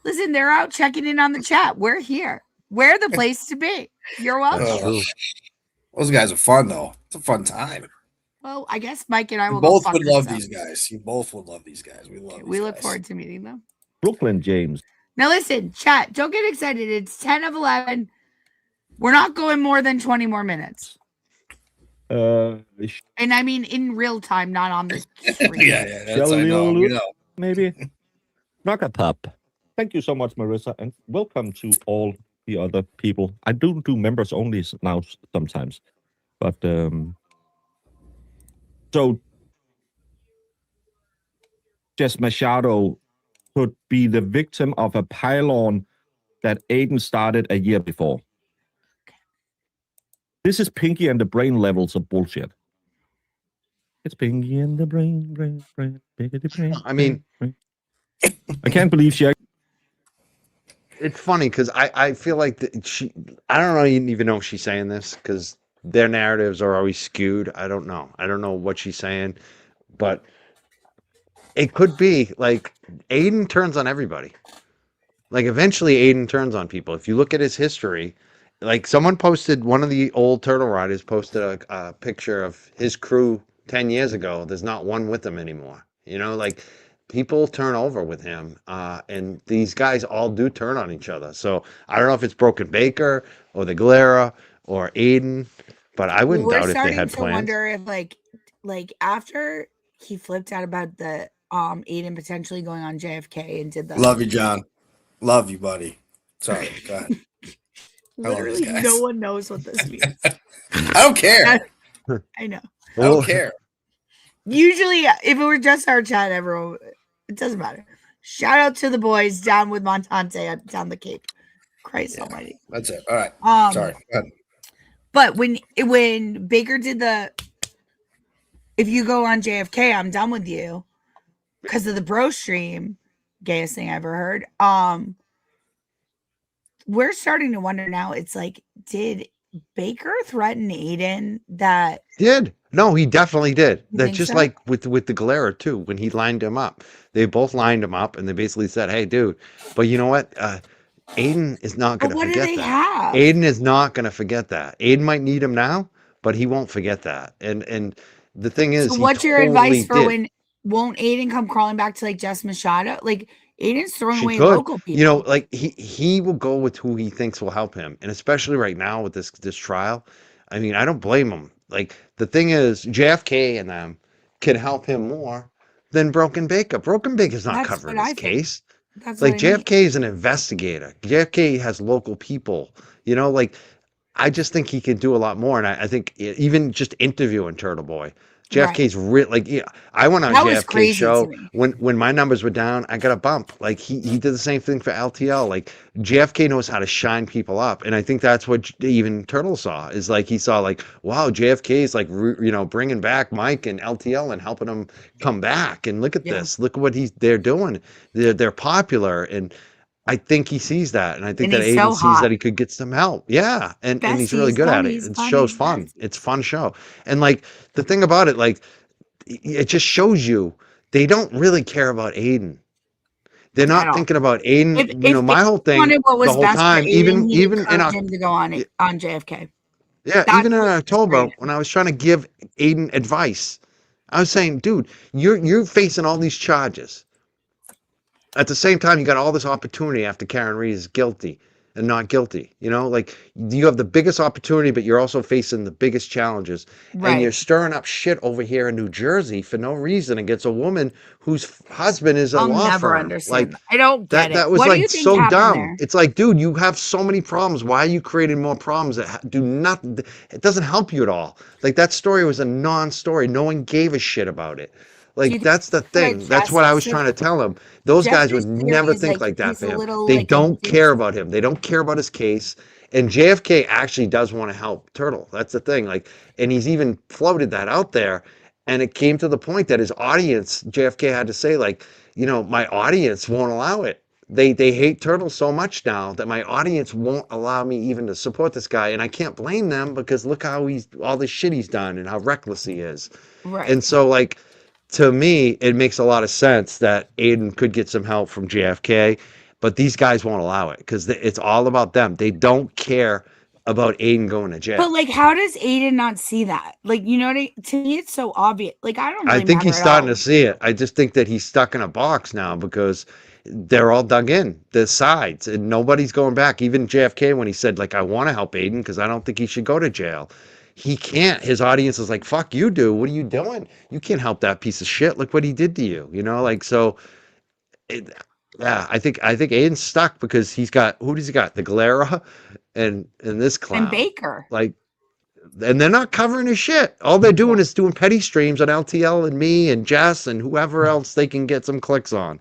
Listen, they're out checking in on the chat. We're here. We're the place to be. You're welcome. Ugh. Those guys are fun, though. It's a fun time. Well, I guess Mike and I will You both go fuck would love ourselves. these guys. You both would love these guys. We love. We look forward to meeting them. Brooklyn James. Now listen, chat, don't get excited. It's 10 of 11. We're not going more than 20 more minutes. And I mean in real time, not on the screen. yeah, that's I know. We know. Maybe. Rocket Pup. Thank you so much, Marissa, and welcome to all the other people. I do members only now sometimes, but so Jess Machado could be the victim of a pylon that Aiden started a year before. This is Pinky and the Brain levels of bullshit. It's Pinky and the brain, Pinky brain. I mean, I can't believe she. It's funny because I feel like I don't know even know if she's saying this because their narratives are always skewed. I don't know what she's saying, but it could be like Aiden turns on everybody. Like eventually Aiden turns on people. If you look at his history, like someone posted, one of the old Turtle Riders posted a picture of his crew 10 years ago. There's not one with him anymore. You know, like people turn over with him. And these guys all do turn on each other. So I don't know if it's Broken Baker or the Galera or Aiden, but I wouldn't doubt if they had plans. We're starting to wonder if like after he flipped out about the Aiden potentially going on JFK and did the Love you, John. Love you, buddy. Sorry, go ahead. Literally, no one knows what this means. I don't care. I know. I don't care. Usually, if it were just our chat, everyone, it doesn't matter. Shout out to the boys down with Montante down the Cape. Christ Almighty. That's it. All right. Sorry. Go ahead. But when Baker did the, if you go on JFK, I'm done with you, because of the bro stream, gayest thing I ever heard. We're starting to wonder now. It's like, did Baker threaten Aiden? That did. No, he definitely did. That just so? like with the Galera too, when he lined him up. They both lined him up and they basically said, hey, dude, but you know what? Aiden is not going to forget that. Have? Aiden is not going to forget that. Aiden might need him now, but he won't forget that. And the thing is, so what's your advice for when won't Aiden come crawling back to like Jess Machado? Like Aiden's throwing away local people. You know, like he will go with who he thinks will help him. And especially right now with this trial, I mean, I don't blame him. Like the thing is, JFK and them can help him more than Broken Baker. Broken Baker's not covering his case. That's like JFK is an investigator. JFK has local people. You know, like I just think he could do a lot more. And I think even just interviewing Turtle Boy, JFK's like, yeah, I went on That was JFK's crazy to show me. when my numbers were down. I got a bump. Like he did the same thing for LTL. Like JFK knows how to shine people up, and I think that's what even Turtle saw. Is like he saw like, wow, JFK is like bringing back Mike and LTL and helping them come back. And look at this. Look at what they're doing. They're popular, and I think he sees that, and I think And that he's Aiden so sees that hot. he could get some help. Yeah, and he's really He's good at funny, it. he's It funny, show's fun. It's a fun show, and like the thing about it, like it just shows you they don't really care about Aiden. They're At not all. thinking about Aiden. If My whole Aiden thing wanted what the was whole best for time, Aiden, he'd even in encourage him to go on JFK. yeah, That's even in what October when I was trying to give Aiden advice, I was saying, dude, you're facing all these charges. At the same time, you got all this opportunity after Karen Reed is guilty and not guilty. Like you have the biggest opportunity, but you're also facing the biggest challenges. And you're Right. stirring up shit over here in New Jersey for no reason against a woman whose husband is a I'll law never firm. understand. Like I don't get that it. was What do you like think so happened dumb. there? It's like, dude, you have so many problems. Why are you creating more problems that do nothing? It doesn't help you at all. Like that story was a non-story. No one gave a shit about it. Do you Like think that's the that thing. That's what I was trying to tell him. Those guys would Jeffrey's theory never is think like that he's for a him. little They like a don't care about him. They don't care about his case. And JFK actually does want to help Turtle. That's the thing. Like, and he's even floated that out there. And it came to the point that his audience, JFK had to say, like, my audience won't allow it. They hate Turtle so much now that my audience won't allow me even to support this guy. And I can't blame them because look how all the shit he's done and how reckless he is. Right. And so, like, to me, it makes a lot of sense that Aiden could get some help from JFK, but these guys won't allow it because it's all about them. They don't care about Aiden going to jail. But like, how does Aiden not see that? Like, to me, it's so obvious. Like, I don't really I think matter he's at starting all. to see it. I just think that he's stuck in a box now because they're all dug in the sides and nobody's going back. Even JFK, when he said, like, I want to help Aiden because I don't think he should go to jail. He can't. His audience is like, fuck you, do. What are you doing? You can't help that piece of shit. Look what he did to you. Like, so yeah, I think Aiden's stuck because he's got, who does he got? The Galera and this clown. And Baker. Like, and they're not covering his shit. All they're doing is doing petty streams on LTL and me and Jess and whoever else they can get some clicks on.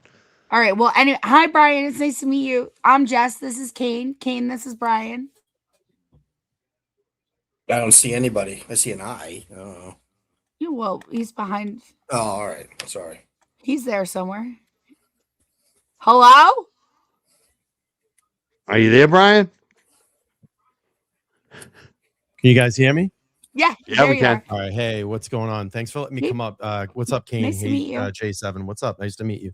All right. Well, anyway, hi, Brian. It's nice to meet you. I'm Jess. This is Kane. Kane, this is Brian. I don't see anybody. I see an eye. I don't know. Well, he's behind. Oh, all right. Sorry. He's there somewhere. Hello? Are you there, Brian? Can you guys hear me? Yeah, yeah, we can. All right. Hey, what's going on? Thanks for letting me come up. What's up, Kane? Nice to meet you. J7. What's up? Nice to meet you.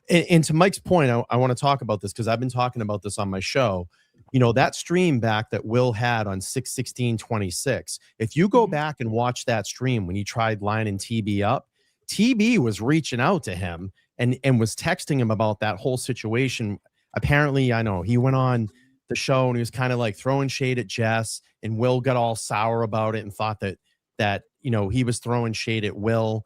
And to Mike's point, I want to talk about this because I've been talking about this on my show. That stream back that Will had on 6/16/26. If you go back and watch that stream when he tried lining TB up, TB was reaching out to him and was texting him about that whole situation. Apparently, I know he went on the show and he was kind of like throwing shade at Jess, and Will got all sour about it and thought that he was throwing shade at Will.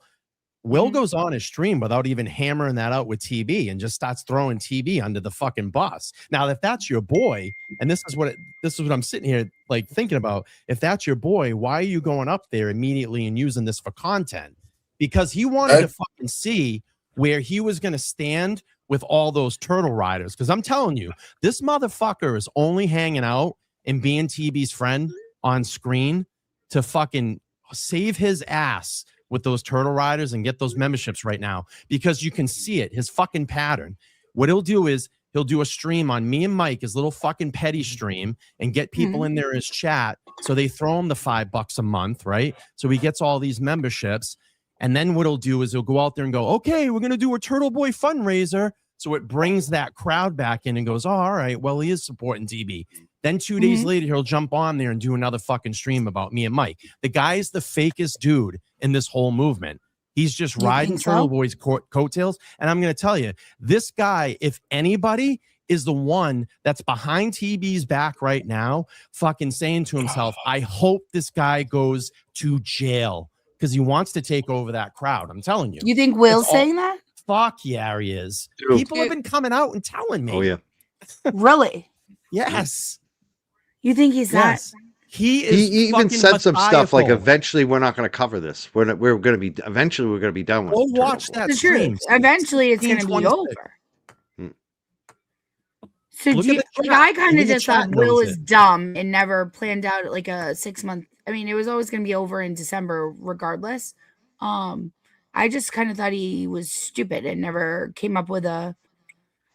Will goes on his stream without even hammering that out with TB and just starts throwing TB under the fucking bus. Now, if that's your boy, and this is what I'm sitting here like thinking about, if that's your boy, why are you going up there immediately and using this for content? Because he wanted to fucking see where he was going to stand with all those turtle riders. Because I'm telling you, this motherfucker is only hanging out and being TB's friend on screen to fucking save his ass with those turtle riders and get those memberships right now, because you can see it, his fucking pattern. What he'll do is he'll do a stream on me and Mike, his little fucking petty stream, and get people in there in his chat. So they throw him the $5 a month, right? So he gets all these memberships. And then what he'll do is he'll go out there and go, okay, we're going to do a Turtle Boy fundraiser. So it brings that crowd back in and goes, oh, all right, well, he is supporting TB. Then 2 days later, he'll jump on there and do another fucking stream about me and Mike. The guy is the fakest dude in this whole movement. He's just riding Turtle Boy's coattails. And I'm going to tell you, this guy, if anybody, is the one that's behind TB's back right now, fucking saying to himself, I hope this guy goes to jail because he wants to take over that crowd. I'm telling you. You think Will's saying that? Fuck yeah, he is. Dude. People have been coming out and telling me. Oh, yeah. Really? Yes. You think he's that? He is. He even fucking said some stuff like, maniacal. "Eventually, we're not going to cover this. We're going to be. Eventually, we're going to be done with." Go it. watch that The stream. truth. Eventually, it's going to be 1626. over. Hmm. So Look do at you, the like, chat. I kind Even of the just thought chat Will knows is it. dumb and never planned out like a 6-month. I mean, it was always going to be over in December regardless. I just kind of thought he was stupid and never came up with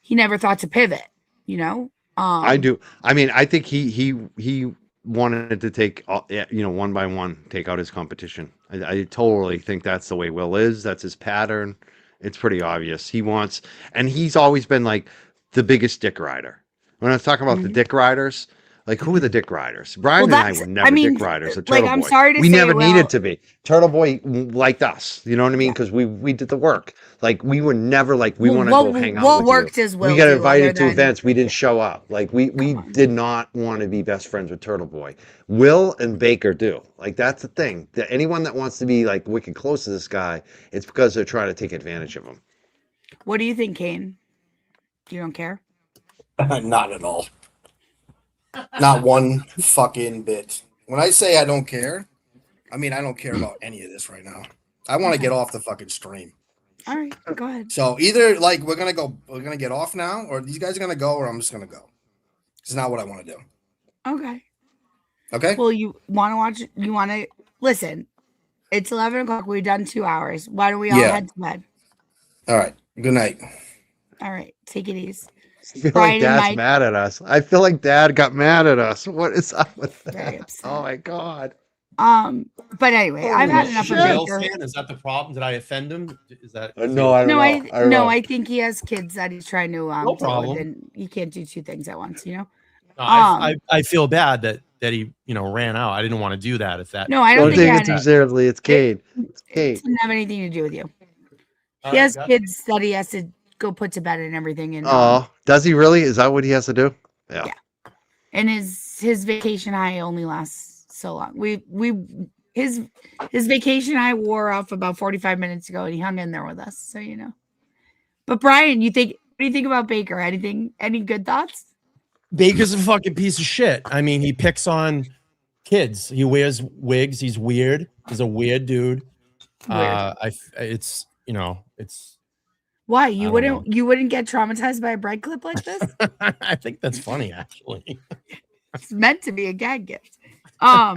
he never thought to pivot, you know? I do. I mean, I think he wanted to take, one by one, take out his competition. I totally think that's the way Will is. That's his pattern. It's pretty obvious. He wants, and he's always been like the biggest dick rider. When I was talking about the dick riders, like who are the dick riders? Brian and I were never dick riders. The Turtle I'm Boy. sorry to We say, never Will, needed to be. Turtle Boy liked us. You know what I mean? Yeah. Because we did the work. Like we were never like we Well, want to what- go hang out what with work you. does Will We got do invited other to than- events. We didn't show up. Like we did not want to be best friends with Turtle Boy. Will and Baker do. Like that's the thing. That anyone that wants to be like wicked close to this guy, it's because they're trying to take advantage of him. What do you think, Kane? You don't care? Not at all. Not one fucking bit. When I say I don't care, I mean I don't care about any of this right now. I want to get off the fucking stream. All right, go ahead. So either like we're gonna get off now, or these guys are gonna go, or I'm just gonna go. It's not what I want to do. Okay. Okay. Well, you want to watch? You want to listen? It's 11 o'clock. We've done 2 hours. Why don't we all Yeah. head to bed? All right. Good night. All right. Take it easy. I feel Brian like and Dad's Mike- mad at us. I feel like Dad got mad at us. What is up with Very that? upset. Oh my God. But anyway, I've had enough of Bill Baker. fan? Is that the problem? Did I offend him? Is that No, I don't know. I don't know. I think he has kids that he's trying to No deal with, problem. and you can't do two things at once, you know. No, I feel bad that he ran out. I didn't want to do that. If that No, I don't think take he it had too it. seriously. It's Kane. It's It Kane. didn't have anything to do with you. All He right, has gotcha. kids that he has to go put to bed and everything, and Oh, does he really? Is that what he has to do? Yeah. and his vacation high only lasts so long. His vacation high wore off about 45 minutes ago, and he hung in there with us. So you know. But Brian, what do you think about Baker? Any good thoughts? Baker's a fucking piece of shit. I mean, he picks on kids. He wears wigs. He's weird. He's a weird dude. It's Why I you don't wouldn't get traumatized by a bread clip like this? I think that's funny, actually. It's meant to be a gag gift. All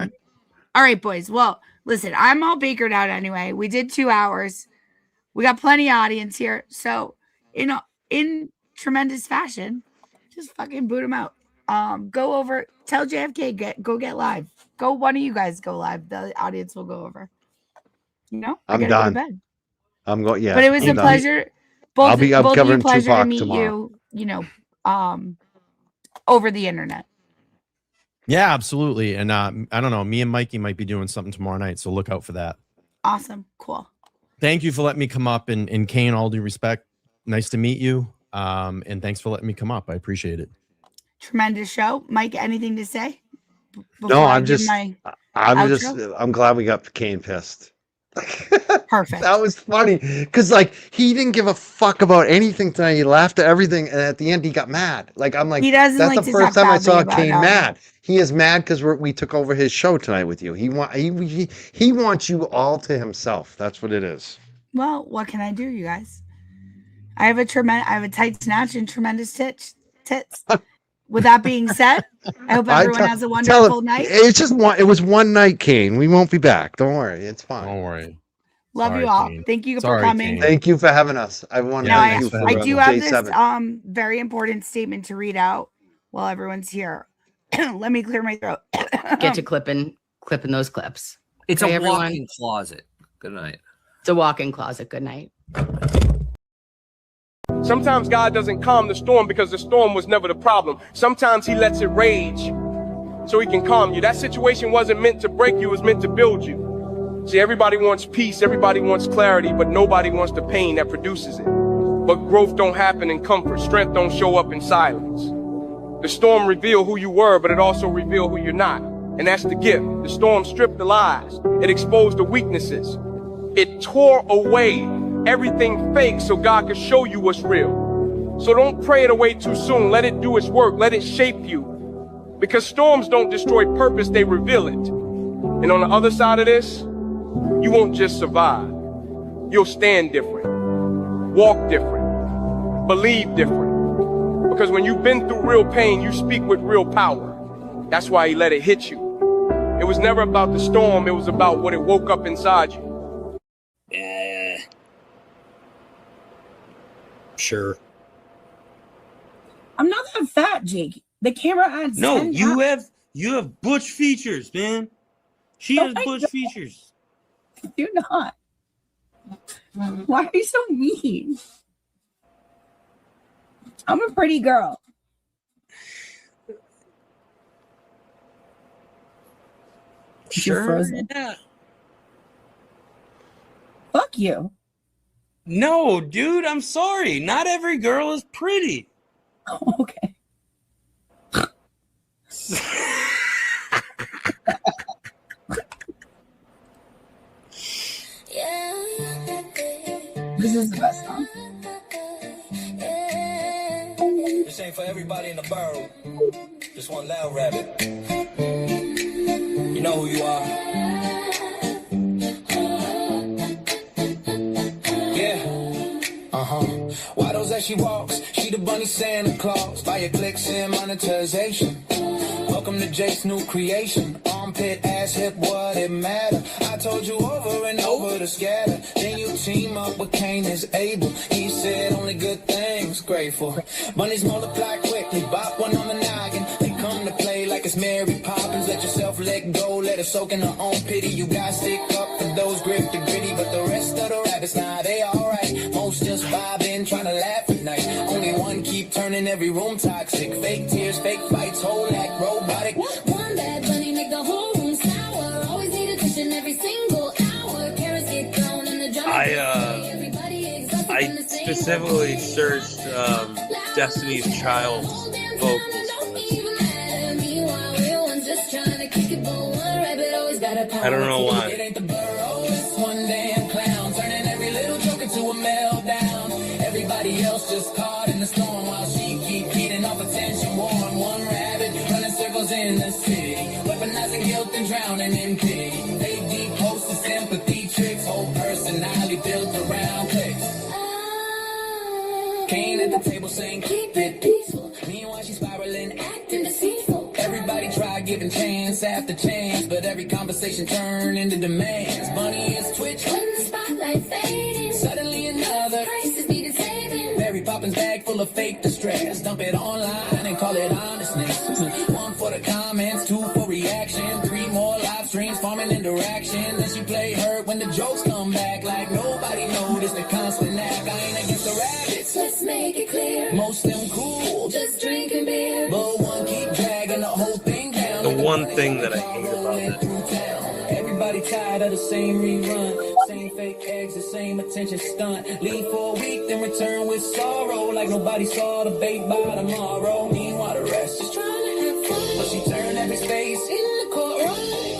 right, boys. Well, listen, I'm all bakered out anyway. We did 2 hours. We got plenty of audience here. So, in tremendous fashion, just fucking boot them out. Go over, tell JFK, go get live. Go, one of you guys go live. The audience will go over. You know, I I'm gotta go to done. bed. I'm going. Yeah. But it was I'm a done. pleasure. I'll be up both of you, covering pleasure to Tupac meet tomorrow. over the internet. Yeah, absolutely. And I don't know. Me and Mikey might be doing something tomorrow night, so look out for that. Awesome. Cool. Thank you for letting me come up. And Kane, all due respect, nice to meet you. And thanks for letting me come up. I appreciate it. Tremendous show. Mike, anything to say? No, I'm give just. my I'm just. outro? I'm glad we got Kane pissed. Perfect. That was funny because like he didn't give a fuck about anything tonight. He laughed at everything, and at the end he got mad. Like I'm like, He doesn't that's like the to first talk time I badly saw about, Kane mad. He is mad because we took over his show tonight with you. He wants you all to himself. That's what it is. Well, what can I do, you guys? I have a tight snatch and tremendous tits. With that being said, I hope everyone has a wonderful night. It's just one. It was one night, Kane. We won't be back. Don't worry. It's fine. Don't worry. Love Sorry, you all. Kane. Thank you for Sorry, coming. Kane. Thank you for having us. I want to Now, thank you for I do have this J7. very important statement to read out while everyone's here. Let me clear my throat. Get to clipping those clips. It's Okay, a everyone? walk-in closet. Good night. It's a walk-in closet. Good night. Sometimes God doesn't calm the storm because the storm was never the problem. Sometimes he lets it rage so he can calm you. That situation wasn't meant to break you, it was meant to build you. See, everybody wants peace, everybody wants clarity, but nobody wants the pain that produces it. But growth don't happen in comfort. Strength don't show up in silence. The storm revealed who you were, but it also revealed who you're not. And that's the gift. The storm stripped the lies. It exposed the weaknesses. It tore away everything fake so God could show you what's real. So don't pray it away too soon. Let it do its work. Let it shape you. Because storms don't destroy purpose, they reveal it. And on the other side of this, you won't just survive. You'll stand different, walk different, believe different. Because when you've been through real pain, you speak with real power. That's why he let it hit you. It was never about the storm, it was about what it woke up inside you. Yeah. Sure. I'm not that fat, Jake. The camera adds No, 10 you pounds. have butch features, man. She has butch features. Do not. Why are you so mean? I'm a pretty girl. Sure. Yeah. Fuck you. No, dude, I'm sorry. Not every girl is pretty. Oh, okay. This is the best song. This ain't for everybody in the borough. Just one loud rabbit. You know who you are. Why those as she walks, she the bunny Santa Claus. Fire clicks and monetization. Welcome to Jake's new creation. Armpit, ass, hip, what it matter. I told you over and over to scatter. Then you team up with Kane is able. He said only good things, grateful. Bunnies multiply quickly, bop one on the noggin. They come to play like it's Mary Poppins. Let yourself let go, let her soak in her own pity. You gotta stick up for those grip the gritty. But the rest of the rabbits, nah, they alright. Most just vibing, trying to laugh at night. Only one keep turning every room toxic. Fake tears, fake fights, whole act robotic. One bad bunny make the whole room sour. Always need attention every single hour. Carrots get thrown in the drum. I specifically searched Destiny's Child's vocals. I don't know why. One damn clown turning every little joke into a meltdown. Everybody else just caught in the storm while she keep feeding off attention. One rabbit running circles in the city, weaponizing guilt and drowning in pity. They deep posted sympathy tricks, whole personality built around clicks. Kane at the table saying keep it peaceful. Meanwhile she's spiraling, acting deceitful. Everybody try giving chance after chance, but every conversation turned into demands. Bunny is twitch when the spotlight fading. Suddenly another crisis needed saving. Mary Poppins bag full of fake distress. Dump it online and call it honestness. One for the comments, two for reaction, three more live streams forming interaction. Then she play hurt when the jokes come back like nobody noticed the constant act. I ain't against the rabbits. Let's make it clear. Most them cool, Just drinking beer. but one keep dragging the whole thing down. The one thing that I hate about it. Everybody tired of the same rerun, same fake eggs, the same attention stunt. Leave for a week, then return with sorrow, like nobody saw the bait by tomorrow. Meanwhile, the rest just trying to have fun, but she turned every space in the courtroom.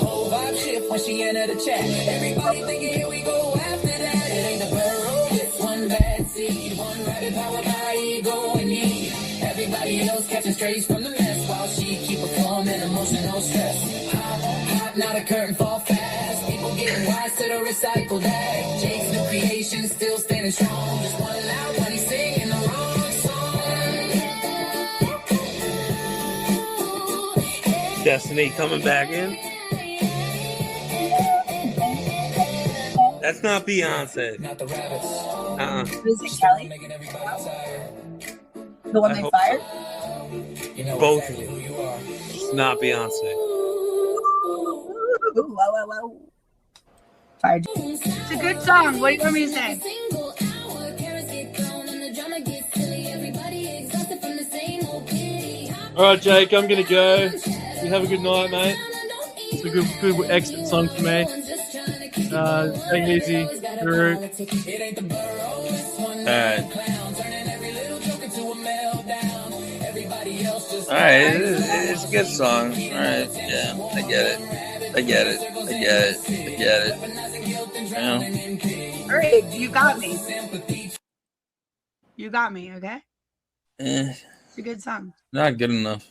Whole vibe shift when she entered the chat. Everybody thinking here we go after that. It ain't the burrow, it's one bad seed, one rabbit powered by ego and need. Everybody else catching strays from the mess while she keep performing emotional stress. Hot, not a curtain fall fast. People getting wise to the recycled bag. Jake's new creation still standing strong. Just one loud bunny singing the wrong song. Destiny coming back in. That's not Beyonce. Not the rabbits. Is it Kelly? The one they fired? You know Both exactly of who them. you are. It's not Beyonce. Whoa. Fired. It's a good song. What do you want me to say? All right, Jake, I'm gonna go. You have a good night, mate. It's a good exit song for me. Take it easy. Alright, it's a good song. Alright, yeah, I get it. Yeah. All right, you got me. You got me, okay? It's a good song. Not good enough.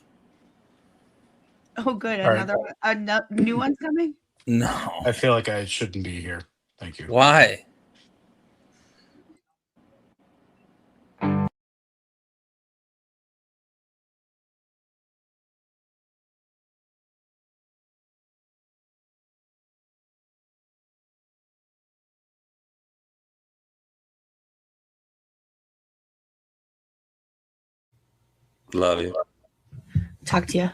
Oh, good. All right. Another new one's coming. No. I feel like I shouldn't be here. Thank you. Why? Love you. Talk to you.